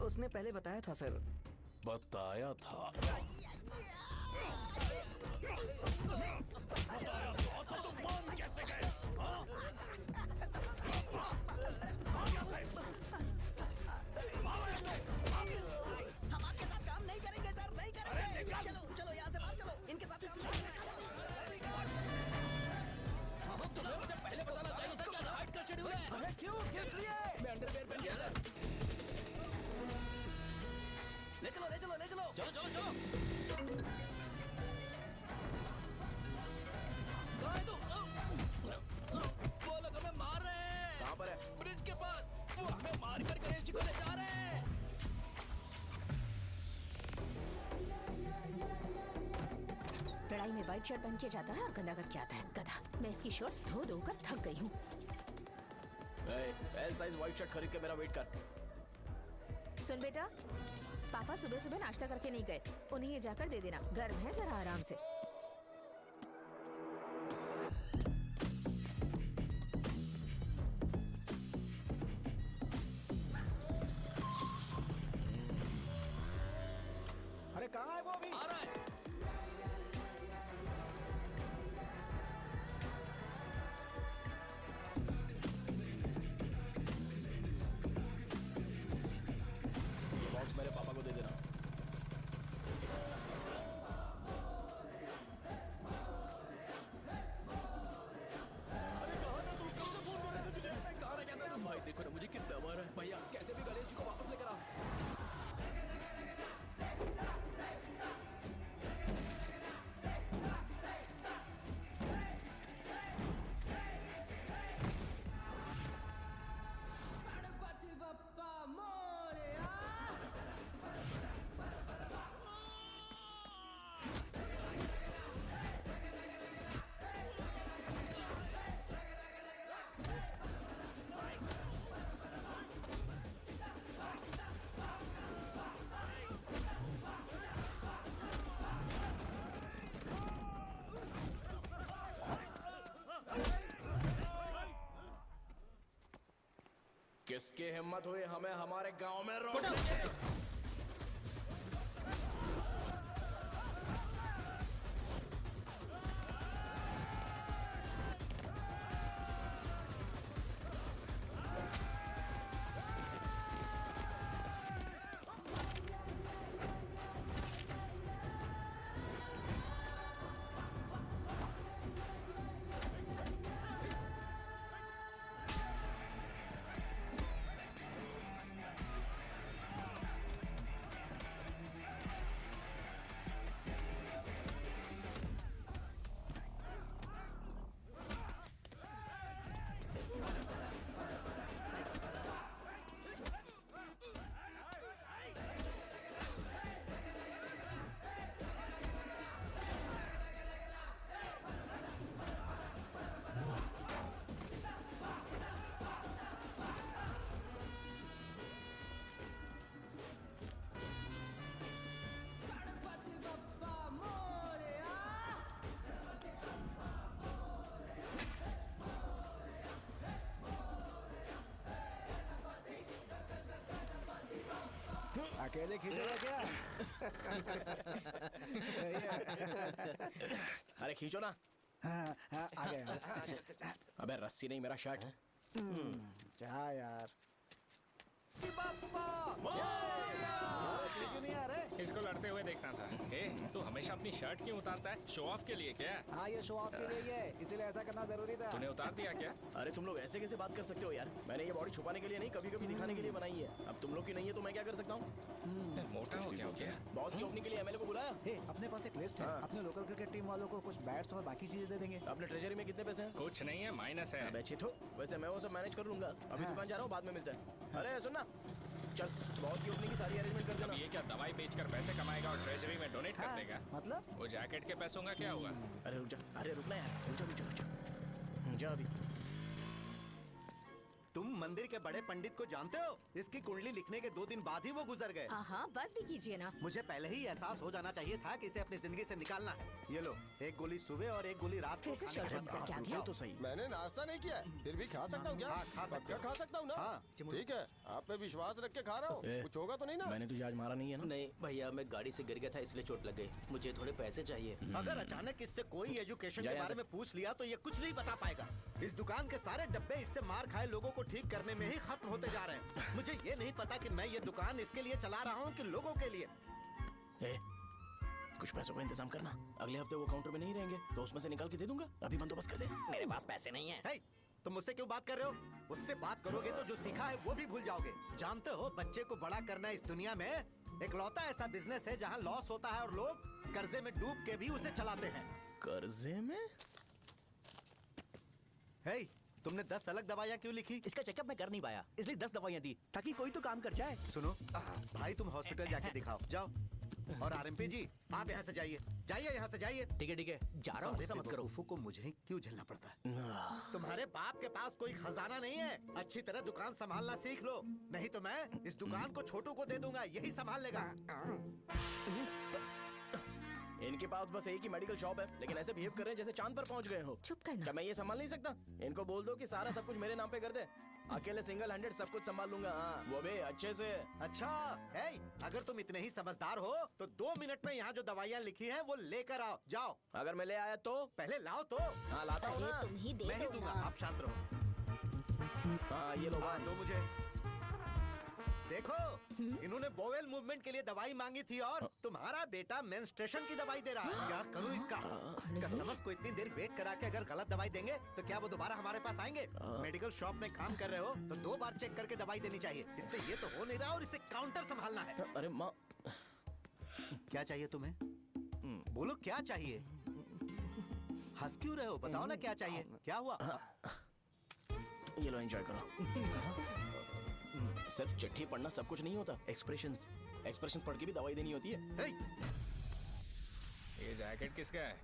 उसने पहले बताया था सर। बताया था? तो तुम मान कैसे गए? हम आपके साथ काम नहीं करेंगे सर, नहीं करेंगे। चलो चलो यहाँ से बाहर चलो, इनके साथ काम नहीं करना है। तुम्हें मुझे पहले बताना चाहिए था क्या फाइट का शेड्यूल है। अरे क्यों, किस लिए? मैं अंडरवेयर पहन गया था। ले चलो ले चलो ले चलो। चलो चलो चलो। कहाँ है तू? वो लोग हमें मार रहे हैं। कहाँ पर है? ब्रिज के पास। वो हमें मार कर गणेश जी को ले जा रहे हैं। लड़ाई में व्हाइट शर्ट पहन के जाता है और गंदा करके आता है गधा। मैं इसकी शर्ट्स धो धो कर थक गई हूँ। एल साइज व्हाइट शर्ट खरीद के मेरा वेट कर। सुन बेटा, पापा सुबह सुबह नाश्ता करके नहीं गए, उन्हें ये जाकर दे देना। गर्म है, जरा आराम से। अरे कहाँ है वो अभी? आ रहा है। बॉक्स मेरे पापा को दे देना। भाई देखो ना मुझे कितना मारा है। भैया कैसे भी गणेश जी को वापस लेकर आ। किसकी हिम्मत हुई हमें हमारे गांव में रोकने की? अकेले खींचोगा क्या? सही है। अरे खींचो ना। हाँ, हाँ, आ गया। अबे रस्सी नहीं, मेरा शर्ट है। क्या यार? क्यों नहीं आ रहे? इसको लड़ते हुए देखना था। तू हमेशा अपनी शर्ट क्यों उतारता है? शो ऑफ के लिए क्या? हाँ, ये शो ऑफ के लिए है, इसीलिए ऐसा करना जरूरी था। तूने उतार दिया क्या? अरे तुम लोग ऐसे कैसे बात कर सकते हो यार? मैंने ये बॉडी छुपाने के लिए नहीं, कभी कभी दिखाने के लिए बनाई है। अब तुम लोग की नहीं है तो मैं क्या कर सकता हूँ? मोटा हो गया? बॉस की ओपनिंग के लिए एमएलए को बुलाया। अपने पास एक लिस्ट है। अपने लोकल क्रिकेट टीम वालों को कुछ बैट्स और बाकी चीजें दे देंगे। अपने ट्रेजरी में कितने पैसे हैं? कुछ नहीं है, माइनस है। अबे चितो, वैसे मैं वो सब मैनेज कर लूंगा। अभी दुकान जा रहा हूँ, बाद में मिलते हैं। अरे सुन ना, चल बॉस की ओपनिंग की सारी अरेंजमेंट कर देना। अब ये क्या दवाई बेचकर पैसे कमाएगा और ट्रेजरी में डोनेट कर देगा? मतलब? वो जैकेट के पैसों का क्या होगा? अरे रुक जा, अरे रुकना यार, रुक जा। जा अभी। तुम मंदिर के बड़े पंडित को जानते हो? इसकी कुंडली लिखने के 2 दिन बाद ही वो गुजर गए। हाँ, बस भी कीजिए ना। मुझे पहले ही एहसास हो जाना चाहिए था कि इसे अपनी जिंदगी से निकालना है। ये लो, एक गोली सुबह और एक गोली रात को फिर से खाने के शर्म बाद करके आ खाओ। गया। तो सही। मैंने नाश्ता नहीं किया है, फिर भी खा सकता हूँ क्या? हाँ, खा सकते हो। खा सकता हूँ ना? हाँ। ठीक है, आप पे विश्वास रख के खा रहा हूँ। ए, कुछ होगा तो नहीं ना? मैंने तुझे आज मारा नहीं है ना? नहीं भैया, मैं गाड़ी से गिर गया था इसलिए चोट लग गई। मुझे थोड़े पैसे चाहिए। अगर अचानक इससे कोई एजुकेशन जा के यहाँ बारे से। में पूछ लिया तो ये कुछ नहीं बता पाएगा। इस दुकान के सारे डब्बे इससे मार खाए लोगों को ठीक करने में ही खत्म होते जा रहे हैं। मुझे ये नहीं पता कि मैं ये दुकान इसके लिए चला रहा हूँ कि लोगों के लिए। ए, कुछ पैसों का इंतजाम करना। अगले हफ्ते वो काउंटर में नहीं रहेंगे तो उसमें से निकाल के दे दूंगा। अभी बंदोबस्त कर दे। मेरे पास पैसे नहीं है। हे, तुम मुझसे क्यों बात कर रहे हो? उससे बात करोगे तो जो सीखा है वो भी भूल जाओगे। जानते हो, बच्चे को बड़ा करना इस दुनिया में इकलौता ऐसा बिजनेस है जहाँ लॉस होता है और लोग कर्जे में डूब के भी उसे चलाते हैं। कर्जे में? हे, तुमने 10 अलग दवाइयाँ क्यों लिखी? इसका चेकअप मैं कर नहीं पाया, इसलिए 10 दवाइयाँ दी ताकि कोई तो काम कर जाए। सुनो भाई, तुम हॉस्पिटल जाके दिखाओ, जाओ। और आरएमपी जी, आप यहाँ से जाइए, जाइए यहाँ से जाइए। ठीक है, जा रहा हूँ, सारे गुस्सा मत करो। बेवकूफों को मुझे ही क्यों झेलना पड़ता है? तुम्हारे बाप के पास कोई खजाना नहीं है। अच्छी तरह दुकान संभालना सीख लो, नहीं तो मैं इस दुकान को छोटू को दे दूंगा, यही संभाल लेगा। इनके पास बस एक ही मेडिकल शॉप है, लेकिन ऐसे बिहेव कर रहे हैं जैसे चांद पर पहुंच गए हो। चुप करना। क्या मैं ये संभाल नहीं सकता? इनको बोल दो कि सारा सब कुछ मेरे नाम पे कर दे। अकेले सिंगल हैंडेड सब कुछ संभाल लूंगा। हाँ, वो भी अच्छे से। अच्छा, हे, अगर तुम इतने ही समझदार हो तो 2 मिनट में यहाँ जो दवाइयाँ लिखी हैं वो लेकर आओ, जाओ। अगर मैं ले आया तो? पहले लाओ तो। हाँ, लाता हूँ ना। तुम ही दे मैं ही दो दूंगा, ना। आप शांत रहो। हाँ, ये लो। हाँ, दो मुझे। देखो, इन्होंने बोवेल मूवमेंट के लिए दवाई मांगी थी और तुम्हारा बेटा मेंस्ट्रुएशन की दवाई दे रहा है। यार करो इसका। कस्टमर्स को इतनी देर वेट करा के अगर गलत दवाई देंगे तो क्या वो दोबारा हमारे पास आएंगे? मेडिकल शॉप में काम कर रहे हो तो 2 बार चेक करके दवाई देनी चाहिए। इससे ये तो हो नहीं रहा और इसे काउंटर संभालना है। अरे माँ, क्या चाहिए तुम्हें? बोलो क्या चाहिए? हंस क्यों रहे हो? बताओ ना क्या चाहिए? क्या हुआ? ये लो, एंजॉय करो। सिर्फ चिट्ठी पढ़ना सब कुछ नहीं होता। एक्सप्रेशंस पढ़ के भी दवाई देनी होती है। हे, ये जैकेट किसका है?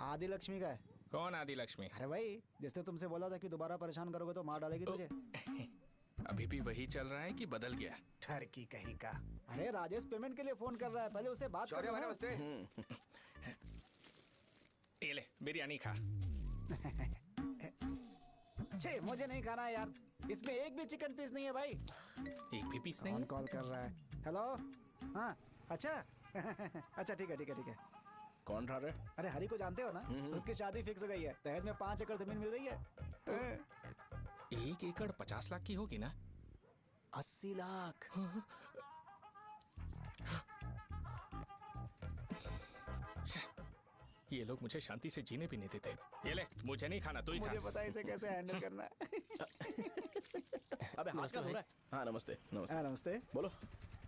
आदि लक्ष्मी का है। कौन आदि लक्ष्मी? अरे भाई, जिसने तुमसे बोला था कि दोबारा परेशान करोगे तो मार डालेगी तुझे। अभी भी वही चल रहा है कि बदल गया? ठरकी कहीं का। अरे राजेश पेमेंट के लिए फोन कर रहा है, पहले उसे बात करो। नमस्ते। ये ले, बिरयानी खा। छे, मुझे नहीं खाना है यार, इसमें एक भी चिकन पीस नहीं है भाई। एक भी पीस नहीं? कौन कॉल कर रहा है? हेलो, हाँ, अच्छा। अच्छा, ठीक है। कौन रहा रे? अरे हरी को जानते हो ना, उसकी शादी फिक्स हो गई है। दहेज में 5 एकड़ जमीन मिल रही है। 1 एकड़ 50 लाख की होगी ना? 80 लाख। ये लोग मुझे शांति से जीने भी नहीं देते। ये ले, मुझे नहीं खाना, तू ही खा। मुझे पता है इसे कैसे हैंडल करना है। अबे हाथ का धो रहा है। हाँ, नमस्ते। हाँ, नमस्ते। बोलो।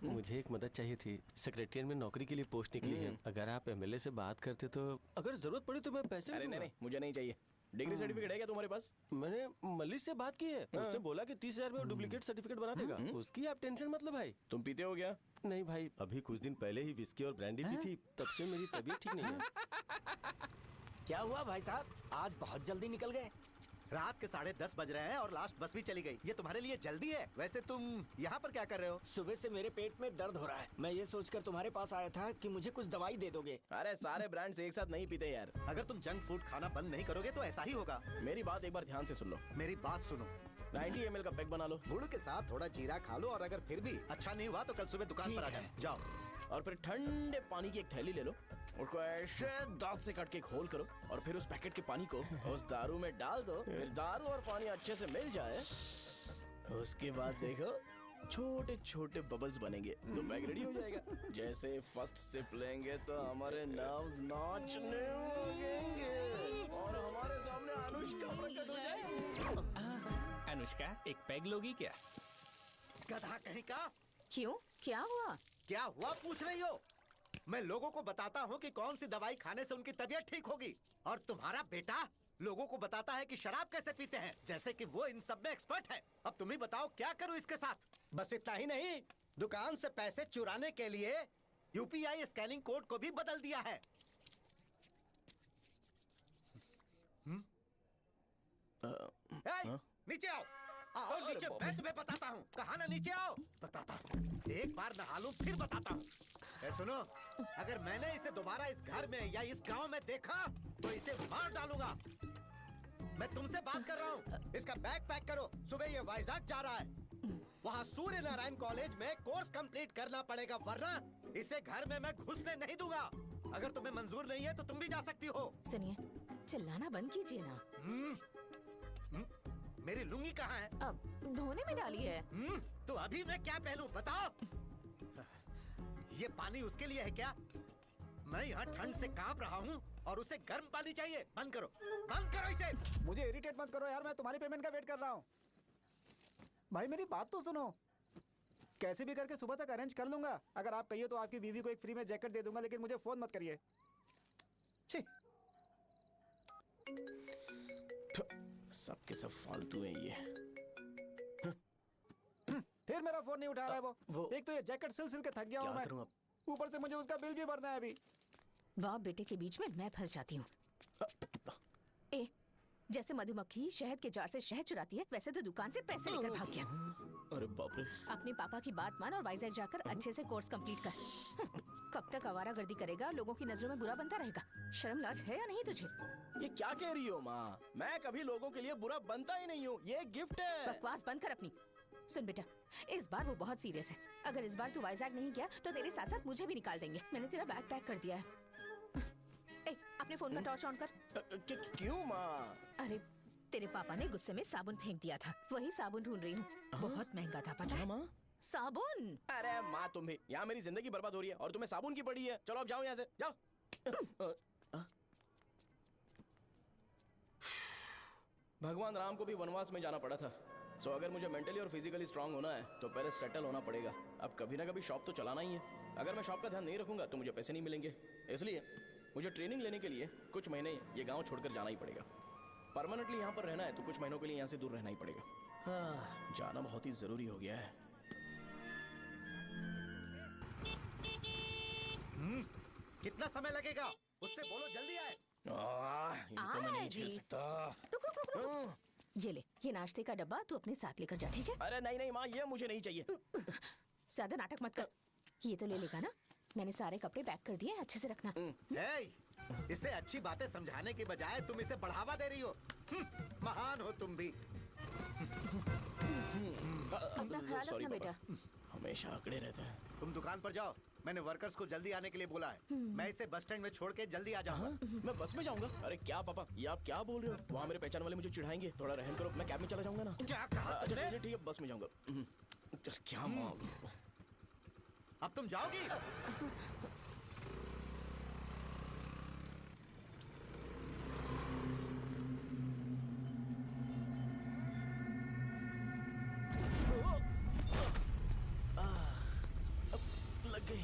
मुझे एक मदद चाहिए थी। सेक्रेटरिएट में नौकरी के लिए पोस्ट निकली है। अगर आप एमएलए से बात करते तो अगर जरूरत पड़ी तो मैं पैसे भी अरे दूंगा। नहीं, मुझे नहीं चाहिए। डिग्री सर्टिफिकेट है क्या तुम्हारे पास? मैंने मलिक से बात की है, उसने बोला कि 30,000 में डुप्लीकेट सर्टिफिकेट बना देगा। उसकी आप टेंशन मत लो भाई। तुम पीते हो क्या? नहीं भाई, अभी कुछ दिन पहले ही विस्की और ब्रांडी पी थी, तब से मेरी तबीयत ठीक नहीं है। क्या हुआ भाई साहब, आज बहुत जल्दी निकल गए? रात के 10:30 बज रहे हैं और लास्ट बस भी चली गई। ये तुम्हारे लिए जल्दी है? वैसे तुम यहाँ पर क्या कर रहे हो? सुबह से मेरे पेट में दर्द हो रहा है। मैं ये सोचकर तुम्हारे पास आया था कि मुझे कुछ दवाई दे दोगे। अरे सारे ब्रांड्स एक साथ नहीं पीते यार। अगर तुम जंक फूड खाना बंद नहीं करोगे तो ऐसा ही होगा। मेरी बात एक बार ध्यान से सुन लो। मेरी बात सुनो, 90 ml का पैक बना लो। गुड़ के साथ थोड़ा जीरा खा लो और अगर फिर भी अच्छा नहीं हुआ तो कल सुबह दुकान पर आ जाओ। और फिर ठंडे पानी की एक थैली ले लो, उसको ऐसे दांत से काट के खोल करो और फिर उस पैकेट के पानी को उस दारू में डाल दो। फिर दारू और पानी अच्छे से मिल जाए, उसके बाद देखो छोटे छोटे बबल्स बनेंगे तो पैक रेडी हो जाएगा। जैसे फर्स्ट सिप लेंगे तो हमारे नर्व्स नाचने लगेंगे और हमारे सामने अनुष्का प्रकट हो जाएगी। अनुष्का, एक पैग लोगी क्या? गधा कहीं का। क्यों, क्या हुआ? क्या हुआ पूछ रही हो? मैं लोगों को बताता हूँ कि कौन सी दवाई खाने से उनकी तबीयत ठीक होगी और तुम्हारा बेटा लोगों को बताता है कि शराब कैसे पीते हैं, जैसे कि वो इन सब में एक्सपर्ट है। अब तुम ही बताओ क्या करूँ इसके साथ? बस इतना ही नहीं, दुकान से पैसे चुराने के लिए यूपीआई स्कैनिंग कोड को भी बदल दिया है। नीचे आओ। आओ नीचे, मैं तुम्हें बताता हूँ। कहा ना नीचे आओ, बताता हूँ। एक बार नहा लूं फिर बताता हूँ। सुनो, अगर मैंने इसे दोबारा इस घर में या इस गांव में देखा तो इसे मार डालूंगा। मैं तुमसे बात कर रहा हूँ। इसका बैग पैक करो, सुबह ये वाइजाग जा रहा है। वहाँ सूर्य नारायण कॉलेज में कोर्स कंप्लीट करना पड़ेगा, वरना इसे घर में मैं घुसने नहीं दूंगा। अगर तुम्हें मंजूर नहीं है तो तुम भी जा सकती हो। सुनिए, चिल्लाना बंद कीजिए ना। मेरी लुंगी कहाँ है? अब धोने में डाली है। तो अभी मैं क्या पहनूं बताओ? ये पानी उसके लिए है क्या? मैं यहाँ ठंड से कांप रहा हूँ और उसे गर्म पानी चाहिए। बंद करो, बंद करो इसे। मुझे इरिटेट मत करो यार, मैं तुम्हारी पेमेंट का वेट कर रहा हूँ। भाई मेरी बात तो सुनो। कैसे भी करके सुबह तक अरेंज कर लूंगा। अगर आप कहिए तो आपकी बीवी को एक फ्री में जैकेट दे दूंगा, लेकिन मुझे फोन मत करिए। छी। सबके सब फालतू हैं ये। फिर मेरा फोन नहीं उठा रहा है वो। एक तो ये जैकेट सिल के थक गया हूँ मैं, ऊपर से मुझे उसका बिल भी भरना है अभी। बाप बेटे के बीच में मैं फंस जाती हूँ। ए, जैसे मधुमक्खी शहद के जार से शहद चुराती है, वैसे तो दुकान से पैसे लेकर भाग गया। अरे बाप रे। अपने पापा की बात मान और वाइजैक जाकर अच्छे से कोर्स कंप्लीट कर। कब तक आवारागर्दी करेगा, लोगों की नजरों में बुरा बनता रहेगा। शर्म लाज है या नहीं तुझे? ये क्या कह रही हो माँ? मैं कभी लोगों के लिए बुरा बनता ही नहीं हूँ, ये गिफ्ट है। बकवास बंद कर अपनी। सुन बेटा, इस बार वो बहुत सीरियस है। अगर इस बार तू वाइजैक नहीं गया तो तेरे साथ साथ मुझे भी निकाल देंगे। मैंने तेरा बैग पैक कर दिया है। ए, अपने फोन का टॉर्च ऑन कर। क्यों माँ? अरे तेरे पापा ने गुस्से में साबुन फेंक दिया था, वही साबुन ढूंढ रही हूँ। बहुत महंगा था, पता है? माँ? साबुन। अरे माँ तुम भी, यहाँ मेरी जिंदगी बर्बाद हो रही है और तुम्हें साबुन की पड़ी है। चलो अब जाओ यहाँ से, जाओ। भगवान राम को भी वनवास में जाना पड़ा था। सो अगर मुझे मेंटली और फिजिकली स्ट्रांग होना है तो पहले सेटल होना पड़ेगा। अब कभी ना कभी शॉप तो चलाना ही है। अगर मैं शॉप का ध्यान नहीं रखूंगा तो मुझे पैसे नहीं मिलेंगे। इसलिए मुझे ट्रेनिंग लेने के लिए कुछ महीने ये गांव छोड़कर जाना ही पड़ेगा। परमानेंटली यहाँ पर रहना है तो कुछ महीनों के लिए यहाँ से दूर रहना ही पड़ेगा। हाँ, जाना बहुत ही जरूरी हो गया है। कितना समय लगेगा? उससे बोलो जल्दी आए। इनको मैं नहीं झेल सकता। ये ले, ये नाश्ते का डब्बा तू अपने साथ लेकर जा, ठीक है? अरे नहीं नहीं माँ, ये मुझे नहीं चाहिए। ज्यादा नाटक मत कर। ये तो ले लेगा ना? मैंने सारे कपड़े पैक कर दिए, अच्छे से रखना। इसे अच्छी बातें समझाने के बजाय तुम इसे बढ़ावा दे रही हो। महान हो तुम भी। अपना ख्याल रखना बेटा। हमेशा अकड़े रहते हैं। तुम दुकान पर जाओ, मैंने वर्कर्स को जल्दी आने के लिए बोला है। मैं इसे बस स्टैंड में छोड़ के जल्दी आ जाऊंगा। मैं बस में जाऊंगा? अरे क्या पापा, ये आप क्या बोल रहे हो? वहाँ मेरे पहचान वाले मुझे चिढ़ाएंगे। थोड़ा रहम करो, मैं कैब में चला जाऊंगा ना। क्या कहा तुमने? ठीक है, बस में जाऊंगा। क्या माँ, अब तुम जाओगी? लग गई।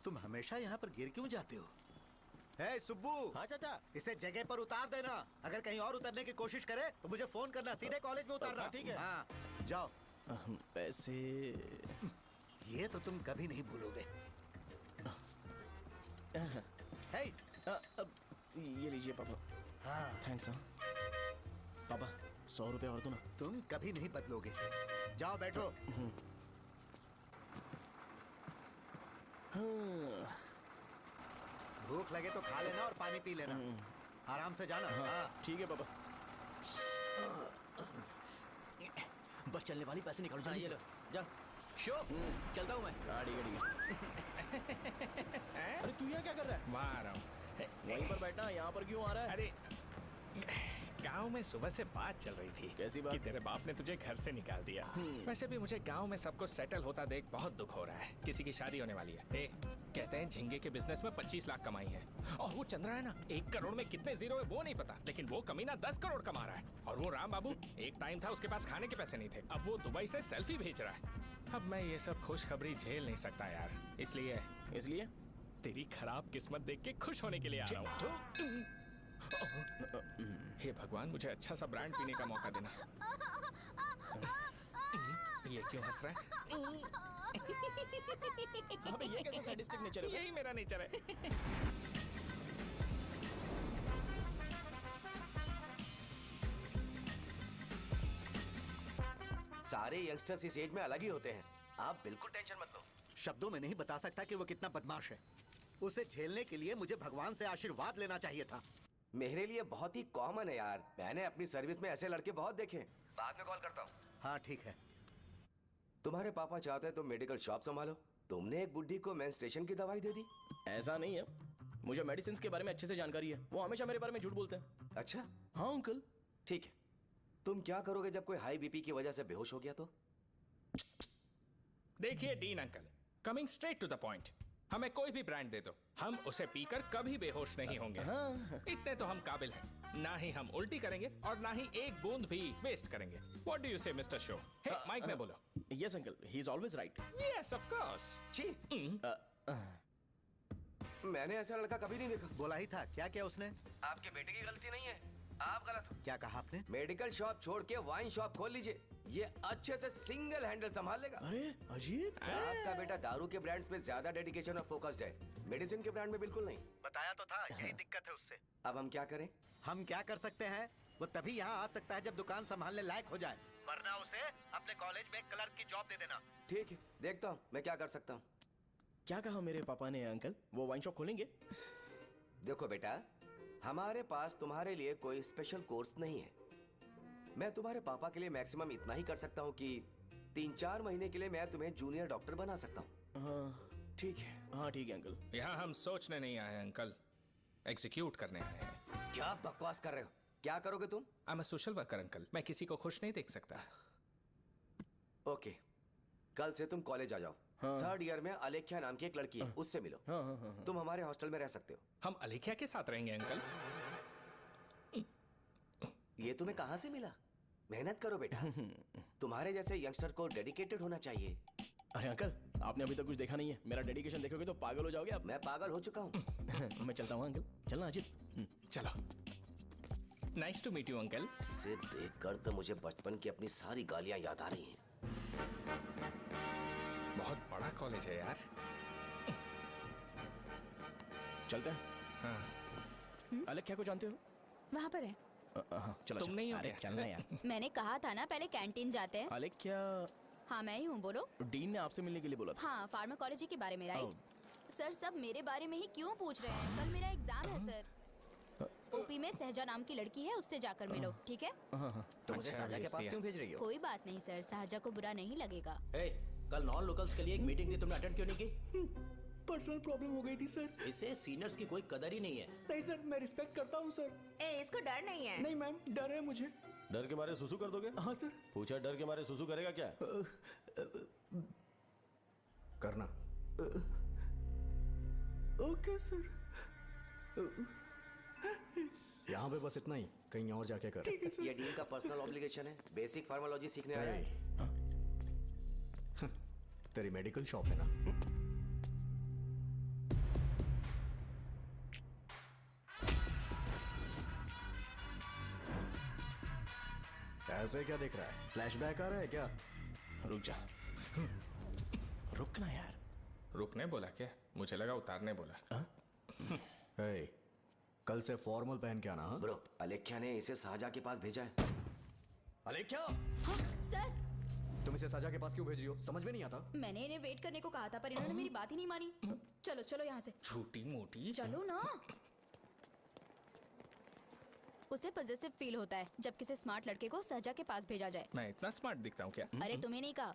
तुम हमेशा यहाँ पर गिर क्यों जाते हो? हे सुब्बू। हाँ चाचा। इसे जगह पर उतार देना। अगर कहीं और उतरने की कोशिश करे तो मुझे फोन करना, सीधे कॉलेज में उतारना। ठीक है। हाँ, जाओ। पैसे ये तो तुम कभी नहीं भूलोगे। हे, ये लीजिए पापा। हाँ, थैंक्स। पापा 100 रुपए और दो ना। तुम कभी नहीं बदलोगे। जाओ बैठो। भूख लगे तो खा लेना और पानी पी लेना। आराम से जाना। हाँ। ठीक है पापा। बस चलने वाली, पैसे निकालो जल्दी से। जा। शो, चलता हूँ मैं। गाड़ी अरे तू यहाँ क्या कर रहा है? वहाँ आ रहा हूँ। वहीं पर बैठना, यहाँ पर क्यों आ रहा है? अरे गांव में सुबह से बात चल रही थी। कैसी बात? कि तेरे बाप ने तुझे घर से निकाल दिया। वैसे भी मुझे गांव में सब कुछ सेटल होता देख बहुत दुख हो रहा है। किसी की शादी होने वाली है। कहते हैं झींगे के बिजनेस में 25 लाख कमाई है। और वो चंद्रा है ना, 1 करोड़ में कितने जीरो है वो नहीं पता, लेकिन वो कमीना 10 करोड़ कमा रहा है। और वो राम बाबू, एक टाइम था उसके पास खाने के पैसे नहीं थे, अब वो दुबई से सेल्फी भेज रहा है। अब मैं ये सब खुशखबरी झेल नहीं सकता यार, इसलिए तेरी खराब किस्मत देख के खुश होने के लिए आ रहा हूँ। हे भगवान, मुझे अच्छा सा ब्रांड पीने का मौका देना। ये क्यों हंस रहा है? अबे ये कैसा सैडिस्टिक नेचर है? यही मेरा नेचर है। सारे यंगस्टर्स इस एज में अलग ही होते हैं। आप बिल्कुल टेंशन मत लो। शब्दों में नहीं बता सकता कि वो कितना बदमाश है। उसे झेलने के लिए मुझे भगवान से आशीर्वाद लेना चाहिए था। मेरे लिए बहुत ही कॉमन है यार, मैंने अपनी सर्विस में ऐसे लड़के बहुत देखे। बाद में कॉल करता हूँ। हाँ ठीक है। तुम्हारे पापा चाहते हैं तुम मेडिकल शॉप संभालो, तुमने एक बुढ़ी को मेंस्ट्रुएशन की दवाई दे दी। ऐसा नहीं है, मुझे मेडिसिन के बारे में अच्छे से जानकारी है। वो हमेशा मेरे बारे में झूठ बोलते हैं। अच्छा हाँ अंकल। ठीक है, तुम क्या करोगे जब कोई हाई बीपी की वजह से बेहोश हो गया तो? देखिए Dean uncle, coming straight to the point, हमें कोई भी ब्रांड दे दो, हम उसे पीकर कभी बेहोश नहीं होंगे। इतने तो हम काबिल हैं। ना ही हम उल्टी करेंगे और ना ही एक बूंद भी वेस्ट करेंगे। व्हाट डू यू से मिस्टर शो? हे माइक में बोलो। Yes uncle, he is always right. Yes of course. छी, मैंने ऐसा लड़का कभी नहीं देखा। बोला ही था। क्या क्या उसने? आपके बेटे की गलती नहीं है, आप गलत हो। क्या कहा आपने? मेडिकल शॉप छोड़ के वाइन शॉप खोल लीजिए, ये अच्छे से सिंगल हैंडल संभाल लेगा। अरे अजीत, आपका बेटा दारू के ब्रांड्स में ज्यादा डेडिकेशन और फोकस्ड है, मेडिसिन के ब्रांड में बिल्कुल नहीं। बताया तो था, यही दिक्कत है उससे। अब हम क्या करें? हम क्या कर सकते हैं? वो तभी यहाँ आ सकता है जब दुकान संभालने लायक हो जाए, वरना उसे अपने कॉलेज में क्लर्क की जॉब दे देना। ठीक है, देखता हूँ मैं क्या कर सकता हूँ। क्या कहा मेरे पापा ने अंकल? वो वाइन शॉप खोलेंगे? देखो बेटा, हमारे पास तुम्हारे लिए कोई स्पेशल कोर्स नहीं है। मैं तुम्हारे पापा के लिए मैक्सिमम इतना ही कर सकता हूँ कि 3-4 महीने के लिए मैं तुम्हें जूनियर डॉक्टर बना सकता हूँ। हाँ ठीक है। हाँ ठीक है अंकल। यहाँ हम सोचने नहीं आए अंकल, एग्जीक्यूट करने आए हैं। क्या बकवास कर रहे हो? क्या करोगे तुम? I am a social worker uncle, मैं किसी को खुश नहीं देख सकता। ओके, कल से तुम कॉलेज आ जाओ। हाँ। 3rd ईयर में अलेख्या नाम की एक लड़की है, उससे मिलो। हाँ, हाँ, हाँ, हाँ। तुम हमारे हॉस्टल में रह सकते हो। हम अलेख्या के साथ रहेंगे अंकल। ये तुम्हें कहाँ से मिला? मेहनत करो बेटा, तुम्हारे जैसे यंगस्टर को डेडिकेटेड होना चाहिए। अरे अंकल, आपने अभी तक कुछ देखा नहीं है। मेरा डेडिकेशन देखोगे तो पागल हो जाओगे आप। मैं पागल हो चुका हूँ। मैं चलता हूँ अंकल। चलना अजीत। चलो। Nice to meet you uncle. इसे देखकर तो मुझे बचपन की अपनी सारी गालियां याद आ रही हैं। बहुत बड़ा कॉलेज है यार। चलते हैं। हाँ। अलेख्या को जानते हो? वहाँ पर है। चलो तुम नहीं हो अरे क्या? चलना यार। मैंने कहा था ना पहले कैंटीन जाते हैं। अलेख्या, हाँ मैं ही हूँ, बोलो। डीन ने आपसे मिलने के लिए बोला था। हाँ, फार्माकोलॉजी के बारे में, राइट? सर सब मेरे बारे में ही क्यों पूछ रहे हैं? कल मेरा एग्जाम है सर। ओपी में सहजा नाम की लड़की है, उससे जाकर मिलो, ठीक है? तो मुझे साजा के पास क्यों भेज रही हो? कोई बात नहीं सर, सहजा को बुरा नहीं लगेगा। कल नॉन लोकल्स के लिए एक मीटिंग थी, तुमने अटेंड क्यों नहीं की? पर्सनल प्रॉब्लम हो गई थी सर। इसे सीनियर्स की कोई कदर ही नहीं है। नहीं सर, मैं रिस्पेक्ट करता हूँ सर। इसको डर नहीं है। नहीं मैम, डर है मुझे। डर के मारे सुसु कर दोगे? हाँ सर। पूछा डर के मारे सुसु करेगा क्या? करना। Okay sir. यहाँ पे बस इतना ही, कहीं और जाके कर। ठीक है सर। ये डीन का पर्सनल ऑब्लिगेशन है, बेसिक फार्माकोलॉजी सीखने आया है। तेरी मेडिकल शॉप है ना? ऐसे क्या देख रहा है? फ्लैशबैक आ रहा है क्या? रुक जा। रुकना यार। रुकने बोला क्या? मुझे लगा उतारने बोला। कल से फॉर्मल पहन के आना। हाँ? ब्रो, अलेख्या ने इसे साजा के पास भेजा है। अलेख्या! हाँ सर। तुम इसे साजा के पास क्यों भेज रही हो? समझ में नहीं आता। मैंने इन्हें वेट करने को कहा था, पर इन्होंने मेरी बात ही नहीं मानी। चलो चलो यहाँ से। छोटी मोटी। चलो ना। उसे पॉजिटिव फील होता है जब किसी स्मार्ट लड़के को सहजा के पास भेजा जाए। मैं इतना स्मार्ट दिखता हूँ क्या? अरे तुम्हें नहीं कहा।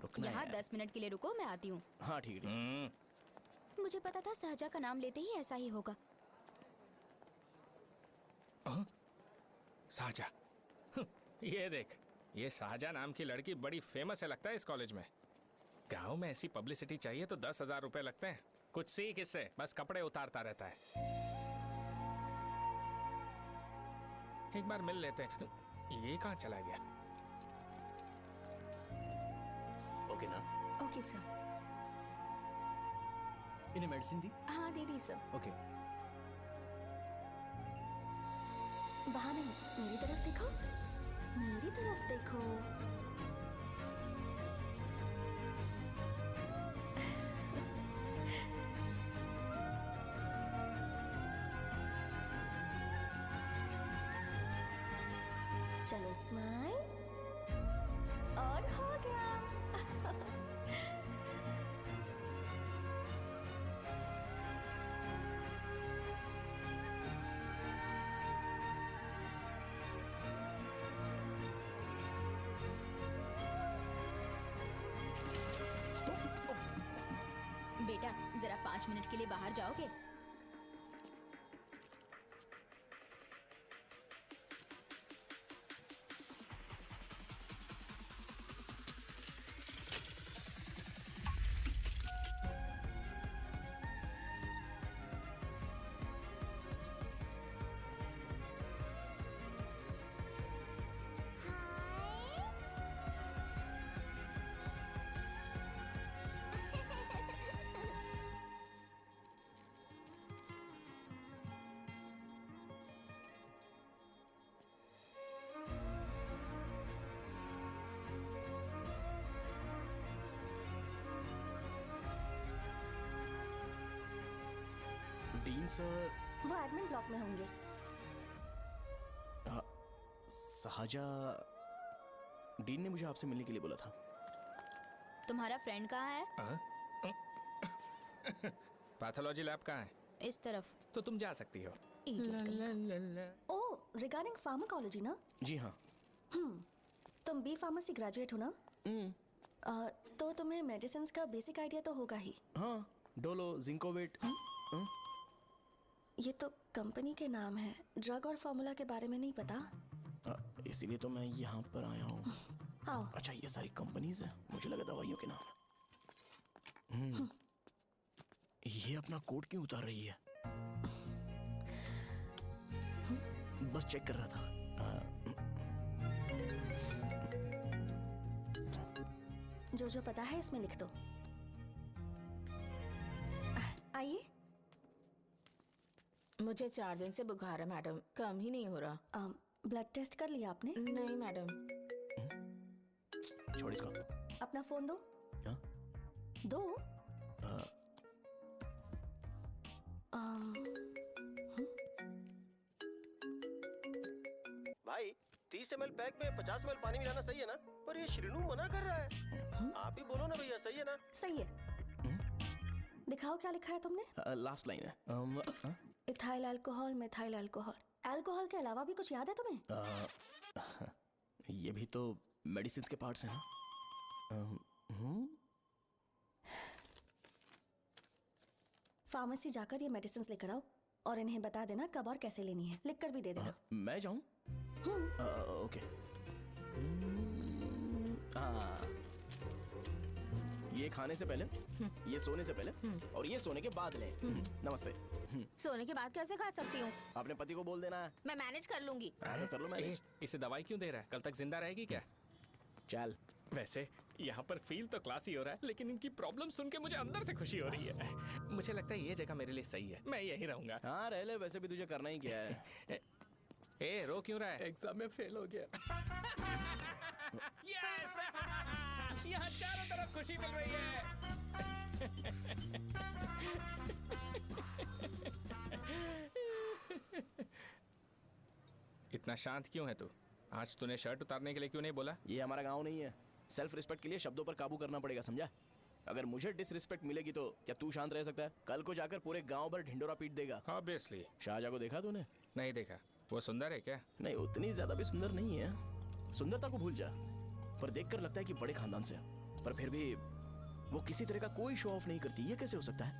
रुकना यहाँ यार। 10 मिनट के लिए रुको, मैं आती हूँ। हाँ ठीक है। मुझे पता था सहजा का नाम लेते ही ऐसा ही होगा। साजा। ये देख, ये साजा नाम की लड़की बड़ी फेमस है लगता है इस कॉलेज में। गांव में ऐसी पब्लिसिटी चाहिए तो 10,000 रुपए लगते हैं। कुछ सीख इससे, बस कपड़े उतारता रहता है। एक बार मिल लेते हैं। ये कहाँ चला गया? ओके ना? Okay sir. इन्हें मेडिसिन दी? हाँ दे दी सर। ओके। वहाँ नहीं, मेरी तरफ देखो, मेरी तरफ देखो। चलो स्माइल और हो गया। बेटा जरा 5 मिनट के लिए बाहर जाओगे? Dean sir. वो एडमिन ब्लॉक में होंगे। साजा, डीन ने मुझे आपसे मिलने के लिए बोला था। तुम्हारा फ्रेंड कहाँ है? पैथोलॉजी लैब कहाँ है? इस तरफ। तो तुम जा सकती हो। ओह, रिगार्डिंग फार्माकोलॉजी ना? जी हाँ। तुम बी फार्मेसी ग्रेजुएट हो ना? तो तुम्हें मेडिसिन का बेसिक आइडिया तो होगा ही। हाँ, डोलो, जिंकोवेट। ये तो कंपनी के नाम है, ड्रग और फॉर्मूला के बारे में नहीं पता। इसीलिए तो मैं यहाँ पर आया हूँ। आओ। अच्छा, ये सारी कंपनीज हैं, मुझे लगा दवाइयों के नाम। ये अपना कोट क्यों उतार रही है? बस चेक कर रहा था। जो पता है इसमें लिख दो। आइए। मुझे 4 दिन से बुखार है मैडम, कम ही नहीं हो रहा। ब्लड टेस्ट कर लिया आपने? नहीं मैडम। छोड़ इसको। अपना फोन दो। हाँ? दो। भाई 30 ml पैक में 50 ml पानी मिलाना सही है ना? पर ये श्रीनू मना कर रहा है। आप ही बोलो ना भैया, सही है ना? सही है। दिखाओ क्या लिखा है तुमने? लास्ट लाइन है। Ethyl alcohol, methyl alcohol. Alcohol के अलावा भी कुछ याद है तुम्हें? ये भी तो मेडिसिन के पार्ट्स हैं ना। फार्मेसी जाकर ये मेडिसिन लेकर आओ और इन्हें बता देना कब और कैसे लेनी है। लिख कर भी दे देना। मैं जाऊं? ओके। ये खाने से पहले, ये सोने से पहले और ये सोने के बाद ले। नमस्ते। सोने के बाद कैसे खा सकती हूँ? अपने पति को बोल देना है। मैं मैनेज कर लूंगी। कर लो मैनेज। इसे दवाई क्यों दे रहा है? कल तक जिंदा रहेगी क्या? चल। वैसे यहाँ पर फील तो क्लासी हो रहा है, लेकिन इनकी प्रॉब्लम सुन के मुझे अंदर से खुशी हो रही है। मुझे लगता है ये जगह मेरे लिए सही है, मैं यहीं रहूंगा। हाँ रह ले, वैसे भी तुझे करना ही क्या है। ए, रो क्यों रहा है? एग्जाम में फेल हो गया। यस! यहाँ चारों तरफ खुशी मिल रही है। इतना शांत क्यों है तू? आज तूने शर्ट उतारने के लिए क्यों नहीं बोला? ये हमारा गांव नहीं है। सेल्फ रिस्पेक्ट के लिए शब्दों पर काबू करना पड़ेगा, समझा? अगर मुझे डिसरिस्पेक्ट मिलेगी तो क्या तू शांत रह सकता है? कल को जाकर पूरे गांव भर ढिंडोरा पीट देगा। ऑब्वियसली। शाहजहां को देखा तूने? नहीं देखा। वो सुंदर है क्या? नहीं, उतनी ज्यादा भी सुंदर नहीं है। सुंदरता को भूल जा, पर देखकर लगता है कि बड़े खानदान से है। पर फिर भी वो किसी तरह का कोई शो ऑफ नहीं करती। ये कैसे हो सकता है?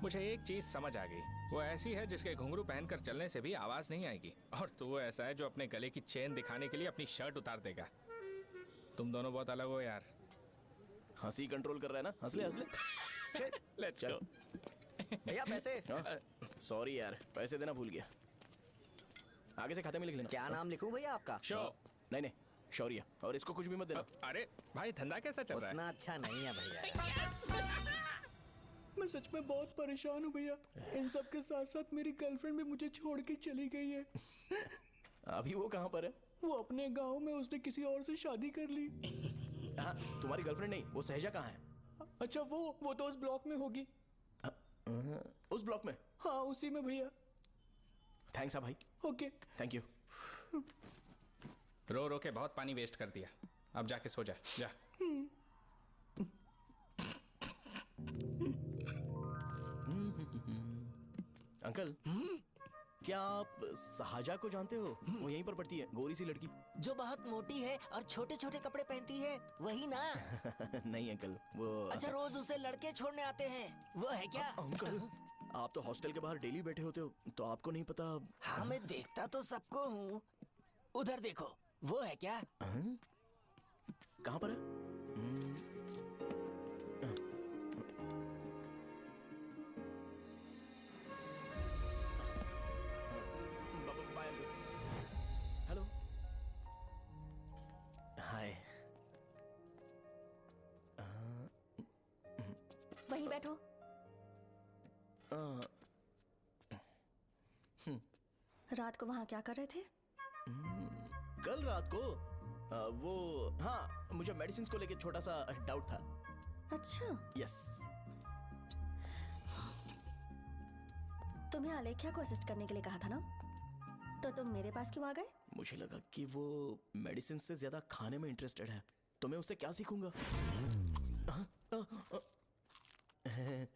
मुझे एक चीज समझ आ गई। वो ऐसी है जिसके घुंघरू पहनकर चलने से भी आवाज नहीं आएगी, और तू ऐसा है जो अपने गले की चेन दिखाने के लिए अपनी शर्ट उतार देगा। तुम दोनों बहुत अलग हो यार। हंसी कंट्रोल कर रहा है ना? हंस ले हंस ले। Let's go. भैया पैसे। सॉरी यार, पैसे देना भूल गया। आगे से खाते में लिख लेना। क्या नाम लिखूं भैया आपका? शो। नहीं, शौर्य। और इसको कुछ भी मत देना। अरे भाई, धंधा कैसा चल रहा है? उतना अच्छा नहीं है भैया। मैं सच में बहुत परेशान हूँ भैया। इन सब के साथ साथ मेरी गर्लफ्रेंड भी मुझे छोड़ के चली गई है। अभी वो कहाँ पर है? वो अपने गांव में, उसने किसी और से शादी कर ली। हाँ, तुम्हारी गर्लफ्रेंड नहीं, वो सहजा कहाँ है? अच्छा, वो तो उस ब्लॉक में होगी। उस ब्लॉक में? हाँ, उसी में भैया। थैंक्स भाई। Okay, thank you. रो रो के बहुत पानी वेस्ट कर दिया। अब जाके सो जा जा। अंकल, क्या आप सहाजा को जानते हो? वो यहीं पर पढ़ती है, गोरी सी लड़की। जो बहुत मोटी है और छोटे छोटे कपड़े पहनती है, वही ना? नहीं अंकल, वो अच्छा, रोज उसे लड़के छोड़ने आते हैं, वो है क्या? अंकल, आप तो हॉस्टल के बाहर डेली बैठे होते हो, तो आपको नहीं पता? हाँ, मैं देखता तो सबको हूँ। उधर देखो, वो है क्या? कहाँ पर है? हेलो, हाय। वहीं बैठो। रात को वहाँ क्या कर रहे थे? कल रात को वो, हाँ, मुझे मेडिसिन को लेके छोटा सा डाउट था। अच्छा। यस। तुम्हें आलेख्या को असिस्ट करने के लिए कहा था ना, तो तुम मेरे पास क्यों आ गए? मुझे लगा कि वो मेडिसिन से ज्यादा खाने में इंटरेस्टेड है, तो मैं उससे क्या सीखूंगा?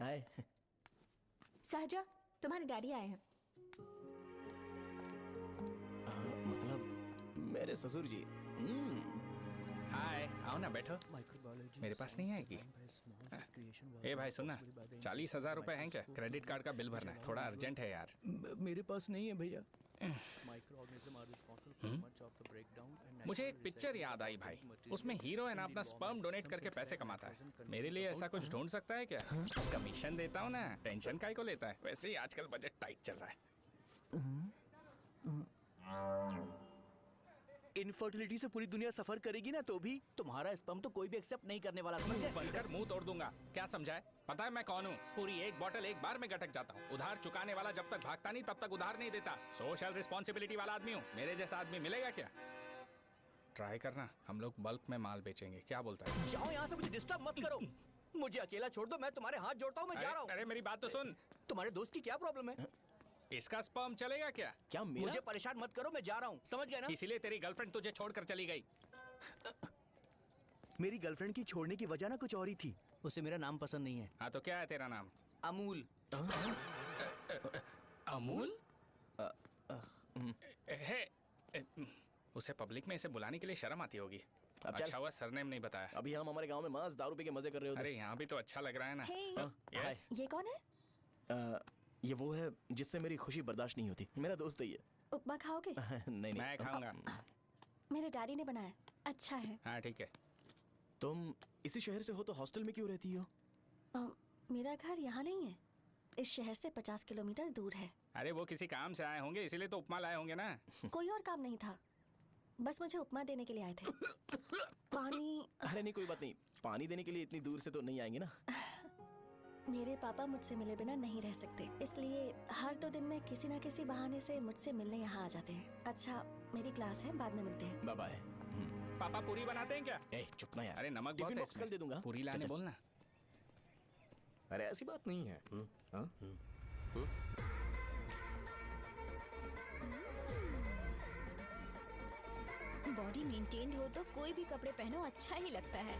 हाय। सहजा, तुम्हारे डैडी आए हैं। मतलब मेरे ससुर जी। हाय, आओ ना, बैठो। मेरे पास नहीं आएगी। ए भाई सुनना, 40,000 रुपए हैं क्या? क्रेडिट कार्ड का बिल भरना है, थोड़ा अर्जेंट है यार। मेरे पास नहीं है भैया। मुझे एक पिक्चर याद आई भाई, उसमें हीरो है ना अपना स्पर्म डोनेट करके पैसे कमाता है। मेरे लिए ऐसा कुछ ढूंढ सकता है क्या? कमीशन देता हूँ ना, टेंशन काहे को लेता है? वैसे ही आजकल बजट टाइट चल रहा है। इनफर्टिलिटी से पूरी दुनिया सफर करेगी ना, तो भी तुम्हारा स्पर्म तो कोई भी एक्सेप्ट नहीं करने वाला, समझ गए? बनकर मुंह तोड़ दूंगा। क्या समझा है? पता है मैं कौन हूँ? पूरी एक बॉटल एक बार में गटक जाता हूँ। उधार चुकाने वाला जब तक भागता नहीं तब तक उधार नहीं देता। सोशल रिस्पॉन्सिबिलिटी वाला आदमी हूँ। मेरे जैसा आदमी मिलेगा क्या? ट्राई करना, हम लोग बल्क में माल बेचेंगे। क्या बोलता है? जाओ यहाँ से, मुझे डिस्टर्ब मत करो। मुझे अकेला छोड़ दो, मैं तुम्हारे हाथ जोड़ता हूँ, मैं जा रहा हूँ। अरे मेरी बात तो सुन। तुम्हारे दोस्त की क्या प्रॉब्लम है? इसका स्पर्म चलेगा क्या? क्या मेरा? मुझे परेशान मत करो, मैं जा रहा हूँ, समझ गए ना? इसीलिए तेरी गर्लफ्रेंड तुझे छोड़कर चली गई। मेरी गर्लफ्रेंड की छोड़ने की वजह ना कुछ और ही थी। उसे मेरा नाम पसंद नहीं है। हाँ तो क्या है तेरा नाम? अमूल। अमूल? उसे पब्लिक में इसे बुलाने के लिए शर्म आती होगी। अच्छा हुआ सरनेम नहीं बताया। अभी हम हमारे गांव में मस्त दारू पी के मजे कर रहे होते। अरे यहाँ भी तो अच्छा लग रहा है ना। यस। ये कौन है? ये वो है जिससे मेरी खुशी बर्दाश्त नहीं होती। मेरा दोस्त है ये। उपमा खाओगे? नहीं। मैं खाऊंगा। मेरे डैडी ने बनाया, अच्छा है। हाँ ठीक है। तुम इसी शहर से हो तो हॉस्टल में क्यों रहती हो? मेरा घर यहाँ नहीं है, इस शहर से 50 किलोमीटर दूर है। अरे वो किसी काम से आए होंगे, इसीलिए तो उपमा लाए होंगे ना। कोई और काम नहीं था, बस मुझे उपमा देने के लिए आए थे। पानी? अरे नहीं, कोई बात नहीं। पानी देने के लिए इतनी दूर से तो नहीं आएंगे ना। मेरे पापा मुझसे मिले बिना नहीं रह सकते, इसलिए हर 2 दिन में किसी न किसी बहाने से मुझसे मिलने यहाँ आ जाते हैं। अच्छा, मेरी क्लास है, बाद में मिलते हैं। Bye bye. पापा पूरी बनाते हैं क्या? चुप ना यार। अरे नमक बहुत है इसमें। दे दूंगा। पूरी लाने बोलना। अरे ऐसी बात नहीं है। बॉडी मेंटेन्ड हो तो कोई भी कपड़े पहनो अच्छा ही लगता है।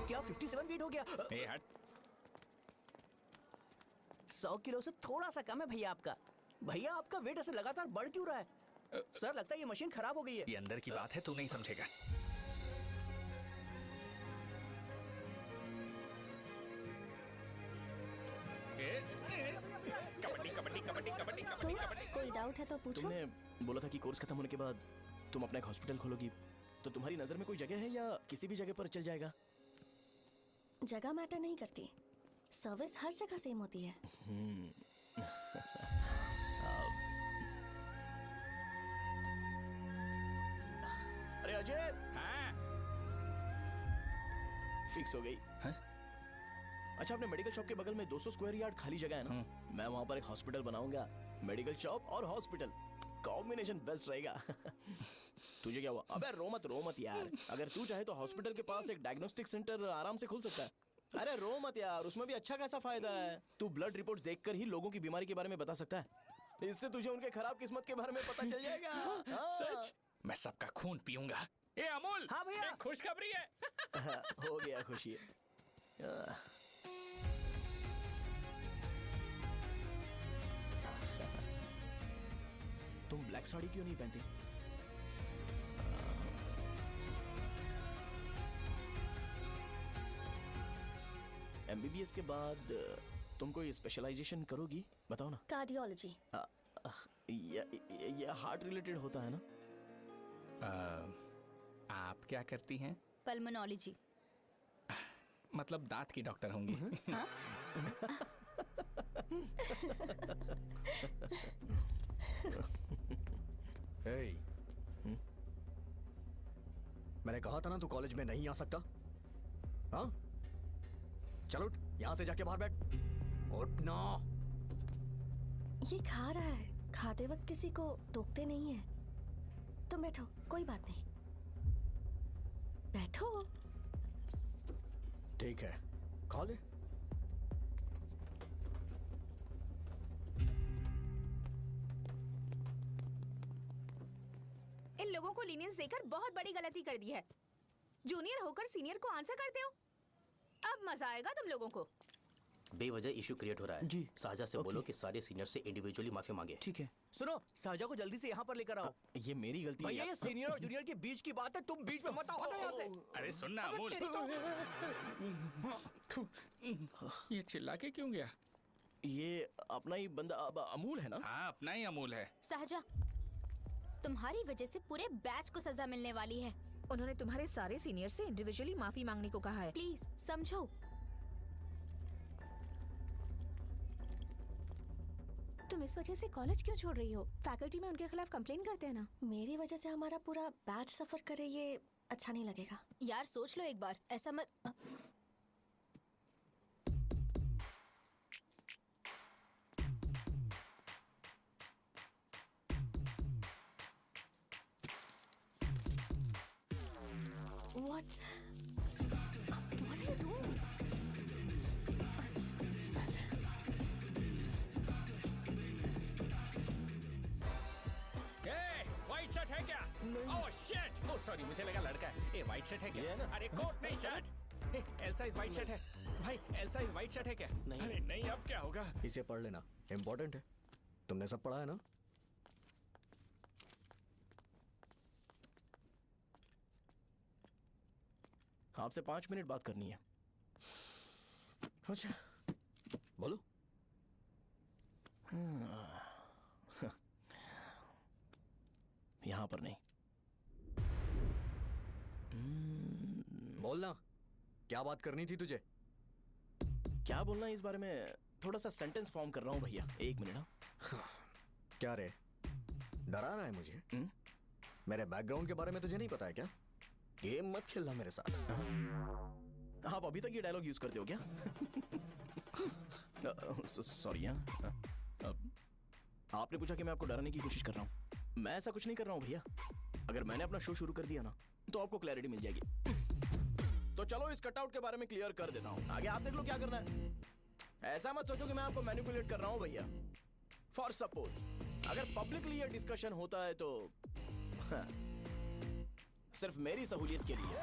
क्या 57 वेट हो गया? हट। 100 किलो से थोड़ा सा कम है भैया आपका। भैया आपका वेट ऐसे लगातार बढ़ क्यों रहा है? सर लगता है ये मशीन खराब हो गई है। ये अंदर की बात है, तू नहीं समझेगा। कबड्डी कबड्डी कबड्डी कबड्डी कबड्डी कबड्डी। कोई डाउट है तो पूछो। तुमने बोला था कि कोर्स खत्म होने के बाद तुम अपना एक हॉस्पिटल खोलोगी, तो तुम्हारी नजर में कोई जगह है या किसी भी जगह पर चल जाएगा? जगह मैटर नहीं करती, सर्विस हर जगह सेम होती है। अरे अजय। हाँ? फिक्स हो गई। अच्छा, अपने मेडिकल शॉप के बगल में 200 स्क्वायर यार्ड खाली जगह है ना, मैं वहाँ पर एक हॉस्पिटल बनाऊंगा। मेडिकल शॉप और हॉस्पिटल, कॉम्बिनेशन बेस्ट रहेगा। तुझे क्या हुआ? अबे रो मत यार। अगर तू चाहे तो हॉस्पिटल के पास एक डायग्नोस्टिक सेंटर आराम से खुल सकता है। अरे रो मत यार, उसमें भी अच्छा खासा फायदा है। तू ब्लड रिपोर्ट्स देखकर ही लोगों की बीमारी के बारे में बता सकता है। इससे तुझे उनके खराब किस्मत के बारे में पता चल जाएगा। हाँ। सच? मैं सबका खून पीऊंगा। ए अमूल, हाँ भैया। एक खुशखबरी है। हो गया खुशी। तुम ब्लैक साड़ी क्यों नहीं पहनती? एमबीबीएस के बाद तुम कोई स्पेशलाइजेशन करोगी? बताओ ना। कार्डियोलॉजी। ये हार्ट रिलेटेड होता है ना? आप क्या करती हैं? पल्मोनोलॉजी। मतलब दांत की डॉक्टर होंगी। हाँ? hey, मैंने कहा था ना तू कॉलेज में नहीं आ सकता। हाँ? चल उठ, यहाँ से जाके बाहर बैठ। उठ ना। ये खा रहा है, खाते वक्त किसी को टोकते नहीं है। तुम बैठो, कोई बात नहीं, बैठो। ठीक है, खा ले। इन लोगों को लीनियंस देकर बहुत बड़ी गलती कर दी है। जूनियर होकर सीनियर को आंसर करते हो। अब मजा आएगा तुम लोगों को। बेवजह इशू क्रिएट हो रहा है। जी साजा से बोलो कि सारे सीनियर से इंडिविजुअली माफी मांगे। ठीक है। सुनो, साजा को जल्दी से यहाँ पर लेकर आओ। ये मेरी गलती है। भैया ये सीनियर और जूनियर के बीच की बात है, तुम बीच में मत आओ। हटो यहाँ से। अरे सुन ना अमूल, ये चिल्ला के क्यों गया? ये अपना ही बंदा अमूल है ना? हाँ, अपना ही अमूल है। सहजा, तुम्हारी वजह से पूरे बैच को सजा मिलने वाली है। उन्होंने तुम्हारे सारे सीनियर से इंडिविजुअली माफी मांगने को कहा है। प्लीज समझो। तुम इस वजह से कॉलेज क्यों छोड़ रही हो? फैकल्टी में उनके खिलाफ कंप्लेन करते हैं ना। मेरी वजह से हमारा पूरा बैच सफर करे, ये अच्छा नहीं लगेगा। यार सोच लो एक बार, ऐसा मत। What are you doing? White shirt है क्या? Oh shit! ओह सॉरी, मुझे लगा लड़का है। ए व्हाइट शर्ट है क्या? अरे कोट नहीं shirt. L size white shirt है। भाई एल साइज व्हाइट शर्ट है क्या? नहीं। अरे नहीं, अब क्या होगा? इसे पढ़ लेना, इम्पोर्टेंट है। तुमने सब पढ़ा है ना? आपसे 5 मिनट बात करनी है। अच्छा, बोलो। यहाँ पर नहीं। बोलना, क्या बात करनी थी तुझे? क्या बोलना है इस बारे में? थोड़ा सा सेंटेंस फॉर्म कर रहा हूँ भैया, 1 मिनट। क्या रे, डरा रहा है मुझे? मेरे बैकग्राउंड के बारे में तुझे नहीं पता है क्या? गेम मत खेलना मेरे साथ। आप अभी तक ये डायलॉग यूज करते हो क्या? सॉरी। आपने पूछा कि मैं आपको डराने की कोशिश कर रहा हूँ। मैं ऐसा कुछ नहीं कर रहा हूँ भैया। अगर मैंने अपना शो शुरू कर दिया ना, तो आपको क्लैरिटी मिल जाएगी। तो चलो इस कटआउट के बारे में क्लियर कर देता हूँ। आगे आप देख लो क्या करना है। ऐसा मत सोचो कि मैं आपको मैनिपुलेट कर रहा हूँ भैया। फॉर सपोज अगर पब्लिकली ये डिस्कशन होता है तो सिर्फ मेरी सहूलियत के लिए।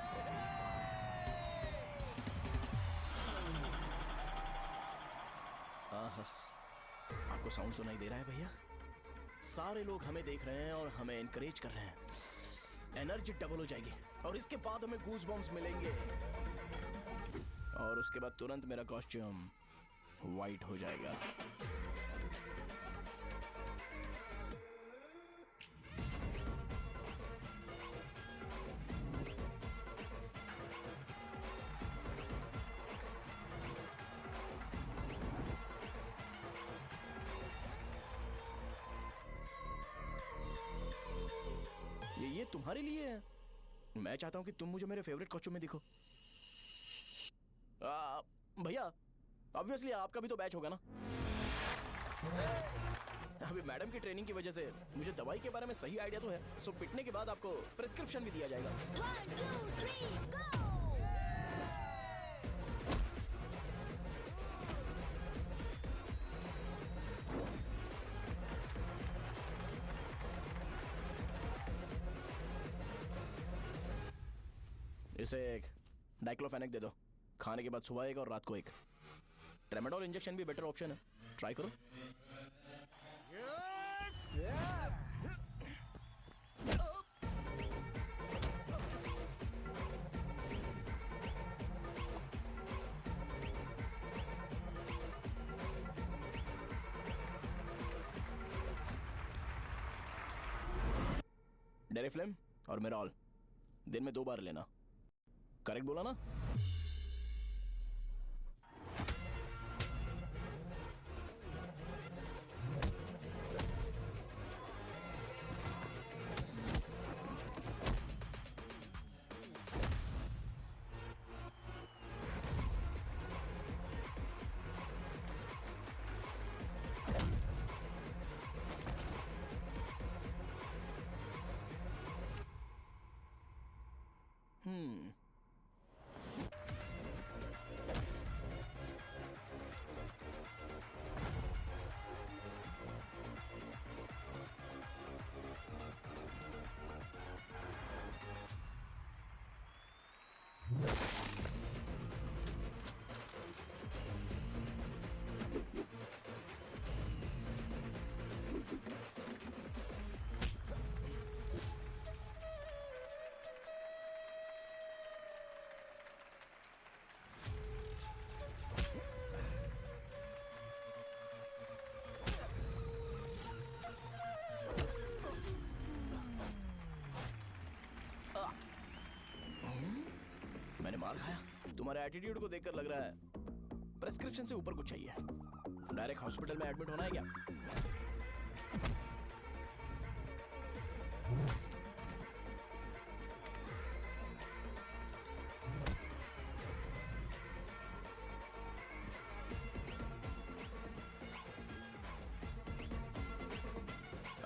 आपको साउंड सुनाई दे रहा है भैया? सारे लोग हमें देख रहे हैं और हमें एनकरेज कर रहे हैं। एनर्जी डबल हो जाएगी और इसके बाद हमें गूज बम्स मिलेंगे और उसके बाद तुरंत मेरा कॉस्ट्यूम वाइट हो जाएगा। ये तुम्हारे लिए है। मैं चाहता हूं कि तुम मुझे मेरे फेवरेट कॉस्ट्यूम में दिखो। भैया ऑब्वियसली आपका भी तो बैच होगा ना। अभी मैडम की ट्रेनिंग की वजह से मुझे दवाई के बारे में सही आइडिया तो है। सो पिटने के बाद आपको प्रिस्क्रिप्शन भी दिया जाएगा। 1 2 3 गो। इसे एक डाइक्लोफेनेक दे दो, खाने के बाद सुबह एक और रात को एक। ट्रेमाडोल इंजेक्शन भी बेटर ऑप्शन है, ट्राई करो। डेरिफ्लेम और मेरॉल दिन में 2 बार लेना। करेक्ट बोला ना? मैंने मार खाया? तुम्हारे एटीट्यूड को देखकर लग रहा है प्रेस्क्रिप्शन से ऊपर कुछ चाहिए। डायरेक्ट हॉस्पिटल में एडमिट होना है क्या?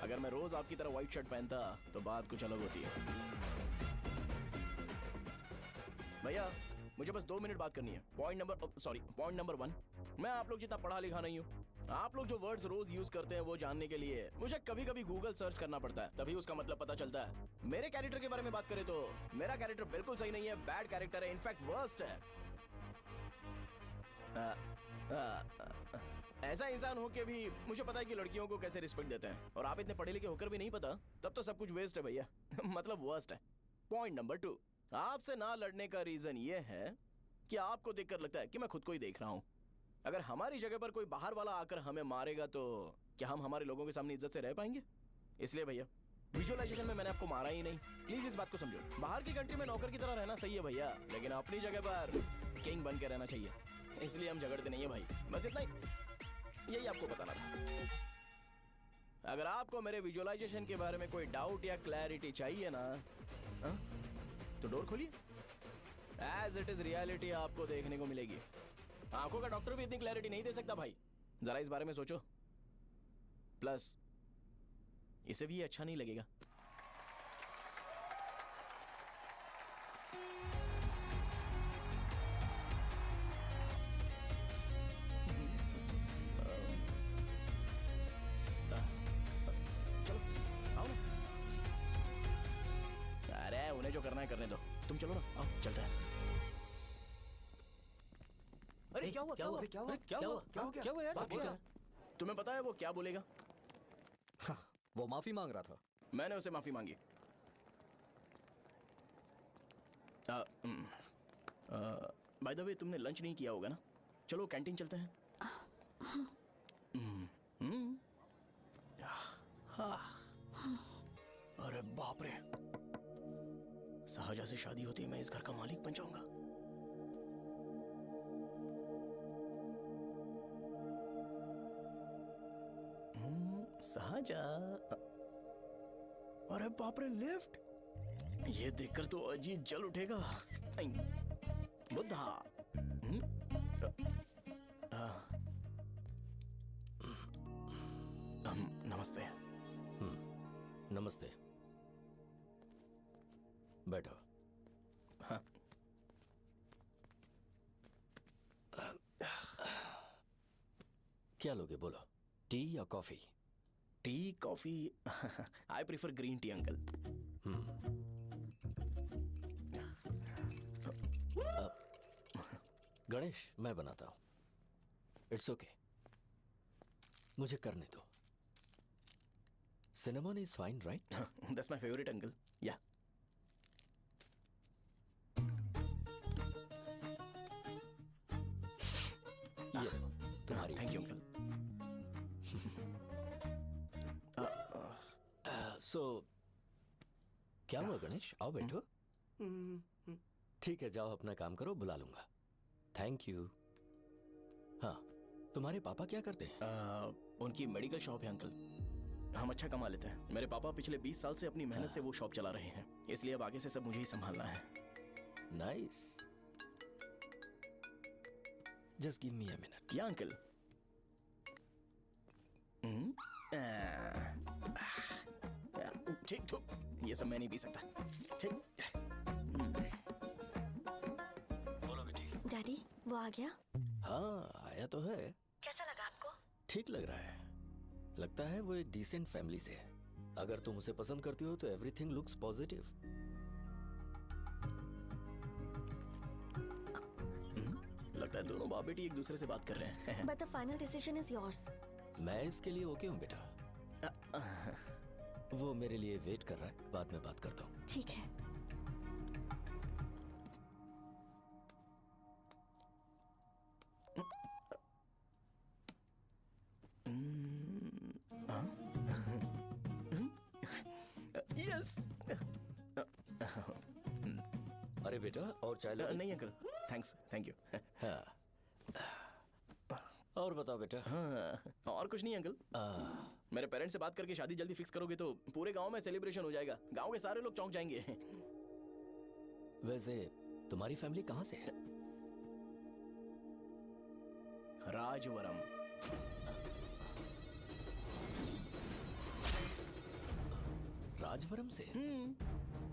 अगर मैं रोज आपकी तरह व्हाइट शर्ट पहनता तो बात कुछ अलग होती है। भैया मुझे बस 2 मिनट बात करनी है। पॉइंट नंबर 1, मैं आप लोग जितना पढ़ा लिखा नहीं हूँ। आप लोग जो वर्ड्स रोज यूज करते हैं वो जानने के लिए मुझे कभी कभी गूगल सर्च करना पड़ता है, तभी उसका मतलब पता चलता है। मेरे कैरेक्टर के बारे में बात करें तो मेरा कैरेक्टर बिल्कुल सही नहीं है, बैड कैरेक्टर है, इनफैक्ट वर्स्ट है। ऐसा इंसान हो के भी मुझे पता है कि लड़कियों को कैसे रिस्पेक्ट देते हैं, और आप इतने पढ़े लिखे होकर भी नहीं पता, तब तो सब कुछ वेस्ट है भैया। मतलब वर्स्ट है। पॉइंट नंबर 2, आपसे ना लड़ने का रीजन ये है कि आपको देखकर लगता है कि मैं खुद को ही देख रहा हूं। अगर हमारी जगह पर कोई बाहर वाला आकर हमें मारेगा तो क्या हम हमारे लोगों के सामने इज्जत से रह पाएंगे? इसलिए भैया विजुअलाइजेशन में मैंने आपको मारा ही नहीं, प्लीज इस बात को समझो। बाहर की कंट्री में नौकर की तरह रहना सही है भैया, लेकिन अपनी जगह पर किंग बन के रहना चाहिए। इसलिए हम झगड़ते नहीं है भाई, बस इतना ही, यही आपको बताना था। अगर आपको मेरे विजुअलाइजेशन के बारे में कोई डाउट या क्लैरिटी चाहिए ना, तो डोर खोलिए। एज इट इज रियलिटी आपको देखने को मिलेगी। आंखों का डॉक्टर भी इतनी क्लैरिटी नहीं दे सकता भाई, जरा इस बारे में सोचो। प्लस इसे भी अच्छा नहीं लगेगा। चलो आओ ना। अरे उन्हें जो करना है करने दो, तुम चलो ना, आओ चलते हैं। अरे क्या हुआ? क्या हुआ? क्या हुआ? क्या हुआ? क्या हुआ यार? बात क्या है? तुम्हें पता है वो क्या बोलेगा? वो माफी मांग रहा था। मैंने उसे माफी मांगी। बाय द वे तुमने लंच नहीं किया होगा ना? चलो कैंटीन चलते हैं। अरे बाप रे, सहजा से शादी होती है मैं इस घर का मालिक बन जाऊंगा। सहजा, अरे बाप रे, लिफ्ट! ये देखकर तो अजीत जल उठेगा। बुद्धा। नमस्ते। नमस्ते, बैठो। हाँ। क्या लोगे बोलो, टी या coffee? Tea coffee? I prefer green tea uncle. Ganesh, मैं बनाता हूँ। इट्स ओके, मुझे करने दो। Cinnamon is fine, right? That's my favourite uncle. या ये तुम्हारी। Thank you uncle. सो क्या हुआ गणेश? आओ बैठो। ठीक है, जाओ अपना काम करो, बुला लूंगा। Thank you. हाँ, तुम्हारे पापा क्या करते हैं? उनकी मेडिकल शॉप है अंकल। हम अच्छा कमा लेते हैं। मेरे पापा पिछले 20 साल से अपनी मेहनत से वो शॉप चला रहे हैं, इसलिए अब आगे से सब मुझे ही संभालना है। Nice. Just give me a minute. या अंकल। ठीक तो ये सब मैं नहीं पी सकता। ठीक। बोलो बेटी। डैडी, वो आ गया? हाँ, आया तो है। कैसा लगा आपको? ठीक लग रहा है। लगता है वो एक डिसेंट फैमिली से है। अगर तुम उसे पसंद करती हो तो एवरीथिंग लुक्स पॉजिटिव। लगता है दोनों बाप बेटी एक दूसरे से बात कर रहे हैं। But the final decision is yours. मैं इसके लिए ओके हूँ बेटा। वो मेरे लिए वेट कर रहा है, बाद में बात करता हूँ। ठीक है। यस। अरे बेटा, और चाय ले? नहीं अंकल, थैंक्स, थैंक यू। हाँ। और बताओ बेटा। हाँ, और कुछ नहीं अंकल। मेरे पेरेंट्स से बात करके शादी जल्दी फिक्स करोगे तो पूरे गांव में सेलिब्रेशन हो जाएगा। गांव के सारे लोग चौंक जाएंगे। वैसे तुम्हारी फैमिली कहाँ से है? राजवरम। राजवरम से?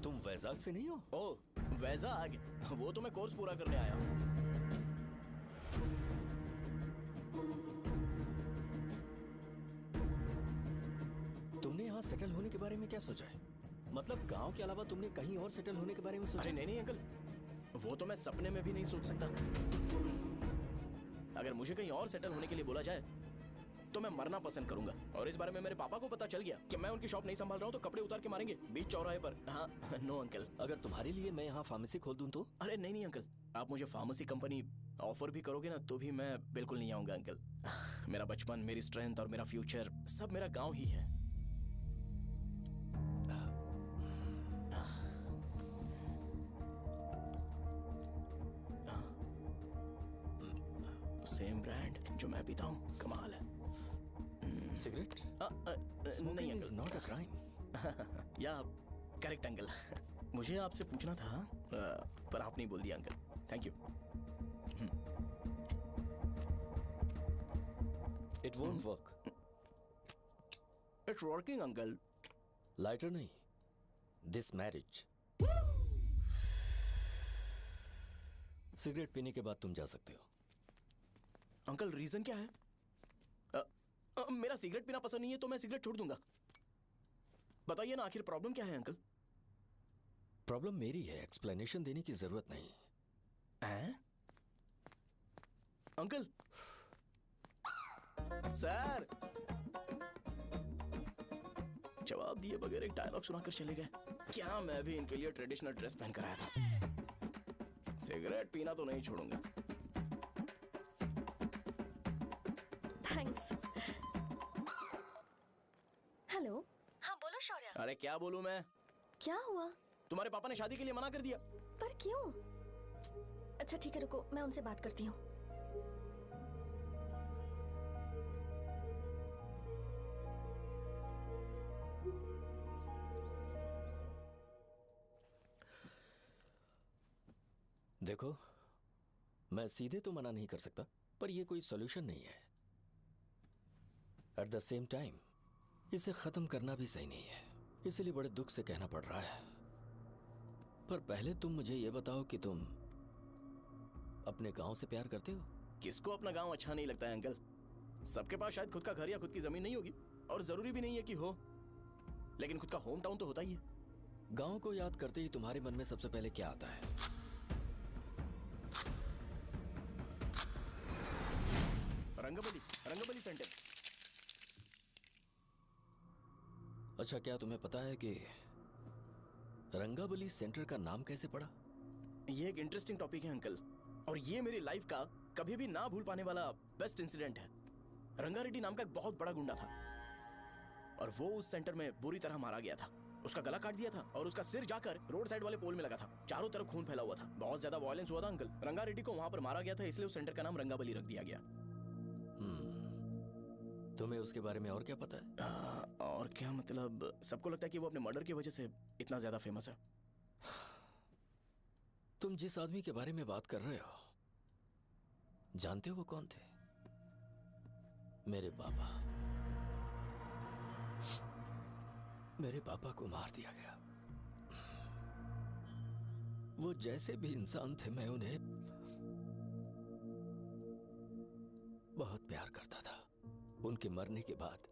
तुम वैजाग से नहीं हो? ओ, वैजाग? वो तो मैं कोर्स पूरा करने आया हूँ। तुमने यहाँ सेटल होने के बारे में क्या सोचा है? मतलब गांव के अलावा तुमने कहीं और सेटल होने के बारे में सोचा? अरे नहीं अंकल, वो तो मैं सपने में भी नहीं सोच सकता। अगर मुझे कहीं और सेटल होने के लिए बोला जाए तो मैं मरना पसंद करूंगा। और इस बारे में मेरे पापा को पता चल गया कि मैं उनकी शॉप नहीं संभाल रहा हूँ तो कपड़े उतार के मारेंगे बीच चौराहे पर। हाँ, नो अंकल। अगर तुम्हारे लिए मैं यहाँ फार्मेसी खोल दूँ तो? अरे नहीं अंकल, आप मुझे फार्मेसी कंपनी ऑफर भी करोगे ना तो भी मैं बिल्कुल नहीं आऊंगा अंकल। मेरा बचपन, मेरी स्ट्रेंथ और मेरा फ्यूचर सब मेरा गाँव ही है। सेम ब्रांड जो मैं पीता हूँ, कमाल है। सिगरेट? नहीं Smoking is uncle. not a crime. या करेक्ट अंकल। मुझे आपसे पूछना था पर आप नहीं बोल दिया uncle. Thank you. It won't work. It's working uncle. Lighter नहीं, this marriage. सिगरेट पीने के बाद तुम जा सकते हो। अंकल रीजन क्या है? मेरा सिगरेट पीना पसंद नहीं है तो मैं सिगरेट छोड़ दूंगा। बताइए ना आखिर प्रॉब्लम क्या है अंकल? प्रॉब्लम मेरी है, एक्सप्लेनेशन देने की जरूरत नहीं। अंकल सर जवाब दिए बगैर एक डायलॉग सुनाकर चले गए। क्या मैं भी इनके लिए ट्रेडिशनल ड्रेस पहन कर आया था। सिगरेट पीना तो नहीं छोड़ूंगा। थैंक्स। हेलो। हाँ बोलो शौर्य। अरे क्या बोलूं मैं? क्या हुआ? तुम्हारे पापा ने शादी के लिए मना कर दिया। पर क्यों? अच्छा ठीक है, रुको मैं उनसे बात करती हूँ। देखो, मैं सीधे तो मना नहीं कर सकता, पर यह कोई सॉल्यूशन नहीं है। एट द सेम टाइम इसे खत्म करना भी सही नहीं है, इसलिए बड़े दुख से कहना पड़ रहा है। पर पहले तुम मुझे यह बताओ कि तुम अपने गांव से प्यार करते हो? किसको अपना गांव अच्छा नहीं लगता है अंकल? सबके पास शायद खुद का घर या खुद की जमीन नहीं होगी, और जरूरी भी नहीं है कि हो, लेकिन खुद का होम टाउन तो होता ही है। गांव को याद करते ही तुम्हारे मन में सबसे पहले क्या आता है? रंगबली सेंटर। अच्छा, क्या तुम्हें पता है कि रंगाबली सेंटर का नाम कैसे पड़ा? ये एक इंटरेस्टिंग टॉपिक है अंकल, और ये मेरी लाइफ का कभी भी ना भूल पाने वाला बेस्ट इंसिडेंट है। रंगारेड्डी नाम का एक बहुत बड़ा गुंडा था और वो उस सेंटर में बुरी तरह मारा गया था। उसका गला काट दिया था और उसका सिर जाकर रोड साइड वाले पोल में लगा था। चारों तरफ खून फैला हुआ था, बहुत ज्यादा वायलेंस हुआ था अंकल। रंगारेड्डी को वहां पर मारा गया था, इसलिए उस सेंटर का नाम रंगाबली रख दिया गया। तुम्हें उसके बारे में और क्या पता है? और क्या मतलब, सबको लगता है कि वो अपने मर्डर की वजह से इतना ज्यादा फेमस है। तुम जिस आदमी के बारे में बात कर रहे हो, जानते हो वो कौन थे? मेरे पापा। मेरे पापा को मार दिया गया। वो जैसे भी इंसान थे, मैं उन्हें बहुत प्यार करता था। उनके मरने के बाद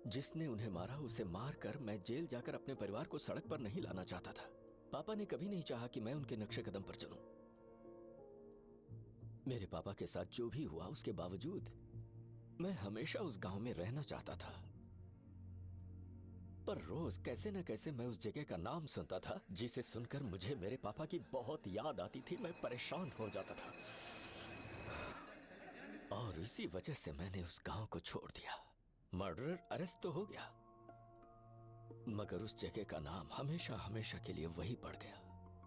जिसने उन्हें मारा उसे मारकर मैं जेल जाकर अपने परिवार को सड़क पर नहीं लाना चाहता था। पापा ने कभी नहीं चाहा कि मैं उनके नक्शे कदम पर चलूं। मेरे पापा के साथ जो भी हुआ, उसके बावजूद मैं हमेशा उस गांव में रहना चाहता था। पर रोज कैसे न कैसे मैं उस जगह का नाम सुनता था, जिसे सुनकर मुझे मेरे पापा की बहुत याद आती थी। मैं परेशान हो जाता था और इसी वजह से मैंने उस गांव को छोड़ दिया। मर्डरर अरेस्ट तो हो गया, मगर उस जगह का नाम हमेशा हमेशा के लिए वही पड़ गया।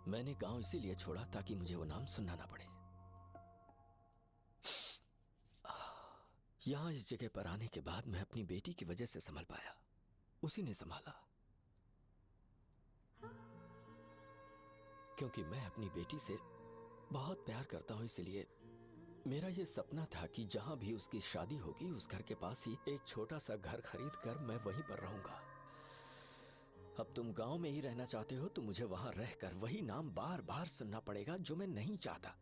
मैंने गांव इसीलिए छोड़ा ताकि मुझे वो नाम सुनना ना पड़े। यहां इस जगह पर आने के बाद मैं अपनी बेटी की वजह से संभल पाया। उसी ने संभाला, क्योंकि मैं अपनी बेटी से बहुत प्यार करता हूं। इसलिए मेरा यह सपना था कि जहां भी उसकी शादी होगी, उस घर के पास ही एक छोटा सा घर खरीद कर मैं वहीं पर रहूंगा। अब तुम गांव में ही रहना चाहते हो तो मुझे वहां रहकर वही नाम बार बार सुनना पड़ेगा, जो मैं नहीं चाहता।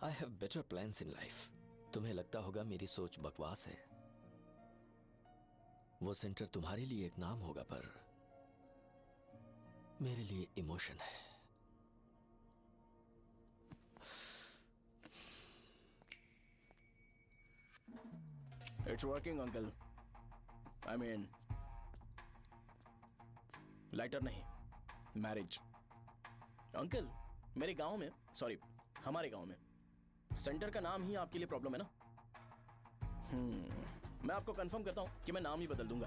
I have better plans in life. तुम्हें लगता होगा मेरी सोच बकवास है। वो सेंटर तुम्हारे लिए एक नाम होगा, पर मेरे लिए इमोशन है। It's working uncle. I mean, lighter नहीं, मैरिज। अंकल, मेरे गांव में, सॉरी हमारे गांव में सेंटर का नाम ही आपके लिए प्रॉब्लम है ना? मैं आपको कंफर्म करता हूं कि मैं नाम ही बदल दूंगा।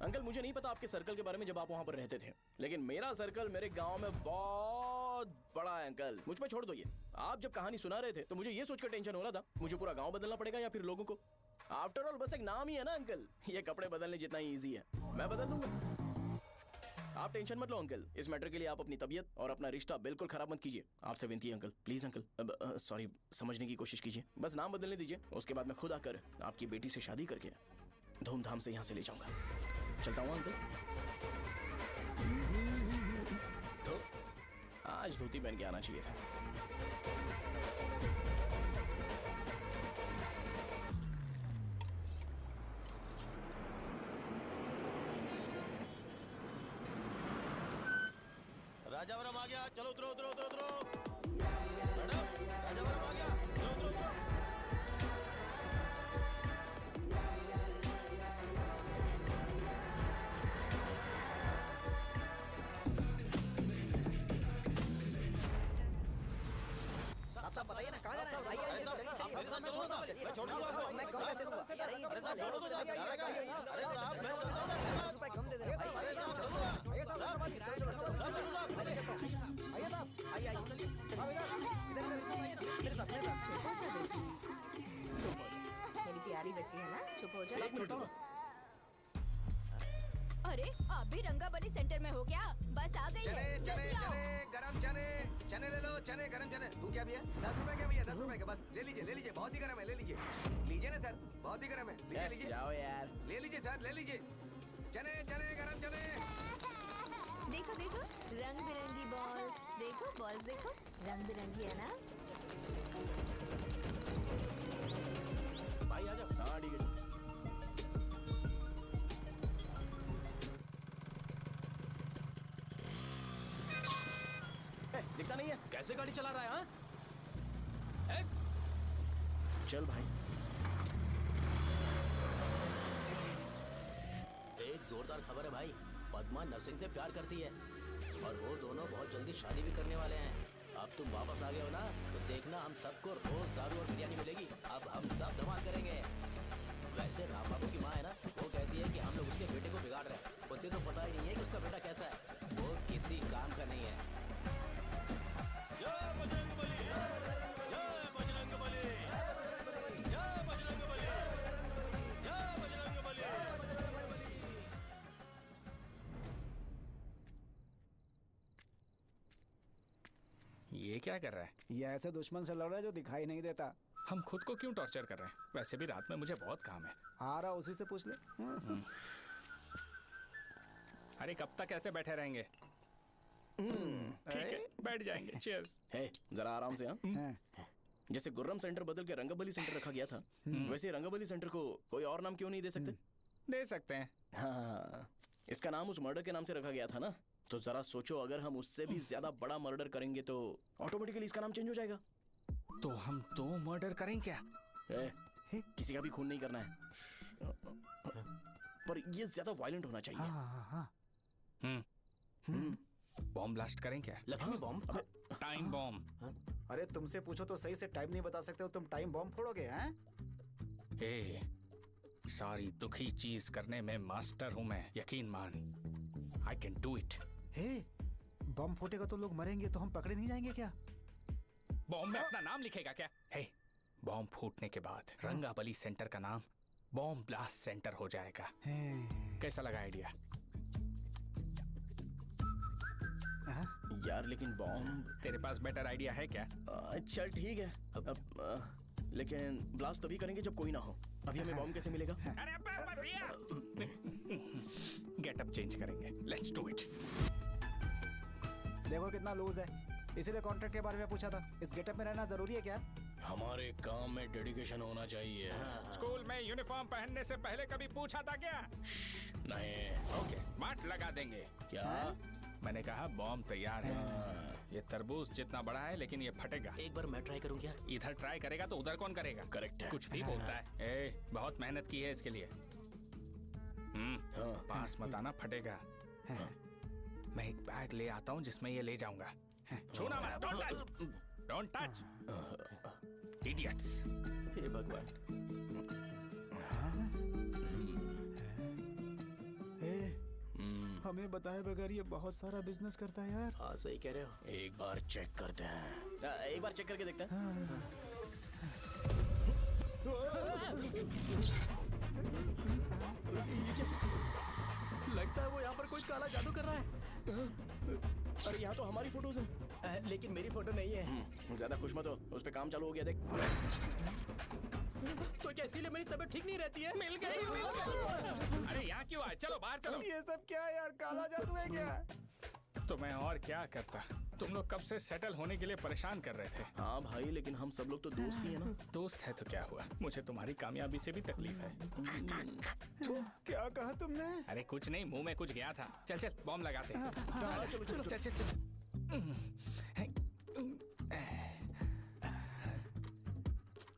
अंकल, मुझे नहीं पता आपके सर्कल के बारे में जब आप वहां पर रहते थे, लेकिन मेरा सर्कल मेरे गांव में बहुत बड़ा है अंकल। मुझ पे छोड़ दो ये। आप जब कहानी सुना रहे थे तो मुझे ये सोचकर टेंशन हो रहा था, मुझे पूरा गांव बदलना पड़ेगा या फिर लोगों को। आफ्टर ऑल बस एक नाम ही है ना अंकल, ये कपड़े बदलने जितना ही ईजी है। मैं बदल दूंगा, आप टेंशन मत लो अंकल। इस मैटर के लिए आप अपनी तबीयत और अपना रिश्ता बिल्कुल खराब मत कीजिए। आपसे विनती है अंकल, प्लीज अंकल। अब सॉरी, समझने की कोशिश कीजिए। बस नाम बदलने दीजिए, उसके बाद मैं खुद आकर आपकी बेटी से शादी करके धूमधाम से यहाँ से ले जाऊंगा। चलता हूँ अंकल। तो आज धोती पहन के आना चाहिए था। राजावरम आ गया, चलो उतरो उतरो उतरो उतरो। मैडम, राजावरम आ गया, चलो उतरो उतरो। साहब बताइए ना, कहाँ जाना है? आइए आइए, चलिए चलिए। मैं छोड़ दूंगा आपको। मैं कम पैसे दूंगा। अरे साहब, छोड़ दो साहब। अरे साहब, मैं 50 रुपए कम दे दे। अरे साहब, छोड़ दूंगा। आइए साहब, आइए साहब, आइए आइए। मेरे साथ मेरी प्यारी बच्ची है ना, चुप हो जा। एक मिनट रुको। अरे आप भी रंगाबली सेंटर में हो क्या? बस आ गई है, जल्दी आओ। गरम चने, चने ले लो, चने गरम चने। तू क्या भैया? 10 रुपए के भैया, 10 रुपए के। बस ले लीजिए, बहुत ही गरम है, ले लीजिए। लीजिए ना सर, बहुत ही गरम है, लीजिए। जाओ यार, ले लीजिए सर, ले लीजिए। चने चने गरम चने। देखो देखो, रंग बिरंगी बॉल्स। देखो बॉल्स, देखो रंग बिरंगी है ना। भाई आ जाओ। हाँ ठीक है। दिखता नहीं है, कैसे गाड़ी चला रहा है? हाँ? चल भाई। एक जोरदार खबर है भाई, पद्मा नर्सिंग से प्यार करती है और वो दोनों बहुत जल्दी शादी भी करने वाले हैं। अब तुम वापस आ गए हो ना, तो देखना हम सबको रोज दारू और बिरयानी मिलेगी। अब हम सब धमाल करेंगे। वैसे राम बाबू की माँ है ना, वो कहती है कि हम लोग उसके बेटे को बिगाड़ रहे हैं। उसे तो पता ही नहीं है कि उसका बेटा कैसा है। वो किसी काम का नहीं है। जय बजरंग बली, जय बजरंग बली, जय बजरंग बली, जय बजरंग बली। ये क्या कर रहा है? ये ऐसे दुश्मन से लड़ रहा है जो दिखाई नहीं देता। हम खुद को क्यों टॉर्चर कर रहे हैं? वैसे भी रात में मुझे बहुत काम है। आ रहा उसी से पूछ ले। अरे कब तक ऐसे बैठे रहेंगे? ठीक है, बैठ जाएंगे। चीयर्स। हे, जरा आराम से। हाँ, जैसे गुर्रम सेंटर बदल के रंगबली सेंटर रखा गया था, वैसे रंगबली सेंटर को कोई और नाम क्यों नहीं दे सकते? दे सकते हैं। हाँ, इसका नाम उस मर्डर के नाम से रखा गया था ना, तो जरा सोचो अगर हम उससे भी ज्यादा बड़ा मर्डर करेंगे तो ऑटोमेटिकली इसका नाम चेंज हो जाएगा। तो हम 2 मर्डर करें क्या? किसी का भी खून नहीं करना है, पर ये ज्यादा वायलेंट होना चाहिए। बॉम्ब ब्लास्ट करें क्या? लक्ष्मी बॉम्ब? Time bomb. अरे तुमसे पूछो तो सही से टाइम नहीं बता सकते हो, तुम टाइम बॉम्ब फोड़ोगे? हैं? ए, सारी दुखी चीज करने में मास्टर हूं मैं, यकीन मान। I can do it. हे, बम फूटेगा तो लोग मरेंगे, तो हम पकड़े नहीं जाएंगे क्या? बॉम्ब में अपना नाम लिखेगा क्या? हे, बॉम्ब फूटने के बाद रंगाबली सेंटर का नाम बॉम्ब ब्लास्ट सेंटर हो जाएगा। कैसा लगा आइडिया? यार लेकिन बॉम्ब, तेरे पास बेटर आइडिया है क्या? चल ठीक है, लेकिन ब्लास्ट तभी करेंगे जब कोई ना हो। अभी हमें बॉम्ब कैसे मिलेगा? अरे भैया, गेटअप चेंज करेंगे। Let's do it. देखो कितना लूज है, इसीलिए कॉन्ट्रैक्ट के बारे में पूछा था। इस गेटअप में रहना जरूरी है क्या? हमारे काम में डेडिकेशन होना चाहिए। स्कूल में यूनिफॉर्म पहनने से पहले कभी पूछा था क्या? नहीं। ओके, बात लगा देंगे। क्या? मैंने कहा बॉम्ब तैयार है। ये तरबूज जितना बड़ा है, लेकिन ये फटेगा। एक बार मैं ट्राई करूं क्या? इधर ट्राई करेगा तो उधर कौन करेगा? करेक्ट है। कुछ भी बोलता है। ए, बहुत मेहनत की है इसके लिए। पास मत आना, फटेगा। मैं एक बैग ले आता हूँ जिसमें ये ले जाऊंगा। छूना मत, don't touch, don't touch, idiots. हे भगवान। हमें बताए बगैर ये बहुत सारा बिजनेस करता है यार। हाँ सही कह रहे हो। एक बार चेक करते हैं। एक बार चेक करके देखते हैं। लगता है वो यहाँ पर कोई काला जादू कर रहा है। अरे यहाँ तो हमारी फोटोज हैं, लेकिन मेरी फोटो नहीं है। ज्यादा खुश मत हो, उस पे काम चालू हो गया देख। तो क्या इसीलिए मेरी तबीयत ठीक नहीं रहती है? मिल गई, मिल गई। अरे यहाँ क्यों आए? चलो बाहर चलो। ये सब क्या है यार? काला जादू है क्या? तो मैं और क्या करता? तुम लोग कब से सेटल होने के लिए परेशान कर रहे थे। हाँ भाई, लेकिन हम सब लोग तो दोस्त ही है ना। दोस्त है तो क्या हुआ? मुझे तुम्हारी कामयाबी से भी तकलीफ है। क्या कहा तुमने? अरे कुछ नहीं, मुंह में कुछ गया था। चल चल, बॉम्ब लगाते हैं। चलो चलो चल चल चल।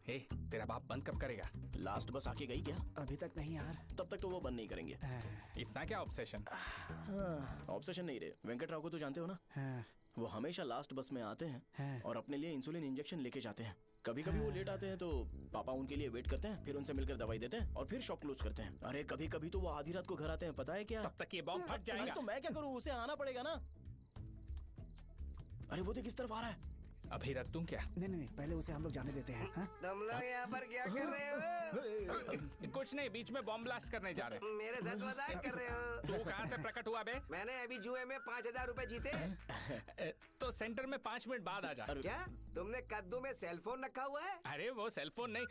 ए, तेरा बाप बंद कब करेगा? लास्ट बस आके गई क्या? अभी तक नहीं यार। तब तक तो वो बंद नहीं करेंगे। इतना क्या ऑब्सेशन? ऑब्सेशन नहीं रहे। वेंकट राव को तो जानते हो ना? वो हमेशा लास्ट बस में आते हैं और अपने लिए इंसुलिन इंजेक्शन लेके जाते हैं। कभी कभी वो लेट आते हैं तो पापा उनके लिए वेट करते हैं, फिर उनसे मिलकर दवाई देते हैं और फिर शॉप क्लोज करते हैं। अरे कभी कभी तो वो आधी रात को घर आते हैं, पता है क्या? तब तक ये बॉम्ब फट जाएगा। तो मैं क्या करूँ? उसे आना पड़ेगा ना। अरे वो देख किस तरफ आ रहा है। अभी रख दूं क्या? नहीं, पहले उसे हम लोग जाने देते हैं। तुम लोग यहाँ पर क्या कर रहे हो? कुछ नहीं, बीच में बॉम्ब ब्लास्ट करने जा रहे हैं। मेरे साथ मजाक कर रहे हो? तू कहाँ से प्रकट हुआ बे? मैंने अभी जुए में 5000 रुपए जीते। तो सेंटर में 5 मिनट बाद आ जा। क्या तुमने कद्दू में सेलफोन रखा हुआ है? अरे वो सेलफोन नहीं,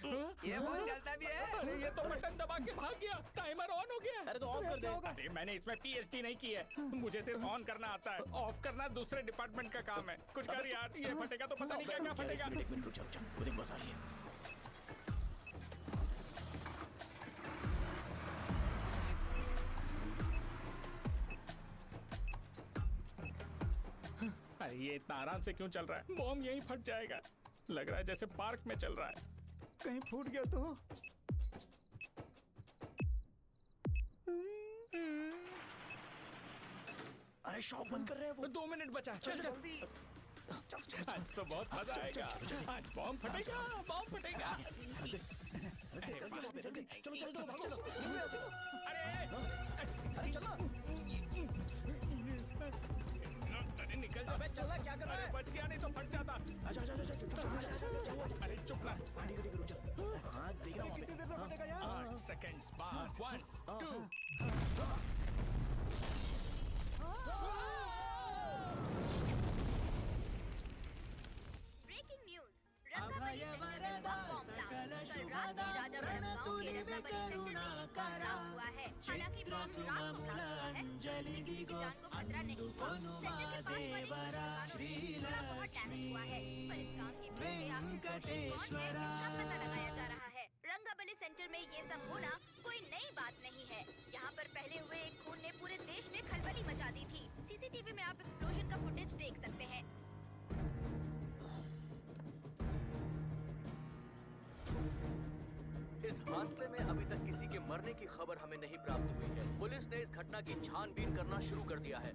ये फोन चलता भी है। अरे ये तो बटन दबा के भाग गया, टाइमर ऑन हो गया। अरे तो ऑफ कर दे। अरे मैंने इसमें PhD नहीं की है, मुझे सिर्फ ऑन करना आता है। ऑफ करना दूसरे डिपार्टमेंट का काम है। कुछ कर यार, ये फटेगा तो पता नहीं क्या क्या फटेगा। एक मिनट रुक जाओ, वो देख बस आ रही है। अरे ये इतना आराम से क्यों चल रहा है? बॉम्ब यहीं फट जाएगा। लग रहा है जैसे पार्क में चल रहा है। कहीं फूट गया तो? अरे शॉप बंद कर रहे हैं वो। 2 मिनट बचा, चल जल्दी। आज तो बहुत मजा आएगा। आज बॉम्ब फटेगा, बॉम्ब फटेगा। अरे चलो। अरे निकल जा। चलना क्या कर रहा है? बच गया नहीं तो फट जाता। अरे चुप ना। रुक जा। हाँ देख रहा हूँ। कितनी देर में फटेगा यार? 8 सेकंड्स बाद 1 2 ब्रेकिंग न्यूज रंगाबली सेंटर में बम ब्लास्ट। कल रात में राजावरम गांव के रंगाबली सेंटर में एक बम ब्लास्ट हुआ है। हालांकि बम रात को ब्लास्ट हुआ है, किसी की जान को खतरा नहीं हुआ। सेंटर के पास वाली बहुत डैमेज हुआ है, पर इस काम के पीछे आखिर कौन है इसका पता लगाया जा रहा है। रंगाबली सेंटर में ये सब होना कोई नई बात नहीं है। यहाँ पर पहले हुए एक खून ने पूरे देश में खलबली मचा दी थी। सीसीटीवी में आप एक्सप्लोजन का फुटेज देख सकते हैं। इस हादसे में अभी तक किसी के मरने की खबर हमें नहीं प्राप्त हुई है। पुलिस ने इस घटना की छानबीन करना शुरू कर दिया है।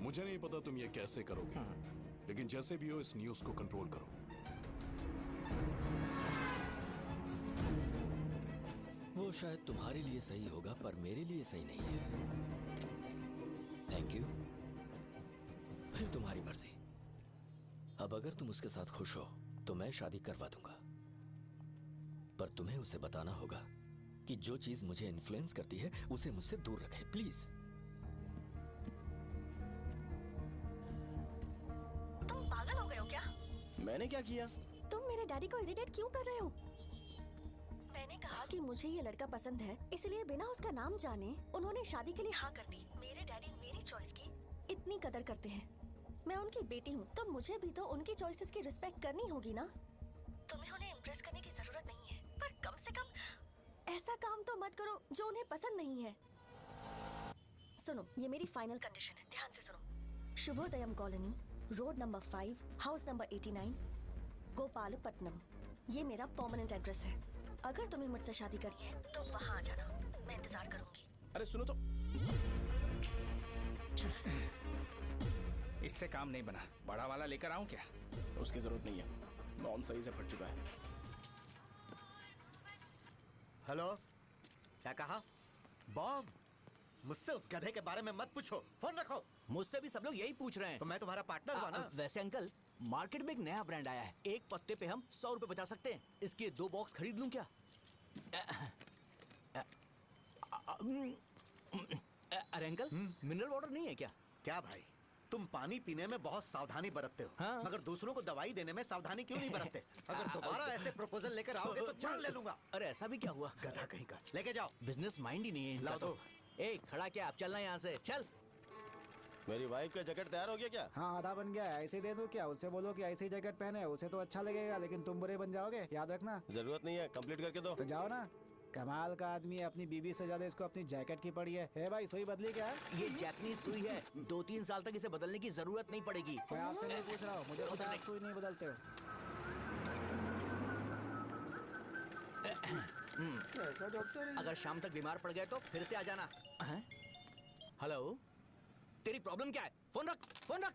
मुझे नहीं पता तुम ये कैसे करोगे, लेकिन जैसे भी हो इस न्यूज को कंट्रोल करो। वो शायद तुम्हारे लिए सही होगा पर मेरे लिए सही नहीं है। Thank you. फिर तुम्हारी मर्जी। अब अगर तुम उसके साथ खुश हो तो मैं शादी करवा दूंगा, पर तुम्हें उसे बताना होगा कि जो चीज मुझे इन्फ्लुएंस करती है उसे मुझसे दूर रखे, प्लीज। तुम पागल हो गए हो क्या? मैंने क्या किया? तुम मेरे डैडी को इरिटेट क्यों कर रहे हो? मैंने कहा कि मुझे ये लड़का पसंद है, इसलिए बिना उसका नाम जाने उन्होंने शादी के लिए हाँ कर दी। मेरे डैडी मेरी चॉइस की इतनी कदर करते हैं। मैं उनकी बेटी हूँ, तो मुझे भी तो उनकी चॉइसेस की रिस्पेक्ट करनी होगी ना। तुम्हें उन्हें इम्प्रेस करने की जरूरत नहीं है, पर कम से कम ऐसा काम तो मत करो जो उन्हें पसंद नहीं है। सुनो, ये मेरी फाइनल कंडीशन है, ध्यान से सुनो। Shubhodayam colony, road number 5, house number 89, Gopalapatnam. ये मेरा परमानेंट एड्रेस है। अगर तुम्हें मुझसे शादी करनी है तो वहाँ आ जाना, मैं इंतजार करूंगी। अरे सुनो तो। इससे काम नहीं बना। बड़ा वाला लेकर आऊं क्या? उसकी जरूरत नहीं है, बॉम्ब सही से फट चुका है। हेलो, क्या कहा? बॉम्ब? मुझसे उस गधे के बारे में मत पूछो, फोन रखो। मुझसे भी सब लोग यही पूछ रहे हैं। तो मैं तुम्हारा पार्टनर हुआ ना। वैसे अंकल, मार्केट में एक नया ब्रांड आया है, एक पत्ते पे हम 100 रुपए बचा सकते हैं। इसके 2 बॉक्स खरीद लूं क्या? अरे अंकल, मिनरल वाटर नहीं है क्या? क्या भाई, तुम पानी पीने में बहुत सावधानी बरतते हो, हाँ? मगर दूसरों को दवाई देने में सावधानी क्यों नहीं बरतते? अगर दोबारा ऐसे प्रपोजल लेकर आओगे तो जान ले लूंगा। अरे ऐसा भी क्या हुआ? गधा कहीं का, लेके जाओ। बिजनेस माइंड ही नहीं है इनका। लाओ दो। ए, खड़ा क्या? आप चलना यहाँ से, चल। मेरी वाइफ का जैकेट तैयार हो गया क्या? हाँ, आधा बन गया है। ऐसे ही दे दूं क्या? उससे बोलो कि ऐसे ही जैकेट पहने, उसे तो अच्छा लगेगा, लेकिन तुम बुरे बन जाओगे, याद रखना। जरूरत नहीं है, कंप्लीट करके दो। तो जाओ ना। कमाल का आदमी है, अपनी बीबी से ज्यादा इसको अपनी जैकेट की पड़ी है। हे भाई, सुई बदली क्या? ये जैपनीज सुई है, 2-3 साल तक इसे बदलने की जरूरत नहीं पड़ेगी। मैं आपसे नहीं पूछ रहा हूँ, मुझे पता है आप सुई नहीं बदलते हो। ऐसा डॉक्टर, अगर शाम तक बीमार पड़ गए तो फिर से आ जाना। हेलो, तेरी प्रॉब्लम क्या है? फोन रख, फोन रख।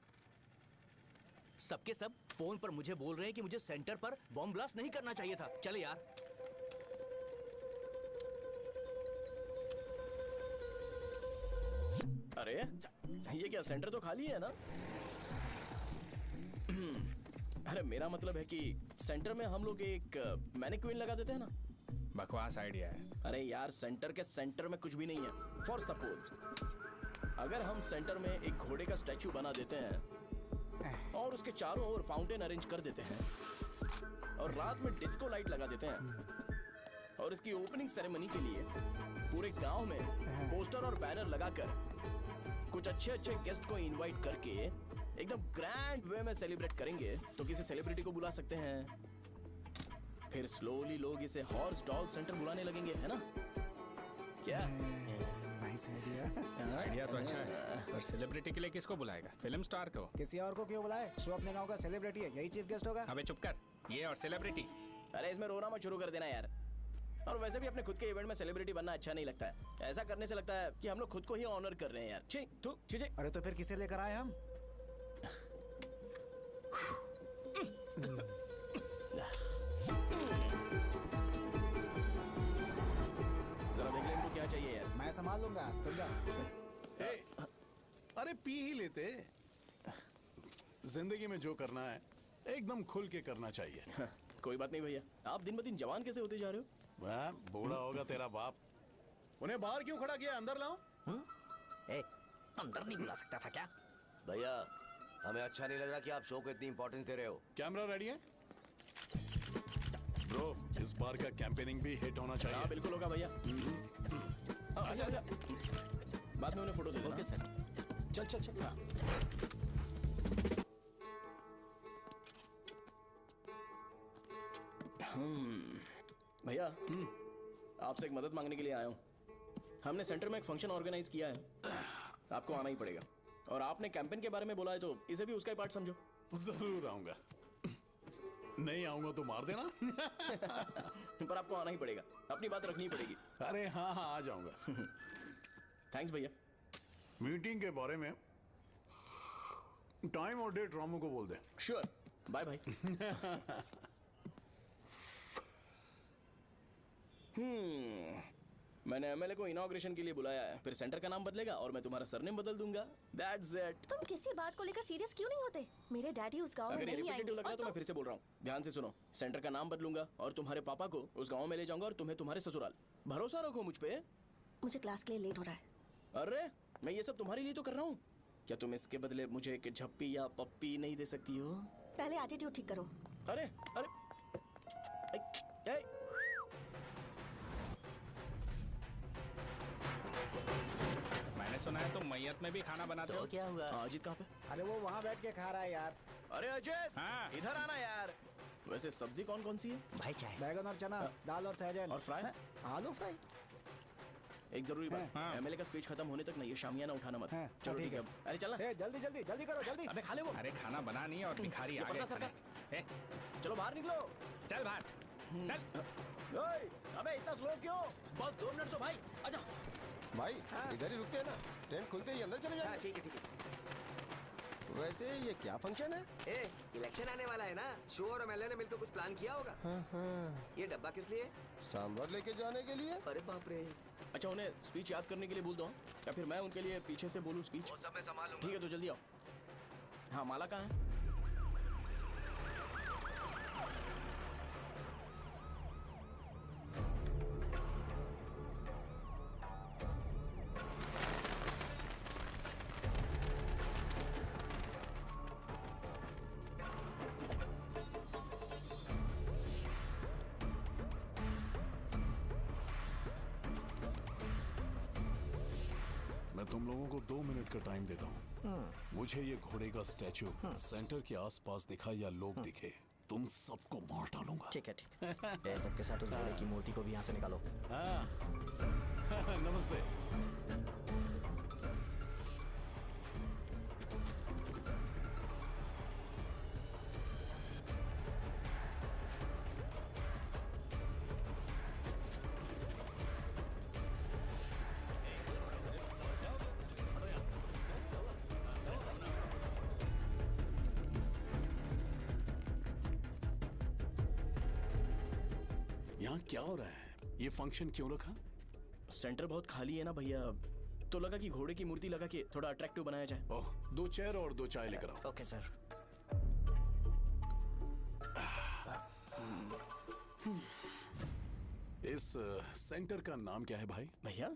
सबके सब फोन पर मुझे बोल रहे हैं कि मुझे सेंटर पर बॉम्ब ब्लास्ट नहीं करना चाहिए था। चले यार। अरे ये क्या, सेंटर तो खाली है ना? अरे मेरा मतलब है कि सेंटर में हम लोग एक मैनिक्विन लगा देते हैं ना। बकवास आइडिया है। अरे यार, सेंटर के सेंटर में कुछ भी नहीं है। फॉर सपोज अगर हम सेंटर में एक घोड़े का स्टैचू बना देते हैं और उसके चारों ओर फाउंटेन अरेंज कर देते हैं और रात में डिस्को लाइट लगा देते हैं और इसकी ओपनिंग सेरेमनी के लिए पूरे गांव में पोस्टर और बैनर लगाकर कुछ अच्छे गेस्ट को इनवाइट करके एकदम ग्रैंड वे में सेलिब्रेट करेंगे, तो किसी सेलिब्रिटी को बुला सकते हैं। फिर स्लोली लोग इसे हॉर्स डॉग सेंटर बुलाने लगेंगे, है ना? क्या? Nice idea. आइडिया तो अच्छा है, पर सेलिब्रिटी के लिए किसको बुलाएगा? फिल्म स्टार को। किसी और को क्यों बुलाए? शो अपने गांव का सेलिब्रिटी है, यही चीफ गेस्ट होगा। अबे चुप कर। ये और सेलिब्रिटी अरे इसमें रोना मत शुरू कर देना यार। और वैसे भी अपने खुद के इवेंट में सेलिब्रिटी बनना अच्छा नहीं लगता है। ऐसा करने से लगता है कि हम लोग खुद को ही ऑनर कर रहे हैं यार। छी तू छी। अरे तो फिर किसे लेकर आए हम? जरा देख ले इनको क्या चाहिए यार। मैं संभाल लूंगा, तुम जा। अरे पी ही लेते। जिंदगी में जो करना है एकदम खुल के करना चाहिए। कोई बात नहीं भैया, आप दिन ब दिन जवान कैसे होते जा रहे हो? वह बूढ़ा होगा तेरा बाप। उन्हें बाहर क्यों खड़ा किया? अंदर लाओ। अंदर नहीं बुला सकता था क्या? भैया हमें अच्छा नहीं लग रहा कि आप शो को इतनी इंपॉर्टेंस दे रहे हो। कैमरा रेडी है? ब्रो इस बार का कैंपेनिंग भी हिट होना चाहिए। हाँ बिल्कुल होगा भैया। आजा आजा, बाद में उन्हें फोटो दे देना। Okay sir. चल चल चल। हाँ। भैया आपसे एक मदद मांगने के लिए आया हूँ। हमने सेंटर में एक फंक्शन ऑर्गेनाइज किया है, आपको आना ही पड़ेगा। और आपने कैंपेन के बारे में बोला है तो इसे भी उसका ही पार्ट समझो। जरूर आऊंगा। नहीं आऊंगा तो मार देना। पर आपको आना ही पड़ेगा, अपनी बात रखनी पड़ेगी। अरे हाँ हाँ आ जाऊंगा। थैंक्स भैया। मीटिंग के बारे में टाइम और डेट रामू को बोल दे। Sure, bye bye. मैंने एमएलए को इनॉग्रेशन के लिए बुलाया है, फिर सेंटर का नाम बदलेगा और मैं तुम्हारा सरनेम बदल दूंगा। That's it. तुम किसी बात को लेकर सीरियस क्यों नहीं होते? मेरे डैडी उस गांव में अगर ये नहीं आएंगे रिपीटेटिव लग रहा है तो मैं फिर से बोल रहा हूँ, ध्यान से सुनो। सेंटर का नाम बदलूंगा और तुम्हारे पापा को उस गांव में ले जाऊंगा और तुम्हें तुम्हारे ससुराल। भरोसा रखो मुझ पे। मुझे क्लास के लिए लेट हो रहा है। अरे मैं ये सब तुम्हारे लिए तो कर रहा हूँ। क्या तुम इसके बदले मुझे एक झप्पी या पप्पी नहीं दे सकती हो? पहले एटीट्यूड ठीक करो। अरे अरे मैंने सुना है तुम मैयत में भी खाना बनाते हो। क्या हुआ? अजीत कहाँ पे? अरे वो वहाँ बैठ के खा रहा है यार। अरे अजीत हाँ। इधर आना यार। वैसे सब्जी कौन कौन सी है? भाई क्या है? बैगन और चना, दाल और सहजन और फ्राई? आलू फ्राई। एक जरूरी बात, हाँ। एमएलए का स्पीच खत्म होने तक ना ये शामियाना उठाना मत। हाँ, चलो ठीक ठीक है। है। अरे चलना। जल्दी जल्दी जल्दी करो, जल्दी। अबे खा ले वो। अरे खाना बना नहीं है और भिखारी ये आ गए पर्दा सरका। खाने। ए, चलो बाहर निकलो। चल बाहर चल। ओए, अबे इतना स्लो क्यों? बस 2 मिनट तो भाई। आजा। भाई इधर ही रुकते हैं ना, ट्रेन खुलते ही अंदर चले हाँ जाएंगे। ठीक है ठीक है। वैसे ये क्या फंक्शन है? ए इलेक्शन आने वाला है ना, शो और एमएलए ने मिलकर कुछ प्लान किया होगा। ये डब्बा किस लिए? सांभर लेके जाने के लिए। अरे बाप रे। अच्छा उन्हें स्पीच याद करने के लिए बोल दो या फिर मैं उनके लिए पीछे से बोलूं स्पीच? वो सब मैं संभालूंगा। ठीक है तो जल्दी आओ। हाँ माला कहाँ है? मैं तुम लोगों को 2 मिनट का टाइम देता हूँ। मुझे ये घोड़े का स्टैचू सेंटर के आसपास दिखा या लोग दिखे, तुम सबको मार डालूंगा। ठीक है ठीक है। सबके साथ उस घोड़े की मूर्ति को भी यहाँ से निकालो। हाँ। नमस्ते। यहाँ क्या हो रहा है? ये फंक्शन क्यों रखा? सेंटर बहुत खाली है ना भैया, तो लगा कि घोड़े की मूर्ति लगा के थोड़ा अट्रैक्टिव बनाया जाए। ओह, 2 चेयर और 2 चाय लेकर आओ। Okay sir. इस सेंटर का नाम क्या है भाई? भैया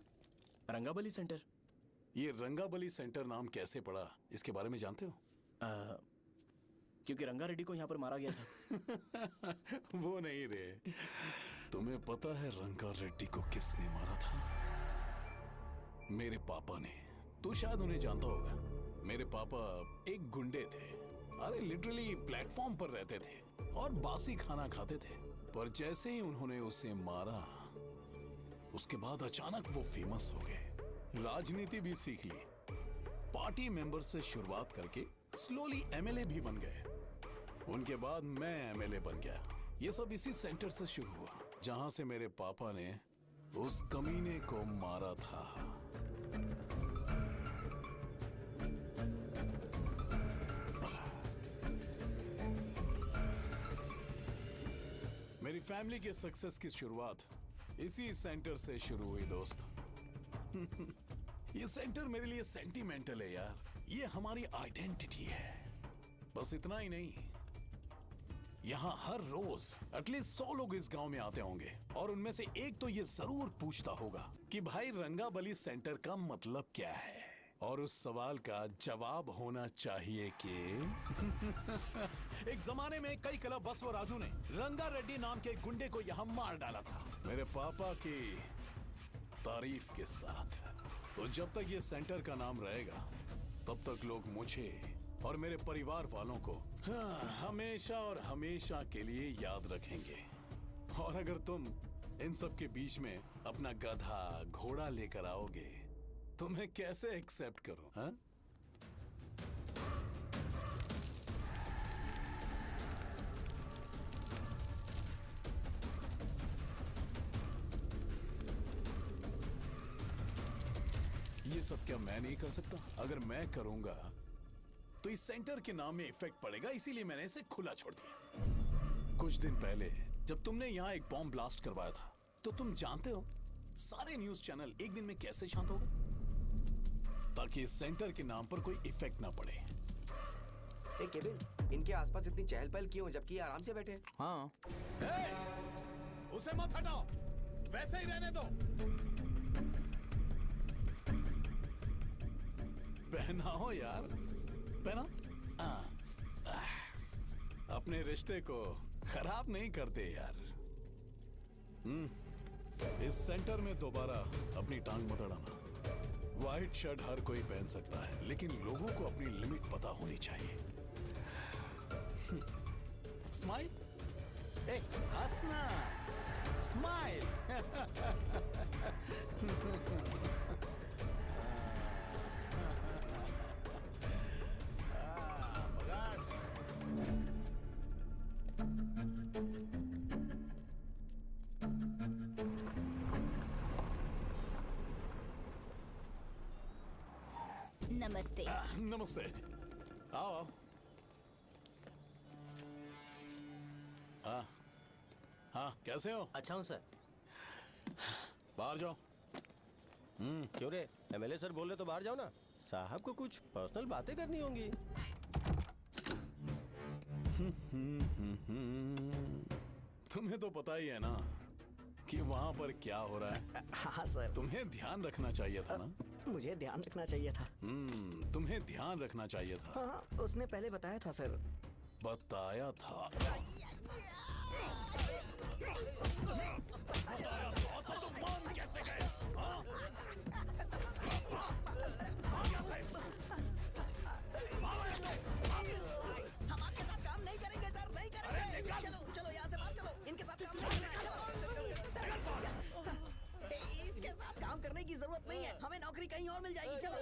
रंगाबली सेंटर। ये रंगाबली सेंटर नाम कैसे पड़ा, इसके बारे में जानते हो? क्योंकि रंगा रेड्डी को यहाँ पर मारा गया था। वो नहीं रे, तुम्हें पता है रंगा रेड्डी को किसने मारा था? मेरे पापा ने। तू शायद उन्हें जानता होगा। मेरे पापा एक गुंडे थे। अरे लिटरली प्लेटफॉर्म पर रहते थे और बासी खाना खाते थे। पर जैसे ही उन्होंने उसे मारा, उसके बाद अचानक वो फेमस हो गए। राजनीति भी सीख ली, पार्टी मेंबर से शुरुआत करके स्लोली एमएलए भी बन गए। उनके बाद मैं एमएलए बन गया ये सब इसी सेंटर से शुरू हुआ जहां से मेरे पापा ने उस कमीने को मारा था। मेरी फैमिली के सक्सेस की शुरुआत इसी सेंटर से शुरू हुई दोस्त। ये सेंटर मेरे लिए सेंटिमेंटल है यार, ये हमारी आइडेंटिटी है। बस इतना ही नहीं, यहाँ हर रोज एटलीस्ट 100 लोग इस गांव में आते होंगे और उनमें से एक तो ये जरूर पूछता होगा कि भाई रंगाबली सेंटर का मतलब क्या है, और उस सवाल का जवाब होना चाहिए कि एक जमाने में कई कला बसव राजू ने रंगा रेड्डी नाम के गुंडे को यहाँ मार डाला था मेरे पापा की तारीफ के साथ। तो जब तक ये सेंटर का नाम रहेगा तब तक लोग मुझे और मेरे परिवार वालों को हमेशा और हमेशा के लिए याद रखेंगे। और अगर तुम इन सब के बीच में अपना गधा घोड़ा लेकर आओगे तो मैं कैसे एक्सेप्ट करूं? हाँ? ये सब क्या मैं नहीं कर सकता? अगर मैं करूंगा तो इस सेंटर के नाम में इफेक्ट पड़ेगा, इसीलिए मैंने इसे खुला छोड़ दिया। कुछ दिन पहले जब तुमने यहाँ एक बॉम्ब ब्लास्ट करवाया था तो तुम जानते हो सारे न्यूज चैनल एक दिन में कैसे शांत हो गए? ताकि इस सेंटर के नाम पर कोई इफेक्ट ना पड़े। ए केविन, इनके आसपास इतनी चहल पहल क्यों जबकि ये आराम से बैठे? हाँ। उसे मत हटाओ, वैसे ही रहने दो। पहनाओ यार, पहना। अपने रिश्ते को खराब नहीं करते यार। इस सेंटर में दोबारा अपनी टांग मत अड़ाना। व्हाइट शर्ट हर कोई पहन सकता है, लेकिन लोगों को अपनी लिमिट पता होनी चाहिए। स्माइल, हंसना, स्माइल। नमस्ते। नमस्ते, आओ। हाँ हाँ, कैसे हो? अच्छा हूँ सर। बाहर जाओ। क्यों रे, एमएलए सर बोल रहे तो बाहर जाओ ना, साहब को कुछ पर्सनल बातें करनी होंगी। तुम्हें तो पता ही है ना कि वहाँ पर क्या हो रहा है। हाँ सर। तुम्हें ध्यान रखना चाहिए था ना। मुझे ध्यान रखना चाहिए था। तुम्हें ध्यान रखना चाहिए था। हाँ, उसने पहले बताया था सर। बताया था। तो मान कैसे गए? हम आपके साथ काम नहीं करेंगे सर, नहीं करेंगे। चलो चलो यहाँ से बाहर चलो, इनके साथ काम नहीं करना है। चलो, इसके साथ काम करने की जरूरत नहीं है, हमें नौकरी कहीं और मिल जाएगी। चलो।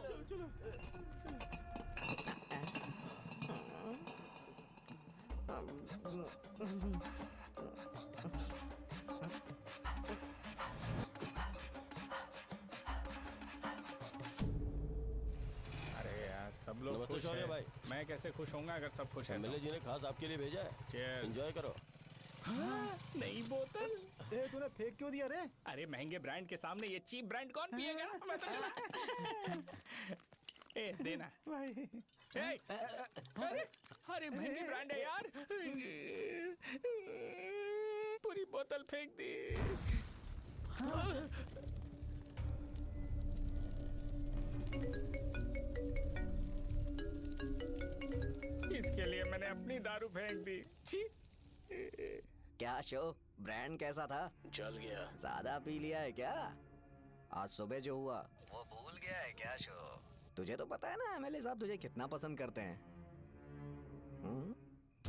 अरे यार सब लोग नमस्ते खुश शौर्य हैं। भाई। मैं कैसे खुश होऊंगा अगर सब खुश हैं? एमएलए जी ने खास आपके लिए भेजा है। Cheers। एंजॉय करो। नई बोतल। तूने फेंक क्यों दिया रे? अरे महंगे ब्रांड के सामने ये चीप ब्रांड कौन पिएगा? मैं तो चला। ए देना भाई। अरे महंगी ब्रांड है यार। पूरी बोतल फेंक दी। इसके लिए मैंने अपनी दारू फेंक दी। छी। क्या शो, ब्रांड कैसा था? चल गया। ज्यादा पी लिया है क्या? आज सुबह जो हुआ वो भूल गया है क्या शो? तुझे तो पता है ना एमएलए साहब तुझे कितना पसंद करते हैं।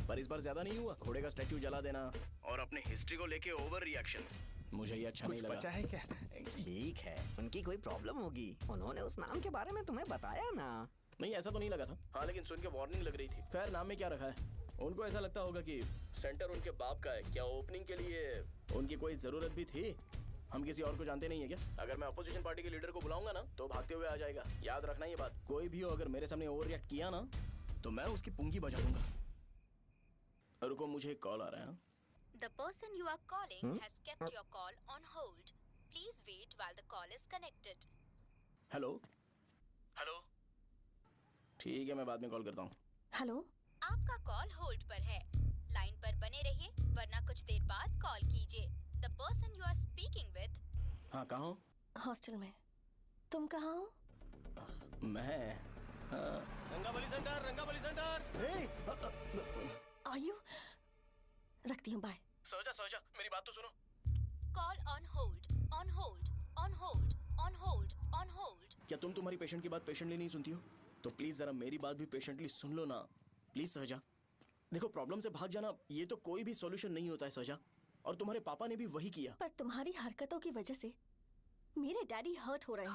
पर इस बार ज्यादा नहीं हुआ। घोड़े का स्टैचू जला देना और अपने हिस्ट्री को लेके ओवर रिएक्शन, मुझे ये अच्छा नहीं लगा। बचा है क्या? ठीक है, उनकी कोई प्रॉब्लम होगी। उन्होंने उस नाम के बारे में तुम्हें बताया ना? नहीं, ऐसा तो नहीं लगा था। हाँ, लेकिन सुन के वार्निंग लग रही थी। खैर, नाम में क्या रखा है? उनको ऐसा लगता होगा कि सेंटर उनके बाप का है। क्या ओपनिंग के लिए उनकी कोई जरूरत भी थी? हम किसी और को जानते नहीं है क्या? अगर मैं अपोजिशन पार्टी के लीडर को बुलाऊंगा ना तो भागते हुए आ जाएगा। याद रखना ये बात। कोई भी हो अगर मेरे सामने ओवर रिएक्ट किया ना तो मैं उसकी पुंगी बजा दूंगा। रुको, मुझे एक कॉल आ रहा है। The person you are calling has kept your call on hold. Please wait while the call is connected. Hello hello, ठीक है मैं बाद में कॉल करता हूँ। हेलो, आपका कॉल होल्ड पर है। लाइन पर बने रहिए वरना कुछ देर बाद कॉल कीजिए। The person you are speaking with. हाँ, कहाँ हो? हॉस्टल में। तुम कहाँ हो? मैं रंगाबली सेंटर। आयु, रखती हूँ, बाय। सोचा मेरी बात तो सुनो। Call on hold, on hold, on hold, on hold, on hold. क्या तुम तुम्हारी पेशेंट की बात पेशेंटली नहीं सुनती हो? तो प्लीज जरा मेरी बात भी पेशेंटली सुन लो ना। प्लीज सहजा, देखो प्रॉब्लम से भाग जाना ये तो कोई भी सॉल्यूशन नहीं होता है सहजा, और तुम्हारे पापा ने भी वही किया। पर तुम्हारी हरकतों की वजह से मेरे डैडी हर्ट हो रहे हैं।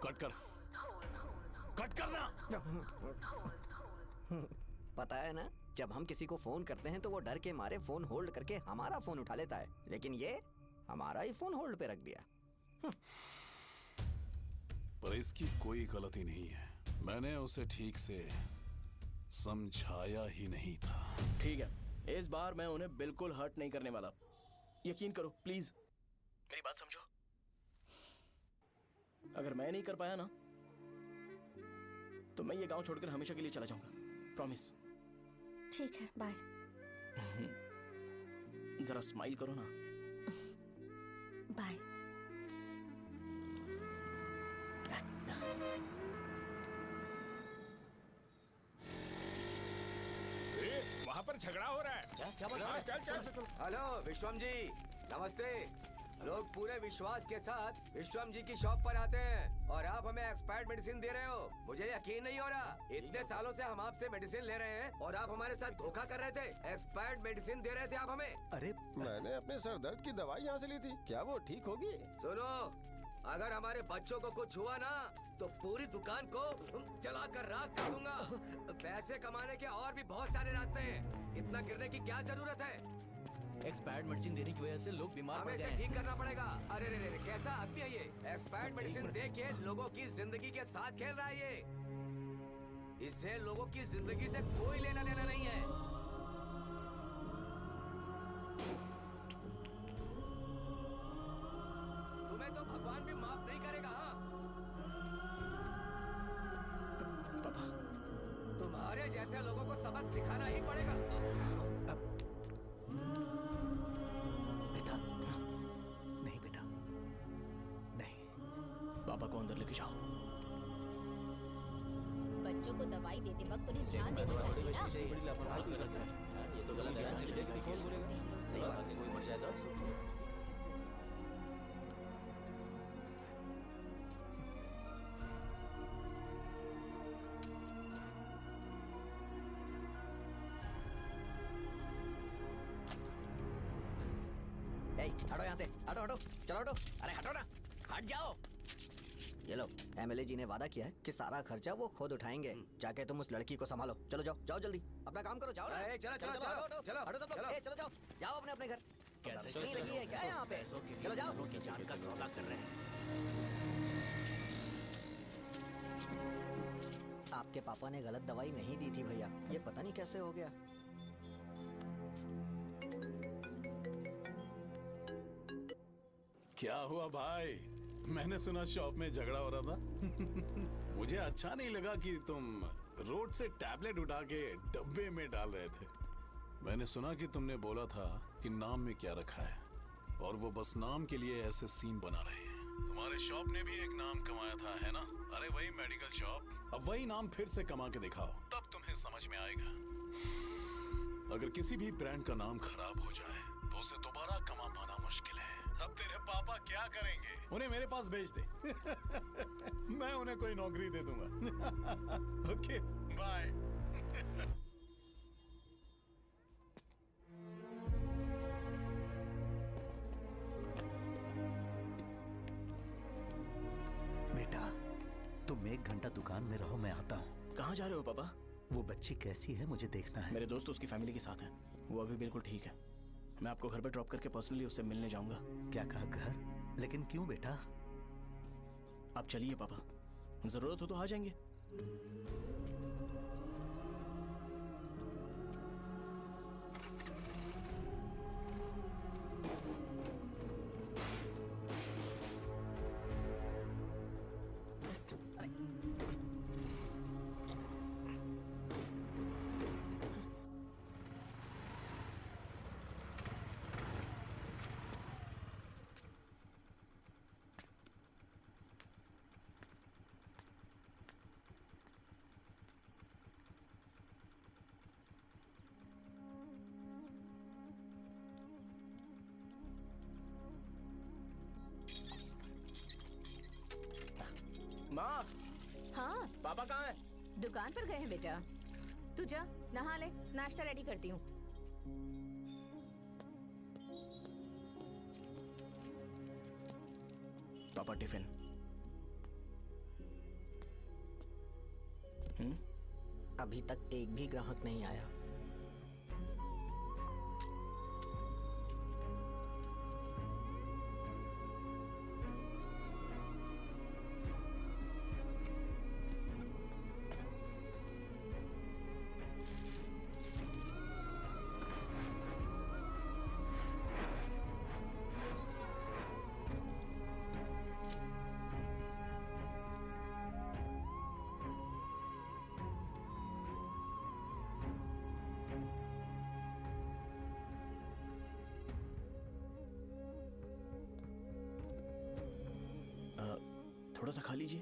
कट करना। पता है ना, जब हम किसी को फोन करते हैं तो वो डर के मारे फोन होल्ड करके हमारा फोन उठा लेता है, लेकिन ये हमारा ही फोन होल्ड पे रख दिया। पर इसकी कोई गलती नहीं है। मैंने उसे ठीक से समझाया ही नहीं था। ठीक है, इस बार मैं उन्हें बिल्कुल हर्ट नहीं करने वाला। यकीन करो प्लीज, मेरी बात समझो। अगर मैं नहीं कर पाया ना तो मैं ये गांव छोड़कर हमेशा के लिए चला जाऊंगा। प्रॉमिस। ठीक है, बाय। जरा स्माइल करो ना। बाय। वहाँ पर झगड़ा हो रहा है। क्या बात है? चल। हेलो विश्वम जी, नमस्ते। लोग पूरे विश्वास के साथ विश्वम जी की शॉप पर आते हैं और आप हमें एक्सपायर्ड मेडिसिन दे रहे हो। मुझे यकीन नहीं हो रहा। इतने सालों से हम आपसे मेडिसिन ले रहे हैं और आप हमारे साथ धोखा कर रहे थे। एक्सपायर्ड मेडिसिन दे रहे थे आप हमें। अरे मैंने अपने सर दर्द की दवाई यहाँ से ली थी, क्या वो ठीक होगी? सुनो, अगर हमारे बच्चों को कुछ हुआ ना तो पूरी दुकान को जलाकर राख कर दूंगा। पैसे कमाने के और भी बहुत सारे रास्ते हैं, इतना गिरने की क्या जरूरत है? एक्सपायर्ड मेडिसिन देने की वजह से लोग बीमार पड़ हमें गए इसे हैं। ठीक करना पड़ेगा। अरे रे रे, कैसा आदमी है ये? एक्सपायर्ड मेडिसिन दे के लोगों की जिंदगी के साथ खेल रहा है ये। इससे लोगों की जिंदगी से कोई लेना देना नहीं है। तुम्हें तो भगवान भी माफ नहीं करेगा। तुम्हारे जैसे लोगों को सबक सिखाना ही पड़ेगा। पापा को अंदर लेके जाओ। बच्चों को दवाई देते वक्त उन्हें ध्यान देना चाहिए ना। ये तो गलत है। सही बात है, कोई मर जाए तो हटो यहाँ से, हटो, चलो हटो। अरे हटो ना, हट जाओ। ये लो, एमएलए जी ने वादा किया है कि सारा खर्चा वो खुद उठाएंगे। जाके तुम उस लड़की को संभालो। चलो जाओ जल्दी, अपना काम करो। जाओ ना। चलो हटो सब लोग, चलो जाओ अपने घर। कैसे नहीं लगी है क्या यहाँ पे? चलो जाओ। की जान का सौदा कर रहे हैं। आपके पापा ने गलत दवाई नहीं दी थी भैया, ये पता नहीं कैसे हो गया। क्या हुआ भाई? मैंने सुना शॉप में झगड़ा हो रहा था। मुझे अच्छा नहीं लगा कि तुम रोड से टैबलेट उठा के डब्बे में डाल रहे थे। मैंने सुना कि तुमने बोला था कि नाम में क्या रखा है, और वो बस नाम के लिए ऐसे सीन बना रहे हैं। तुम्हारे शॉप ने भी एक नाम कमाया था, है ना? अरे वही मेडिकल शॉप। अब वही नाम फिर से कमा के दिखाओ, तब तुम्हें समझ में आएगा। अगर किसी भी ब्रांड का नाम खराब हो जाए तो उसे दोबारा कमा पाना मुश्किल है। अब तेरे पापा क्या करेंगे? उन्हें मेरे पास भेज दे। मैं उन्हें कोई नौकरी दे दूंगा। Okay, bye. बेटा, तुम 1 घंटा दुकान में रहो, मैं आता हूँ। कहाँ जा रहे हो पापा? वो बच्ची कैसी है मुझे देखना है। मेरे दोस्त उसकी फैमिली के साथ हैं। वो अभी बिल्कुल ठीक है। मैं आपको घर पे ड्रॉप करके पर्सनली उससे मिलने जाऊंगा। क्या कहा घर? लेकिन क्यों बेटा? आप चलिए पापा, जरूरत हो तो आ जाएंगे। माँ, हाँ पापा कहाँ हैं? दुकान पर गए हैं बेटा। तू जा नहा ले, नाश्ता रेडी करती हूँ। पापा टिफिन। अभी तक एक भी ग्राहक नहीं आया। थोड़ा सा खा लीजिए।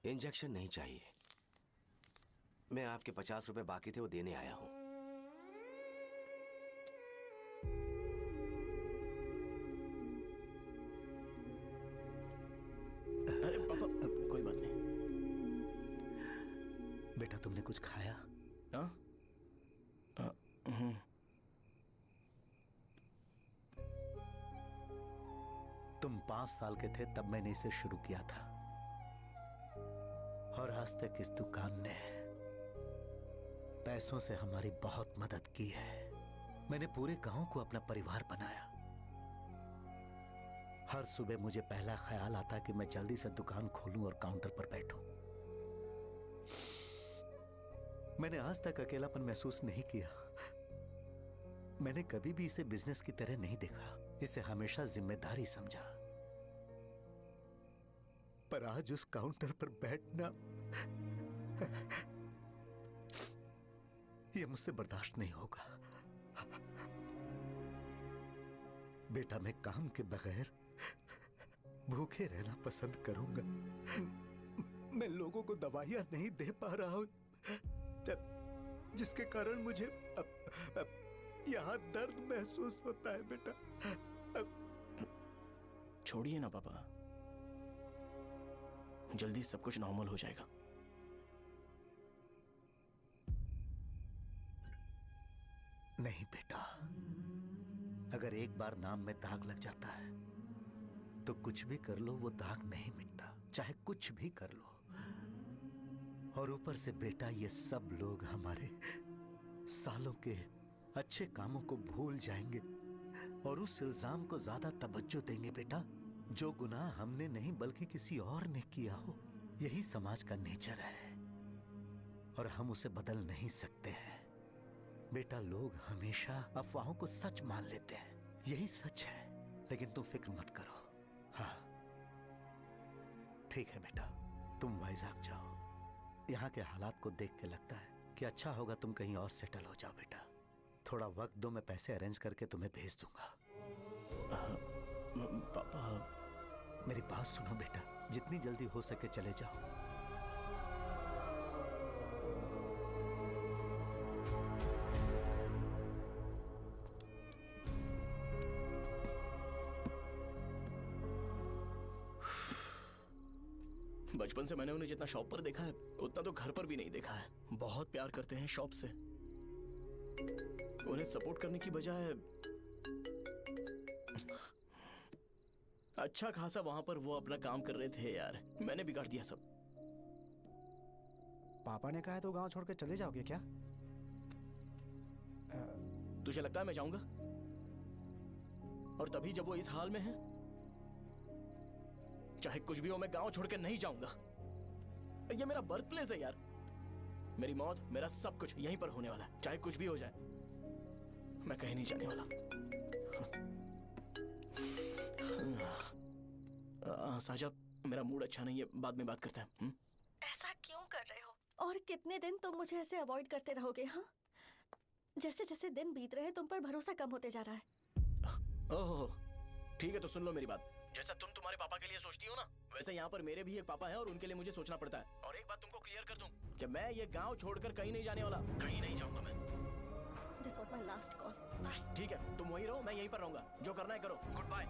इंजेक्शन नहीं चाहिए। मैं आपके 50 रुपए बाकी थे, वो देने आया हूं। अरे पापा, कोई बात नहीं। बेटा तुमने कुछ खाया? हाँ? तुम 5 साल के थे तब मैंने इसे शुरू किया था, और आज तक इस दुकान ने पैसों से हमारी बहुत मदद की है। मैंने पूरे गांव को अपना परिवार बनाया। हर सुबह मुझे पहला ख्याल आता कि मैं जल्दी से दुकान खोलूं और काउंटर पर बैठूं। मैंने आज तक अकेलापन महसूस नहीं किया। मैंने कभी भी इसे बिजनेस की तरह नहीं देखा, इसे हमेशा जिम्मेदारी समझा। पर आज उस काउंटर पर बैठना यह मुझसे बर्दाश्त नहीं होगा। बेटा मैं काम के बगैर भूखे रहना पसंद करूंगा। मैं लोगों को दवाइयां नहीं दे पा रहा हूं, जिसके कारण मुझे यहां दर्द महसूस होता है। बेटा छोड़िए ना पापा, जल्दी सब कुछ नॉर्मल हो जाएगा। नहीं बेटा, अगर एक बार नाम में दाग लग जाता है तो कुछ भी कर लो वो दाग नहीं मिटता, चाहे कुछ भी कर लो। और ऊपर से बेटा ये सब लोग हमारे सालों के अच्छे कामों को भूल जाएंगे और उस इल्जाम को ज्यादा तवज्जो देंगे बेटा जो गुनाह हमने नहीं बल्कि किसी और ने किया हो। यही समाज का नेचर है और हम उसे बदल नहीं सकते हैं। बेटा लोग हमेशा अफवाहों को सच मान लेते हैं, यही सच है। लेकिन तुम फिक्र मत करो। हाँ ठीक है बेटा, तुम वाइजाग जाओ। यहाँ के हालात को देख के लगता है कि अच्छा होगा तुम कहीं और सेटल हो जाओ। बेटा थोड़ा वक्त दो, मैं पैसे अरेंज करके तुम्हें भेज दूंगा। पापा मेरी बात सुनो बेटा, जितनी जल्दी हो सके चले जाओ। बचपन से मैंने उन्हें जितना शॉप पर देखा है उतना तो घर पर भी नहीं देखा है। बहुत प्यार करते हैं शॉप से। उन्हें सपोर्ट करने की बजाय अच्छा खासा वहां पर वो अपना काम कर रहे थे यार। मैंने बिगाड़ दिया सब। पापा ने कहा है तो गांव छोड़कर चले जाओगे क्या? तुझे लगता है मैं जाऊंगा? और तभी जब वो इस हाल में है, चाहे कुछ भी हो मैं गांव छोड़कर नहीं जाऊंगा। ये मेरा बर्थ प्लेस है यार। मेरी मौत, मेरा सब कुछ यहीं पर होने वाला है। चाहे कुछ भी हो जाए मैं कहीं नहीं जाने वाला। साजा, मेरा मूड अच्छा नहीं है, बाद में बात करते हैं। ऐसा क्यों कर रहे हो? और कितने दिन तुम मुझे ऐसे अवॉइड करते रहोगे? हाँ, जैसे जैसे दिन बीत रहे हैं तुम पर भरोसा कम होते जा रहा है। ओह ठीक है, तो सुन लो मेरी बात। जैसा तुम तुम्हारे पापा के लिए सोचती हो ना, वैसे यहाँ पर मेरे भी एक पापा हैं और उनके लिए मुझे सोचना पड़ता है। और एक बात तुमको क्लियर कर दूं कि मैं ये गांव छोड़कर कहीं नहीं जाने वाला। कहीं नहीं जाऊंगा मैं। This was my last call. Bye. ठीक है, तुम वहीं रहो, मैं यहीं पर रहूंगा। जो करना है करो। Goodbye.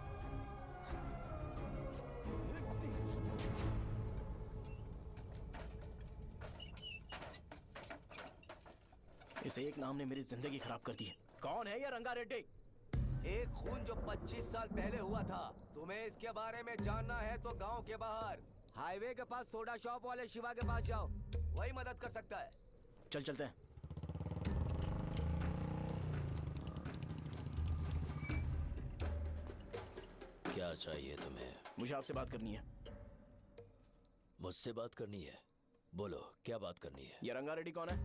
इस एक नाम ने मेरी जिंदगी खराब कर दी है। कौन है ये रंगा रेड्डी? एक खून जो 25 साल पहले हुआ था। तुम्हें इसके बारे में जानना है तो गांव के बाहर हाईवे के पास सोडा शॉप वाले शिवा के पास जाओ, वही मदद कर सकता है। चल चलते हैं। क्या चाहिए तुम्हें? मुझे आपसे बात करनी है। मुझसे बात करनी है? बोलो, क्या बात करनी है? ये रंगा रेड्डी कौन है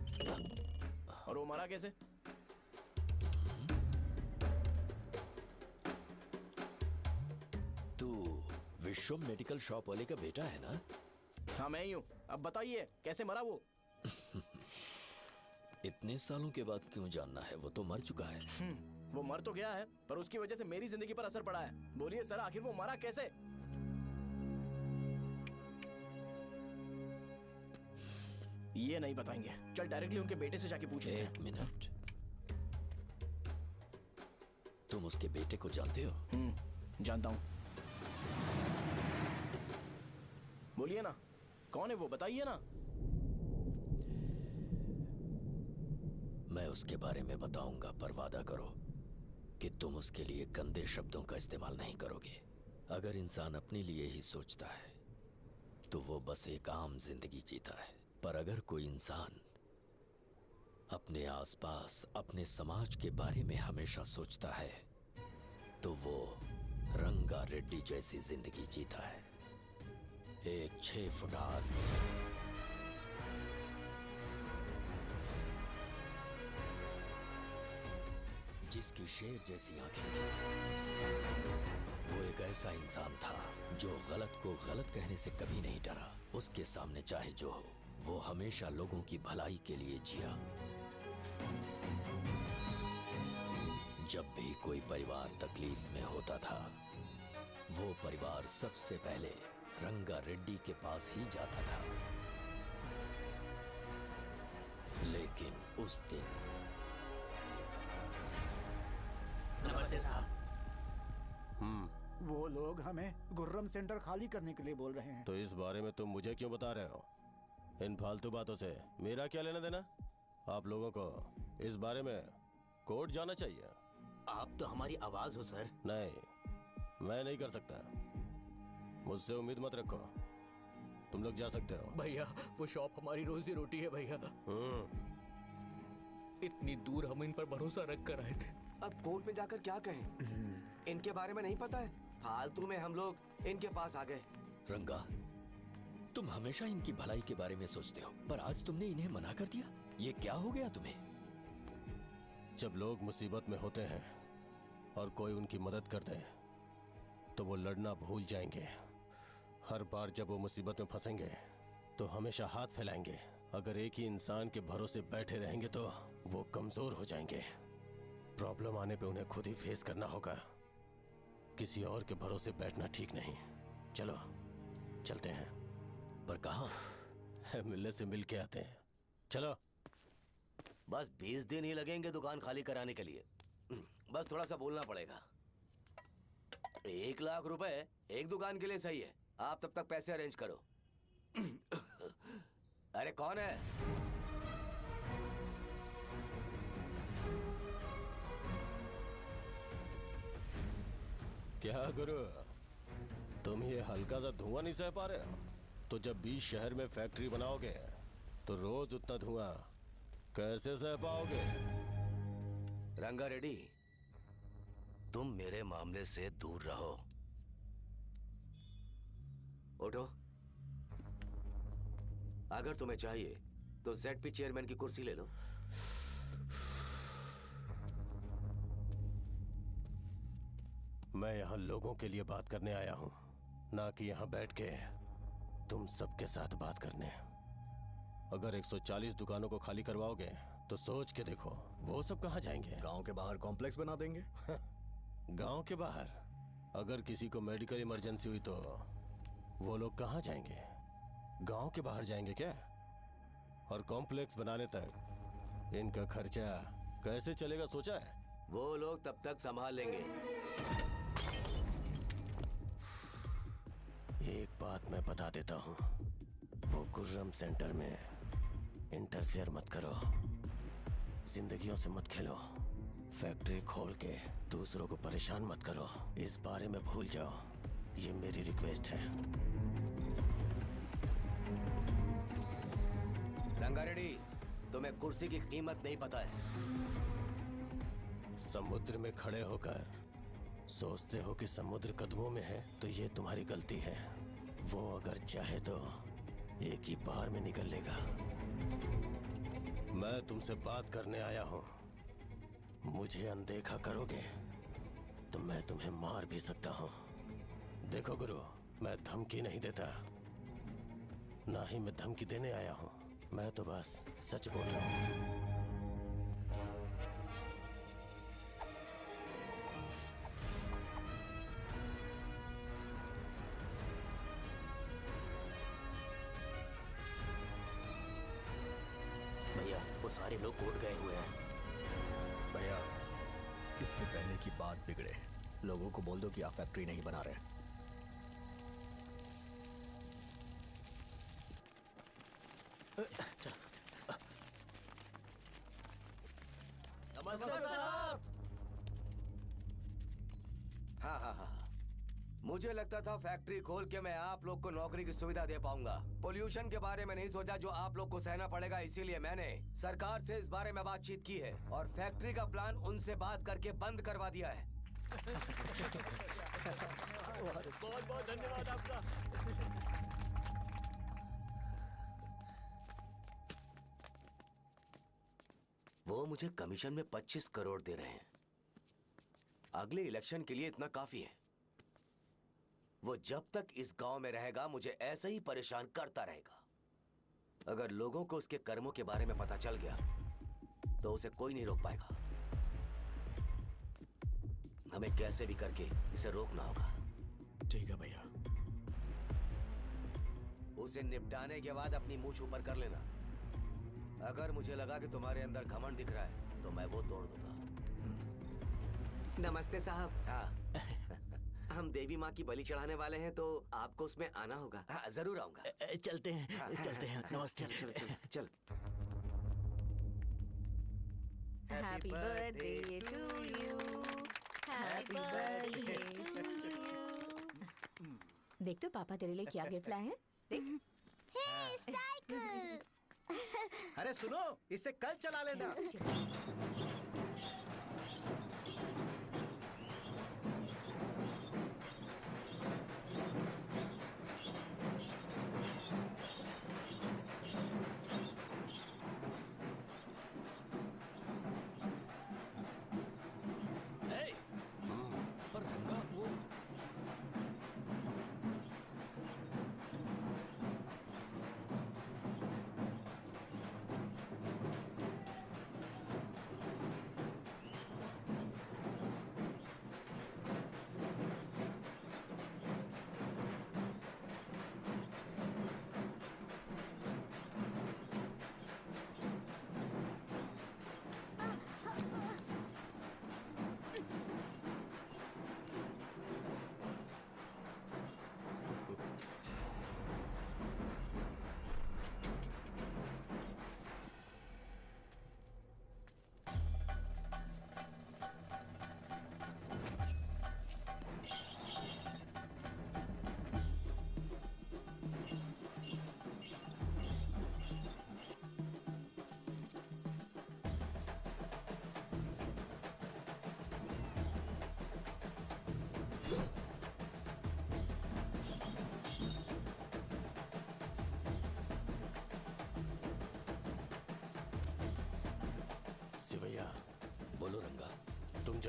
और वो मरा कैसे? तू विश्वम मेडिकल शॉप वाले का बेटा है ना? हाँ मैं ही हूँ। अब बताइए कैसे मरा वो? इतने सालों के बाद क्यों जानना है? वो तो मर चुका है। वो मर तो गया है पर उसकी वजह से मेरी जिंदगी पर असर पड़ा है। बोलिए सर, आखिर वो मरा कैसे? ये नहीं बताएंगे। चल डायरेक्टली उनके बेटे से जाके पूछते हैं। एक मिनट, तुम उसके बेटे को जानते हो? जानता हूँ। बोलिए ना, कौन है वो? बताइए ना। मैं उसके बारे में बताऊंगा, पर वादा करो कि तुम उसके लिए गंदे शब्दों का इस्तेमाल नहीं करोगे। अगर इंसान अपने लिए ही सोचता है तो वो बस एक आम जिंदगी जीता है, पर अगर कोई इंसान अपने आसपास, अपने समाज के बारे में हमेशा सोचता है तो वो रंगा रेड्डी जैसी जिंदगी जीता है। एक 6 फुट आदमी, जिसकी शेर जैसी आंखें थी। वो एक ऐसा इंसान था जो गलत को गलत कहने से कभी नहीं डरा। उसके सामने चाहे जो हो, वो हमेशा लोगों की भलाई के लिए जिया। जब भी कोई परिवार तकलीफ में होता था, वो परिवार सबसे पहले रंगा रेड्डी के पास ही जाता था। लेकिन उस दिन नमस्ते साहब। वो लोग हमें गुर्रम सेंटर खाली करने के लिए बोल रहे हैं। तो इस बारे में तुम मुझे क्यों बता रहे हो? इन फालतू बातों से मेरा क्या लेना देना? आप लोगों को इस बारे में कोर्ट जाना चाहिए। आप तो हमारी आवाज हो सर। नहीं, मैं नहीं कर सकता। मुझसे उम्मीद मत रखो। तुम लोग जा सकते हो। भैया, वो शॉप हमारी रोजी रोटी है भैया। इतनी दूर हम इन पर भरोसा रख कर आए थे। अब कोर्ट में जाकर क्या कहें? इनके बारे में नहीं पता है। फालतू में हम लोग इनके पास आ गए। रंगा, तुम हमेशा इनकी भलाई के बारे में सोचते हो, पर आज तुमने इन्हें मना कर दिया। ये क्या हो गया तुम्हें? जब लोग मुसीबत में होते हैं और कोई उनकी मदद कर दे तो वो लड़ना भूल जाएंगे। हर बार जब वो मुसीबत में फंसेंगे तो हमेशा हाथ फैलाएंगे। अगर एक ही इंसान के भरोसे बैठे रहेंगे तो वो कमजोर हो जाएंगे। प्रॉब्लम आने पे उन्हें खुद ही फेस करना होगा। किसी और के भरोसे बैठना ठीक नहीं। चलो चलते हैं। पर कहाँ? मिलने से मिल के आते हैं। चलो। बस 20 दिन ही लगेंगे दुकान खाली कराने के लिए। बस थोड़ा सा बोलना पड़ेगा। 1 लाख रुपए एक दुकान के लिए सही है। आप तब तक पैसे अरेंज करो। अरे कौन है? क्या गुरु, तुम ये हल्का सा धुआं नहीं सह पा रहे हो? तो जब बीच शहर में फैक्ट्री बनाओगे तो रोज उतना धुआं कैसे सह पाओगे? रंगा रेड्डी, तुम मेरे मामले से दूर रहो। उठो। अगर तुम्हें चाहिए तो जेडपी चेयरमैन की कुर्सी ले लो। मैं यहाँ लोगों के लिए बात करने आया हूँ, ना कि यहाँ बैठ के तुम सबके साथ बात करने। अगर 140 दुकानों को खाली करवाओगे तो सोच के देखो वो सब कहाँ जाएंगे? गांव के बाहर कॉम्प्लेक्स बना देंगे। गांव के बाहर? अगर किसी को मेडिकल इमरजेंसी हुई तो वो लोग कहाँ जाएंगे? गांव के बाहर जाएंगे क्या? और कॉम्प्लेक्स बनाने तक इनका खर्चा कैसे चलेगा सोचा है? वो लोग तब तक संभाल लेंगे। एक बात मैं बता देता हूँ, वो गुर्रम सेंटर में इंटरफेयर मत करो, जिंदगियों से मत खेलो, फैक्ट्री खोल के दूसरों को परेशान मत करो। इस बारे में भूल जाओ, ये मेरी रिक्वेस्ट है। रंगा रेड्डी, तुम्हें कुर्सी की कीमत नहीं पता है। समुद्र में खड़े होकर सोचते हो कि समुद्र कदमों में है, तो ये तुम्हारी गलती है। वो अगर चाहे तो एक ही बार में निकल लेगा। मैं तुमसे बात करने आया हूं। मुझे अनदेखा करोगे तो मैं तुम्हें मार भी सकता हूं। देखो गुरु, मैं धमकी नहीं देता, ना ही मैं धमकी देने आया हूं। मैं तो बस सच बोल रहा हूं। भैया वो सारे लोग कोर्ट गए हुए हैं। भैया, इससे पहले की बात बिगड़े, लोगों को बोल दो कि आप फैक्ट्री नहीं बना रहे। नमस्ते साहब। हाँ हाँ हाँ, मुझे लगता था फैक्ट्री खोल के मैं आप लोग को नौकरी की सुविधा दे पाऊंगा। पोल्यूशन के बारे में नहीं सोचा जो आप लोग को सहना पड़ेगा, इसीलिए मैंने सरकार से इस बारे में बातचीत की है और फैक्ट्री का प्लान उनसे बात करके बंद करवा दिया है। बहुत बहुत धन्यवाद आपका। वो मुझे कमीशन में 25 करोड़ दे रहे हैं। अगले इलेक्शन के लिए इतना काफी है। वो जब तक इस गांव में रहेगा मुझे ऐसे ही परेशान करता रहेगा। अगर लोगों को उसके कर्मों के बारे में पता चल गया तो उसे कोई नहीं रोक पाएगा। हमें कैसे भी करके इसे रोकना होगा। ठीक है भैया। उसे निपटाने के बाद अपनी मूंछ ऊपर कर लेना। अगर मुझे लगा कि तुम्हारे अंदर घमंड दिख रहा है तो मैं वो तोड़ दूंगा। नमस्ते साहब। हाँ हम देवी माँ की बलि चढ़ाने वाले हैं तो आपको उसमें आना होगा। हाँ, जरूर आऊंगा। चलते हैं। हाँ, चलते हैं। नमस्ते। चल चल चल। Happy birthday to you. Happy birthday to you. देख तो पापा तेरे लिए क्या गिफ्ट लाए हैं। देख। हे साइकिल। अरे सुनो, इसे कल चला लेना।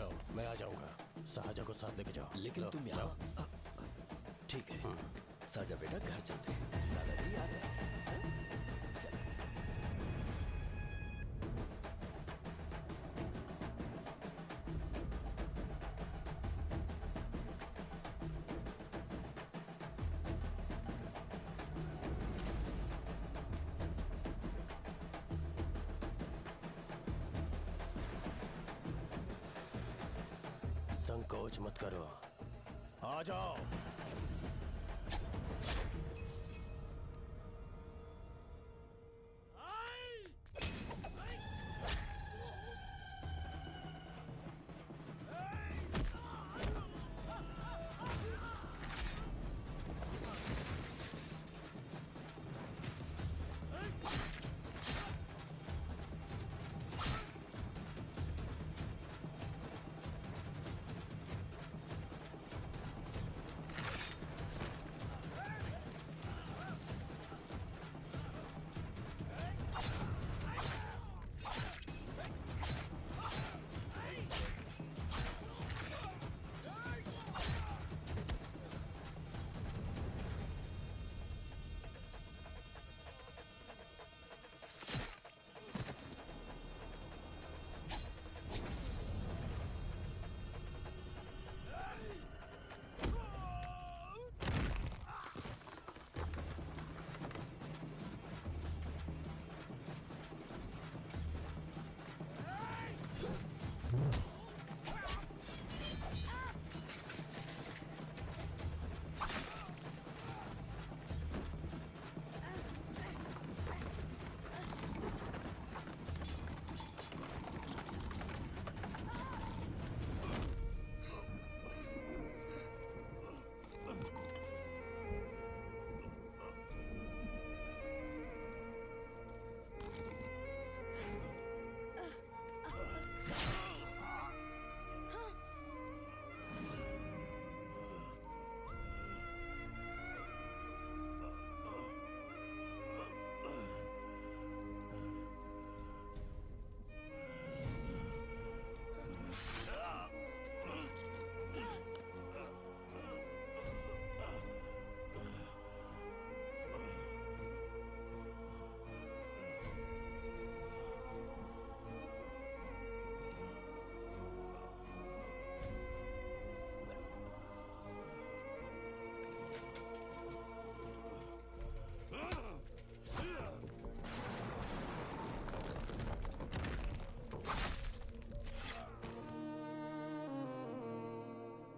जाओ, मैं आ जाऊंगा। साजा को साथ लेके जाओ। लेकिन लो, तुम जाओ। यहाँ ठीक है। साजा बेटा घर चलते हैं। दादाजी आ जाए। संकोच मत करो, आ जाओ।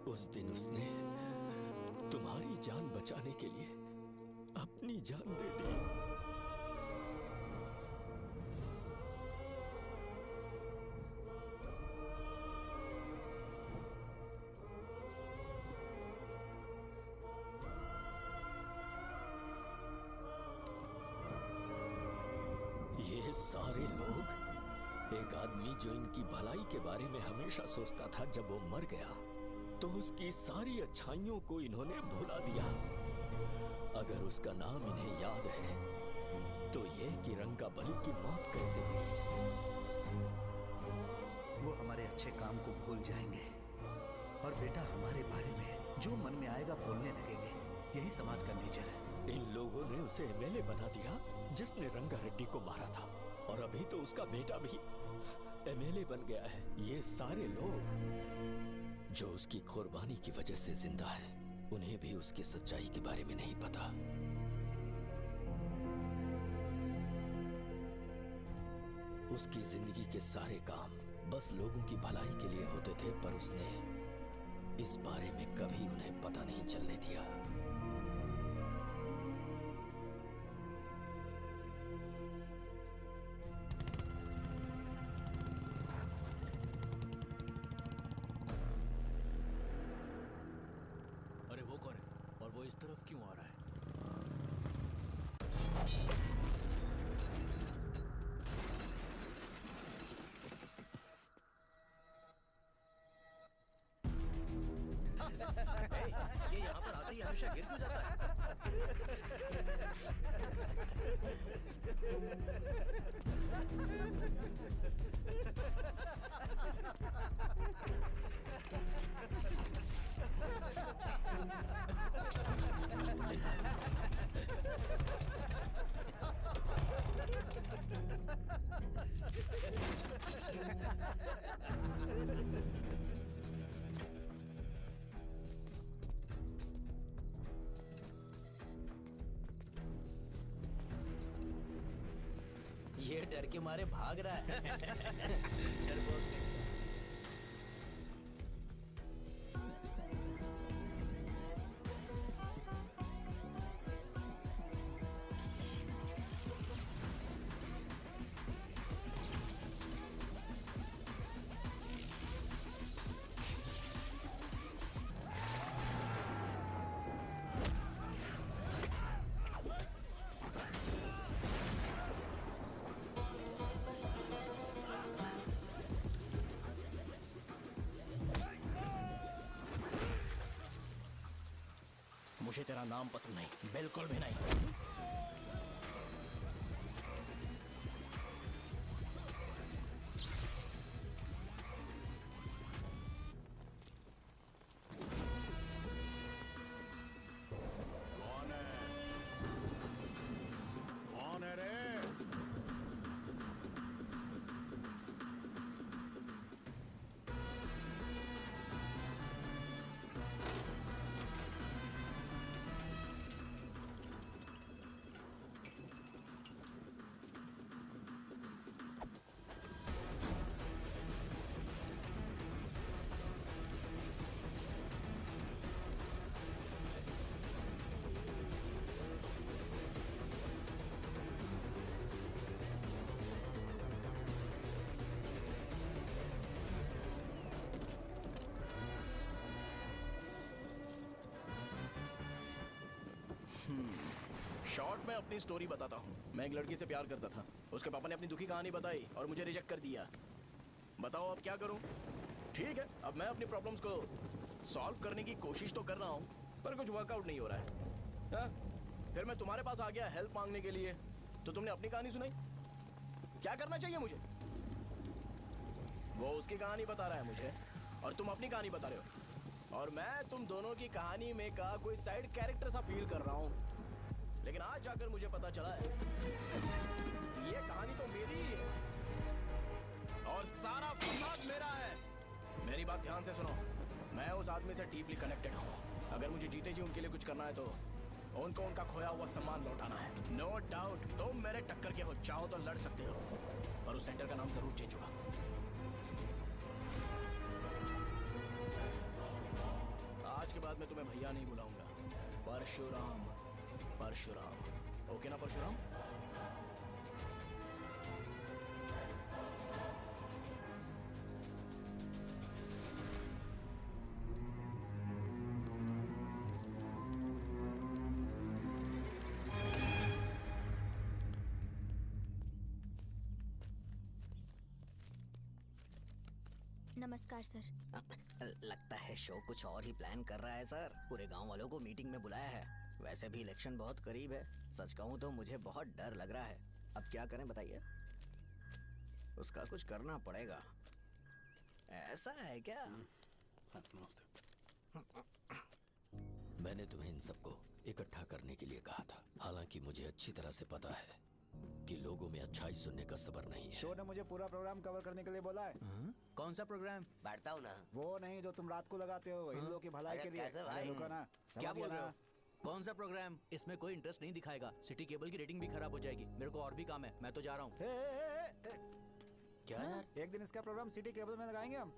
उस दिन उसने तुम्हारी जान बचाने के लिए अपनी जान दे दी। ये सारे लोग, एक आदमी जो इनकी भलाई के बारे में हमेशा सोचता था, जब वो मर गया तो उसकी सारी अच्छाइयों को इन्होंने भुला दिया। अगर उसका नाम इन्हें याद है तो ये कि रंगाबली की मौत कैसे हुई। वो हमारे अच्छे काम को भूल जाएंगे और बेटा हमारे बारे में जो मन में आएगा बोलने लगेंगे। यही समाज का नेचर है। इन लोगों ने उसे एमएलए बना दिया जिसने रंगा रेड्डी को मारा था, और अभी तो उसका बेटा भी एमएलए बन गया है। ये सारे लोग जो उसकी कुर्बानी की वजह से जिंदा है, उन्हें भी उसकी सच्चाई के बारे में नहीं पता। उसकी जिंदगी के सारे काम बस लोगों की भलाई के लिए होते थे, पर उसने इस बारे में कभी उन्हें पता नहीं चलने दिया। अरे वो कौन है और वो इस तरफ क्यों आ रहा है? ये यहाँ पर आते ही हमेशा गिर क्यों जाता है? ये डर के मारे भाग रहा है। चल बोल दे। मुझे तेरा नाम पसंद नहीं, बिल्कुल भी नहीं। कौन है रे? शॉर्ट में अपनी स्टोरी बताता हूँ। मैं एक लड़की से प्यार करता था। उसके पापा ने अपनी दुखी कहानी बताई और मुझे रिजेक्ट कर दिया। बताओ अब क्या करूँ? ठीक है, अब मैं अपनी प्रॉब्लम्स को सॉल्व करने की कोशिश तो कर रहा हूँ, पर कुछ वर्कआउट नहीं हो रहा है। हाँ? फिर मैं तुम्हारे पास आ गया हेल्प मांगने के लिए, तो तुमने अपनी कहानी सुनाई। क्या करना चाहिए मुझे? वो उसकी कहानी बता रहा है मुझे और तुम अपनी कहानी बता रहे हो, और मैं तुम दोनों की कहानी में का कोई साइड कैरेक्टर सा फील कर रहा हूँ। लेकिन आज जाकर मुझे पता चला है कि ये कहानी तो मेरी ही है और सारा फसाद मेरा है। मेरी बात ध्यान से सुनो, मैं उस आदमी से डीपली कनेक्टेड हूँ। अगर मुझे जीते जी उनके लिए कुछ करना है तो उनको उनका खोया हुआ सम्मान लौटाना है। नो डाउट तुम मेरे टक्कर के हो, चाहो तो लड़ सकते हो, पर उस सेंटर का नाम जरूर चेंज होगा। आज के बाद मैं तुम्हें भैया नहीं बुलाऊंगा, परशुराम। परशुराम, ओके ना परशुराम? नमस्कार सर। लगता है शो कुछ और ही प्लान कर रहा है सर। पूरे गांव वालों को मीटिंग में बुलाया है। वैसे भी इलेक्शन बहुत करीब है। सच कहूँ तो मुझे बहुत डर लग रहा है। अब क्या करें बताइए? उसका कुछ करना पड़ेगा। ऐसा है क्या? मैंने तुम्हें इन सबको इकट्ठा करने के लिए कहा था। हालांकि मुझे अच्छी तरह से पता है कि लोगों में अच्छाई सुनने का सब्र नहीं है। शो ने मुझे पूरा प्रोग्राम कवर करने के लिए बोला है। कौन सा प्रोग्राम? बैठता हूँ ना। वो नहीं जो तुम रात को लगाते हो इन लोगों की भलाई के लिए। अरे रुको ना, क्या समझ बोल गया रहे ना? हो? कौन सा प्रोग्राम? इसमें कोई इंटरेस्ट नहीं दिखाएगा। सिटी केबल की रेटिंग भी खराब हो जाएगी। मेरे को और भी काम है, मैं तो जा रहा हूँ। क्या? एक दिन इसका प्रोग्राम सिटी केबल में लगाएंगे हम।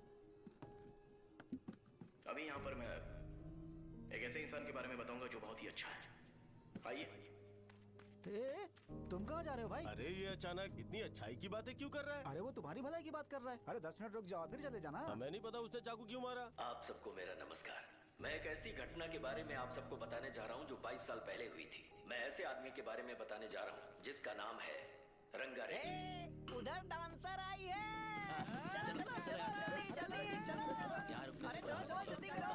अभी यहाँ पर मैं एक ऐसे इंसान के बारे में बताऊंगा जो बहुत ही अच्छा है। आइए। तुम कहाँ जा रहे हो भाई? अरे ये अचानक इतनी अच्छाई की बातें क्यों कर रहा है? अरे वो तुम्हारी भलाई की बात कर रहा है। अरे 10 मिनट रुक जाओ फिर चले जाना। हमें नहीं पता उसने चाकू क्यों मारा। आप सबको मेरा नमस्कार। मैं एक ऐसी घटना के बारे में आप सबको बताने जा रहा हूँ जो 22 साल पहले हुई थी। मैं ऐसे आदमी के बारे में बताने जा रहा हूँ जिसका नाम है रंगारेड्डी। उधर डांसर आई है। चलो चलो चलो जल्दी जल्दी चलो। अरे चलो चलो जल्दी करो।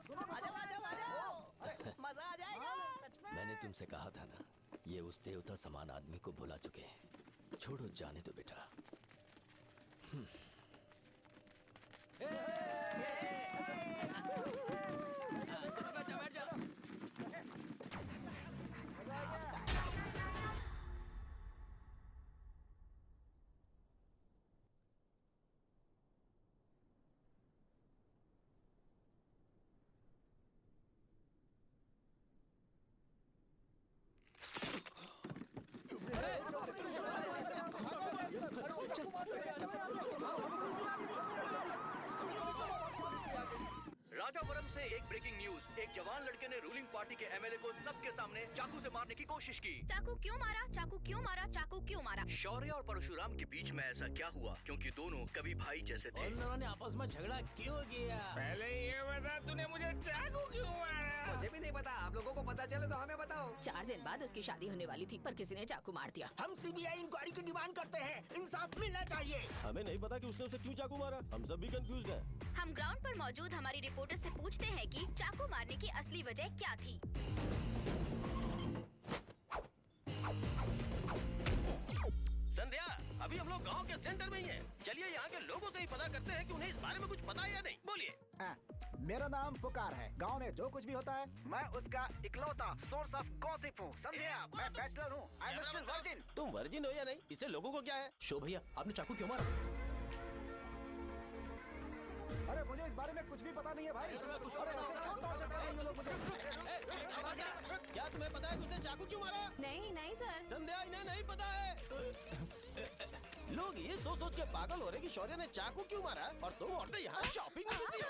चलो आ जाओ आ जाओ आ जाओ, मजा आ जाएगा। मैंने तुमसे कहा था ना, ये उस देवता समान आदमी को भुला चुके हैं। छोड़ो, जाने दो बेटा। से एक ब्रेकिंग न्यूज। एक जवान लड़के ने रूलिंग पार्टी के एमएलए को सबके सामने चाकू से मारने की कोशिश की। चाकू क्यों मारा? चाकू क्यों मारा? चाकू क्यों मारा? शौर्य और परशुराम के बीच में ऐसा क्या हुआ क्योंकि दोनों कभी भाई जैसे थे। उन दोनों ने आपस में झगड़ा क्यों किया? पहले ये बता, तूने मुझे चाकू क्यों मारा? मुझे भी नहीं पता, आप लोगों को पता चले तो हमें बताओ। 4 दिन बाद उसकी शादी होने वाली थी, पर किसी ने चाकू मार दिया। हम सीबीआई इंक्वायरी की डिमांड करते हैं, इंसाफ मिलना चाहिए। हमें नहीं पता कि उसने उसे क्यों चाकू मारा, हम सब भी कंफ्यूज हैं। हम ग्राउंड पर मौजूद हमारी रिपोर्टर से पूछते हैं कि चाकू मारने की असली वजह क्या थी। संध्या, अभी हम लोग गांव के सेंटर में ही हैं। चलिए यहाँ के लोगों से ही पता करते हैं कि उन्हें इस बारे में कुछ पता है या नहीं। बोलिए। मेरा नाम पुकार है। गांव में जो कुछ भी होता है मैं उसका इकलौता सोर्स ऑफ गॉसिप हूँ, समझे आप? मैं बैचलर हूँ, आई एम स्टिल वर्जिन। तुम वर्जिन हो या नहीं, इससे लोगों को क्या है? शो भैया, आपने चाकू क्यों मारा? अरे मुझे इस बारे में कुछ भी पता नहीं है भाई। अरे ऐसे क्यों टॉर्चर कर रहे हैं ये लोग मुझे? क्या तुम्हें पता है कि उसने चाकू क्यों मारा? नहीं नहीं सर। संध्या, इन्हें नहीं पता है। लोग ये सोच सोच के पागल हो रहे कि शौर्य ने चाकू क्यों मारा और तुम औरतें यहाँ शॉपिंग में बिजी हो।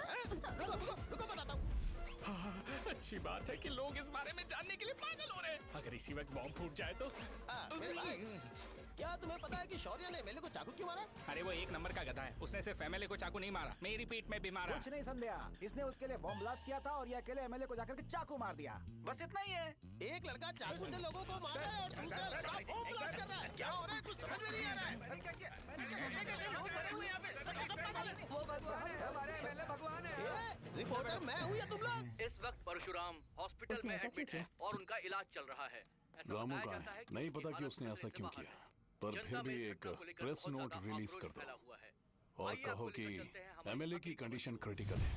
रुको बताता हूँ। अच्छी बात है कि लोग इस बारे में जानने के लिए पागल हो रहे हैं। अगर इसी वक्त बॉम्ब फूट जाए तो। मेरे भाई, क्या तुम्हें पता है कि शौर्य ने एमएलए को चाकू क्यों मारा? अरे वो एक नंबर का गधा है, उसने सिर्फ एमएलए को चाकू नहीं मारा, मेरी पीठ में भी मारा। कुछ नहीं संध्या, इसने उसके लिए बॉम्ब ब्लास्ट किया था और ये अकेले एमएलए को जाकर के चाकू मार दिया। बस इतना ही है। एक लड़का चाकू से लोगों को मार रहा है और दूसरा लड़का बॉम्ब ब्लास्ट कर रहा है। क्या हो रहा है, कुछ समझ में नहीं आ रहा है। लोग भरे हुए यहाँ पे, सब पागल हैं। वो भगवान है, हमारे एमएलए भगवान है। रिपोर्टर मैं हूँ या तुम लोग? इस वक्त परशुराम हॉस्पिटल में एडमिट है और उनका इलाज चल रहा है। रामू का है, नहीं पता कि उसने ऐसा क्यों किया, पर फिर भी एक प्रेस नोट रिलीज कर दो और कहो कि एमएलए की कंडीशन क्रिटिकल है।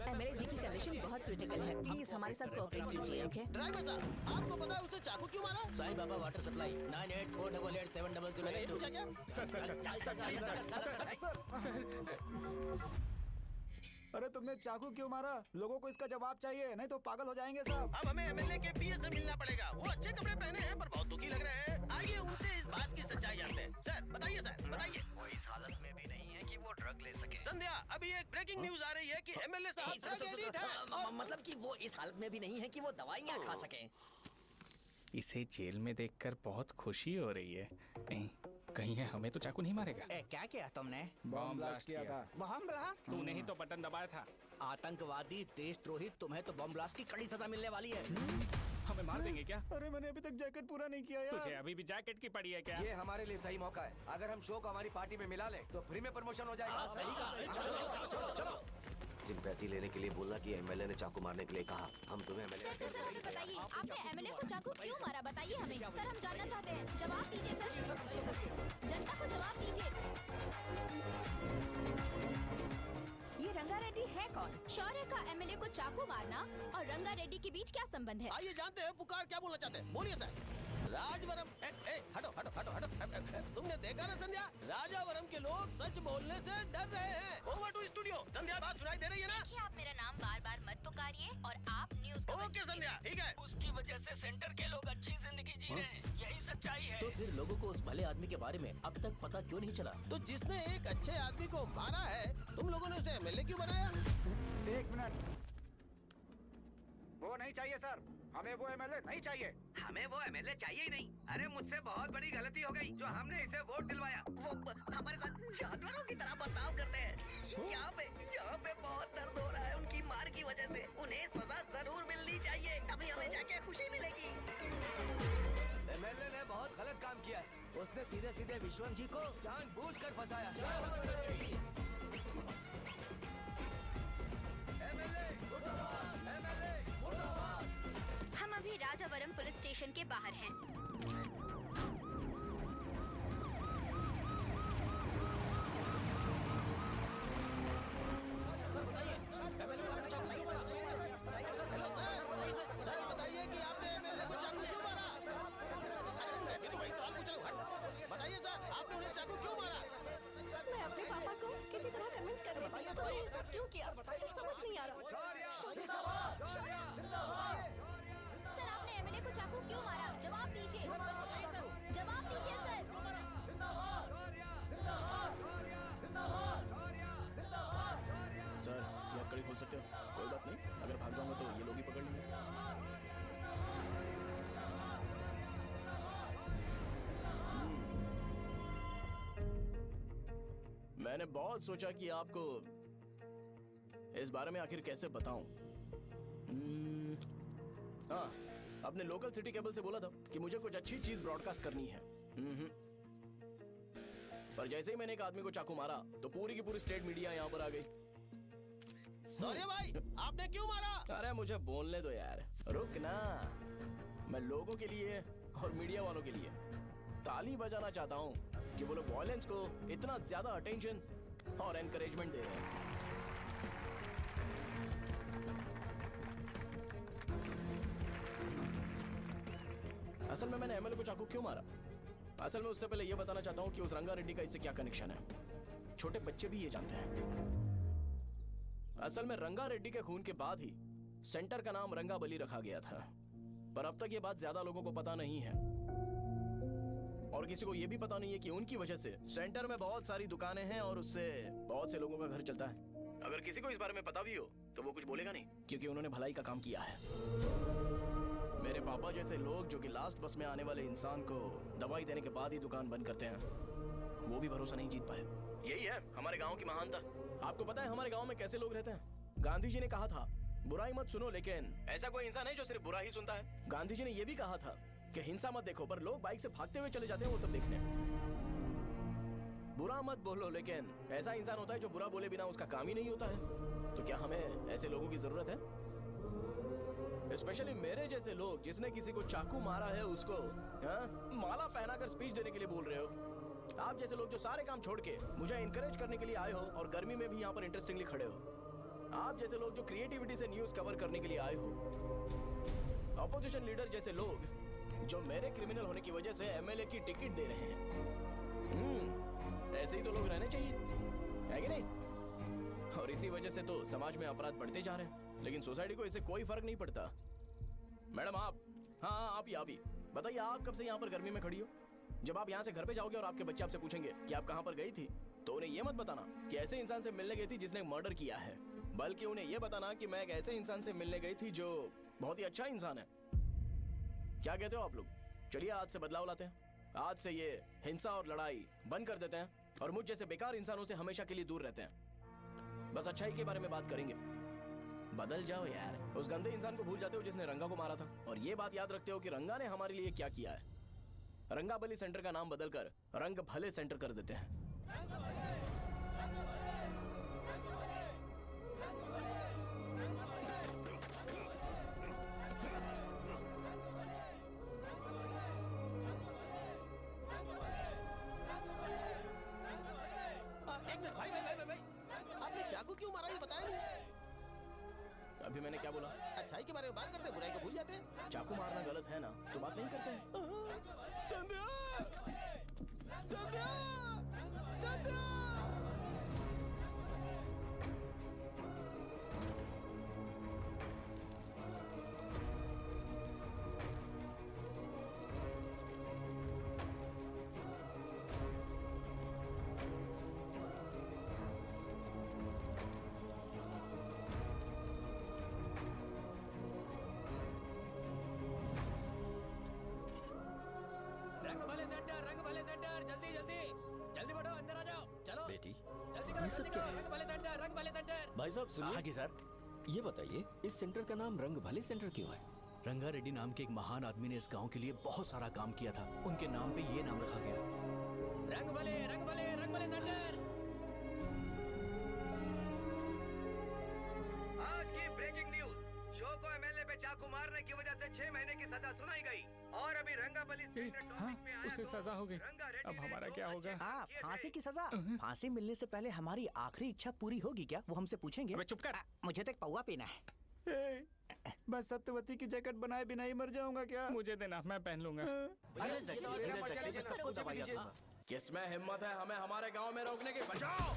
एमएलए जी की कंडीशन बहुत क्रिटिकल है, प्लीज हमारे साथ कोऑपरेट कीजिए। ओके ड्राइवर साहब, आपको पता है उसने चाकू क्यों मारा? Sai Baba water supply 9848780082। अरे तुमने चाकू क्यों मारा? लोगों को इसका जवाब चाहिए, नहीं तो पागल हो जाएंगे सब। अब हमें एमएलए के पीए से मिलना पड़ेगा। वो अच्छे कपड़े पहने हैं पर बहुत दुखी लग रहे हैं। आइए उनसे इस बात की सच्चाई जानते हैं। सर बताइए, सर बताइए। वो इस हालत में भी नहीं है कि वो ड्रग ले सके। संध्या, अभी एक ब्रेकिंग न्यूज आ रही है कि एमएलए साहब ड्रग एडिक्ट हैं और मतलब कि वो इस हालत में भी नहीं है कि वो दवाइयाँ खा सके। इसे जेल में देखकर बहुत खुशी हो रही है। कहीं है हमें तो चाकू नहीं मारेगा। क्या किया तुमने? बॉम्ब ब्लास्ट किया था। Bomb blast? तूने ही तो बटन दबाया था। आतंकवादी, देशद्रोही, तुम्हें तो बॉम्ब ब्लास्ट की कड़ी सजा मिलने वाली है। हमें मार देंगे क्या? अरे मैंने अभी तक जैकेट पूरा नहीं किया यार। तुझे अभी भी जैकेट की पड़ी है क्या? ये हमारे लिए सही मौका है। अगर हम शो को हमारी पार्टी में मिला ले तो फ्री में प्रमोशन हो जाएगा। सही कहा। चलो। सिंपैथी लेने के लिए बोलना कि एमएलए ने चाकू मारने के लिए कहा। हम तुम्हें एमएलए सर हमें बताइए, आपने एमएलए को चाकू क्यों मारा? बताइए हमें। सर हम जानना चाहते हैं, जवाब दीजिए सर। जनता को जवाब दीजिए। ये रंगा रेड्डी है कौन? शौर्य का एमएलए को चाकू मारना और रंगा रेड्डी के बीच क्या संबंध है? आइए जानते हैं पुकार क्या बोलना चाहते हैं। बोलिए सर। राजवरम हटो हटो हटो हटो। तुमने देखा ना संध्या, राजावरम के लोग सच बोलने से डर रहे हैं। Over to studio. संध्या, बात सुनाई दे रही है ना? देखिए, आप मेरा नाम बार बार मत पुकारिए और आप न्यूज कवर ओके संध्या, ठीक है। उसकी वजह से सेंटर के लोग अच्छी जिंदगी जी रहे हैं, यही सच्चाई है। तो फिर लोगों को उस भले आदमी के बारे में अब तक पता क्यों नहीं चला? तो जिसने एक अच्छे आदमी को मारा है, तुम लोगों ने उसे एमएलए क्यों बनाया? 1 मिनट। वो नहीं चाहिए सर, हमें वो एमएलए नहीं चाहिए। हमें वो एमएलए चाहिए ही नहीं। अरे मुझसे बहुत बड़ी गलती हो गई जो हमने इसे वोट दिलवाया। वो हमारे साथ जानवरों की तरह बर्ताव करते हैं। यहाँ पे बहुत दर्द हो रहा है उनकी मार की वजह से। उन्हें सजा जरूर मिलनी चाहिए, तभी हमें जाके खुशी मिलेगी। एमएलए ने बहुत गलत काम किया है। उसने सीधे सीधे विश्वम जी को जानबूझकर फंसाया। हम अभी राजावरम पुलिस स्टेशन के बाहर हैं। सर बताइए कि आपने एमएलए को चाकू क्यों मारा? मैं तो वही सवाल पूछ रहा हूँ। बताइए सर, आपने उन्हें चाकू क्यों मारा? मैं अपने पापा को किसी तरह कन्विंस कर रही थी। तो ये सब क्यों किया मुझे समझ नहीं आ रहा। सर आपने एमएलए को चाकू क्यों मारा? जवाब दीजिए। जवाब दीजिए सर। सर, ये कड़ी खोल सकते सकते हो। कोई बात नहीं, अगर भाग जाऊंगा तो ये लोग ही पकड़ लेंगे। मैंने बहुत सोचा कि आपको इस बारे में आखिर कैसे बताऊं। हाँ, अपने लोकल सिटी केबल से बोला था कि मुझे कुछ अच्छी चीज ब्रॉडकास्ट करनी है। पर जैसे ही मैंने एक आदमी को चाकू मारा तो पूरी की पूरी स्टेट मीडिया यहाँ पर आ गई। सॉरी भाई, आपने क्यों मारा? अरे मुझे बोलने दो यार, रुक ना। मैं लोगों के लिए और मीडिया वालों के लिए ताली बजाना चाहता हूँ कि वो लोग वायलेंस को इतना ज्यादा अटेंशन और एनकरेजमेंट दे रहे हैं। असल में मैंने एमएलए को चाकू क्यों मारा? असल में उससे पहले ये बताना चाहता हूँ कि उस रंगा रेड्डी का इससे क्या कनेक्शन है। छोटे बच्चे भी ये जानते हैं। असल में रंगा रेड्डी के खून के बाद ही सेंटर का नाम रंगाबली रखा गया था, पर अब तक ये बात ज्यादा लोगों को पता नहीं है और किसी को ये भी पता नहीं है कि उनकी वजह से सेंटर में बहुत सारी दुकानें हैं और उससे बहुत से लोगों का घर चलता है। अगर किसी को इस बारे में पता भी हो तो वो कुछ बोलेगा नहीं, क्योंकि उन्होंने भलाई का काम किया है। मेरे पापा जैसे लोग जो कि लास्ट बस में आने वाले इंसान को दवाई देने के बाद ही दुकान बंद करते हैं, वो भी भरोसा नहीं जीत पाए। यही है हमारे गांव की महानता। आपको पता है हमारे गांव में कैसे लोग रहते हैं? गांधी जी ने कहा था बुराई मत सुनो, लेकिन ऐसा कोई इंसान है जो सिर्फ बुरा ही सुनता है। गांधी जी ने यह भी कहा था कि हिंसा मत देखो, पर लोग बाइक से भागते हुए चले जाते हैं वो सब देखने। बुरा मत बोलो, लेकिन ऐसा इंसान होता है जो बुरा बोले बिना उसका काम ही नहीं होता है। तो क्या हमें ऐसे लोगों की जरूरत है? स्पेशली मेरे जैसे लोग जिसने किसी को चाकू मारा है उसको माला पहनाकर स्पीच देने के लिए बोल रहे हो। आप जैसे लोग जो सारे काम छोड़ के मुझे इंकरेज करने के लिए आए हो और गर्मी में भी यहाँ पर इंटरेस्टिंगली खड़े हो। आप जैसे लोग जो क्रिएटिविटी से न्यूज कवर करने के लिए आए हो। अपोजिशन लीडर जैसे लोग जो मेरे क्रिमिनल होने की वजह से एमएलए की टिकट दे रहे हैं। ऐसे ही तो लोग रहने चाहिए, है कि नहीं? और इसी वजह से तो समाज में अपराध बढ़ते जा रहे हैं, लेकिन सोसाइटी को इससे कोई फर्क नहीं पड़ता। मैडम आप, हाँ आप ही बताइए, आप कब से यहाँ पर गर्मी में खड़ी हो? जब आप यहाँ से घर पे जाओगे और आपके बच्चे आपसे पूछेंगे कि आप कहाँ पर गई थी, तो उन्हें यह मत बताना कि ऐसे इंसान से मिलने गई थी जिसने मर्डर किया है, बल्कि उन्हें यह बताना कि मैं एक ऐसे इंसान से मिलने गई थी जो बहुत ही अच्छा इंसान है। क्या कहते हो आप लोग? चलिए आज से बदलाव लाते हैं। आज से ये हिंसा और लड़ाई बंद कर देते हैं और मुझ जैसे बेकार इंसानों से हमेशा के लिए दूर रहते हैं। बस अच्छाई के बारे में बात करेंगे। बदल जाओ यार, उस गंदे इंसान को भूल जाते हो जिसने रंगा को मारा था, और ये बात याद रखते हो कि रंगा ने हमारे लिए क्या किया है। रंगाबली सेंटर का नाम बदलकर रंग भले सेंटर कर देते हैं। एक मिनट भाई, आपने चाकू क्यों मारा ये बताया नहीं? अभी मैंने क्या बोला? अच्छाई के बारे में बात करते हैं, बुराई को भूल जाते हैं। चाकू मारना गलत है ना, तो बात नहीं करते हैं। संध्या! संध्या! संध्या! रंग भले सेंटर, जल्दी जल्दी जल्दी बढ़ो, अंदर आ जाओ। चलो बेटी, जल्दी करो, ये सब जल्दी क्या करो। है? रंग भले सेंटर, रंग भले सेंटर। भाई साहब सुनिए। हाँ जी सर। ये बताइए इस सेंटर का नाम रंग भले सेंटर क्यों है? रंगा रेड्डी नाम के एक महान आदमी ने इस गांव के लिए बहुत सारा काम किया था, उनके नाम पे ये नाम रखा गया। रंग भले, रंग भले, रंग भले सेंटर। आज की ब्रेकिंग न्यूज, शो को एमएलए पे चाकू मारने की वजह से 6 महीने की सजा सुनाई गई और अभी रंगाबली सेंटर टॉपिक में आया उसे तो सजा हो गई। रंगा रेड्डी अब ने हमारा दो क्या होगा? अच्छे फांसी की सजा? फांसी मिलने से पहले हमारी आखिरी इच्छा पूरी होगी क्या, वो हमसे पूछेंगे? अबे चुप कर। मुझे तो एक पौवा पीना है। बस सत्यवती की जैकेट बनाए बिना ही मर जाऊंगा क्या? मुझे देना, मैं पहन लूंगा। किसमें हिम्मत है हमें हमारे गांव में रोकने की? बचाओ!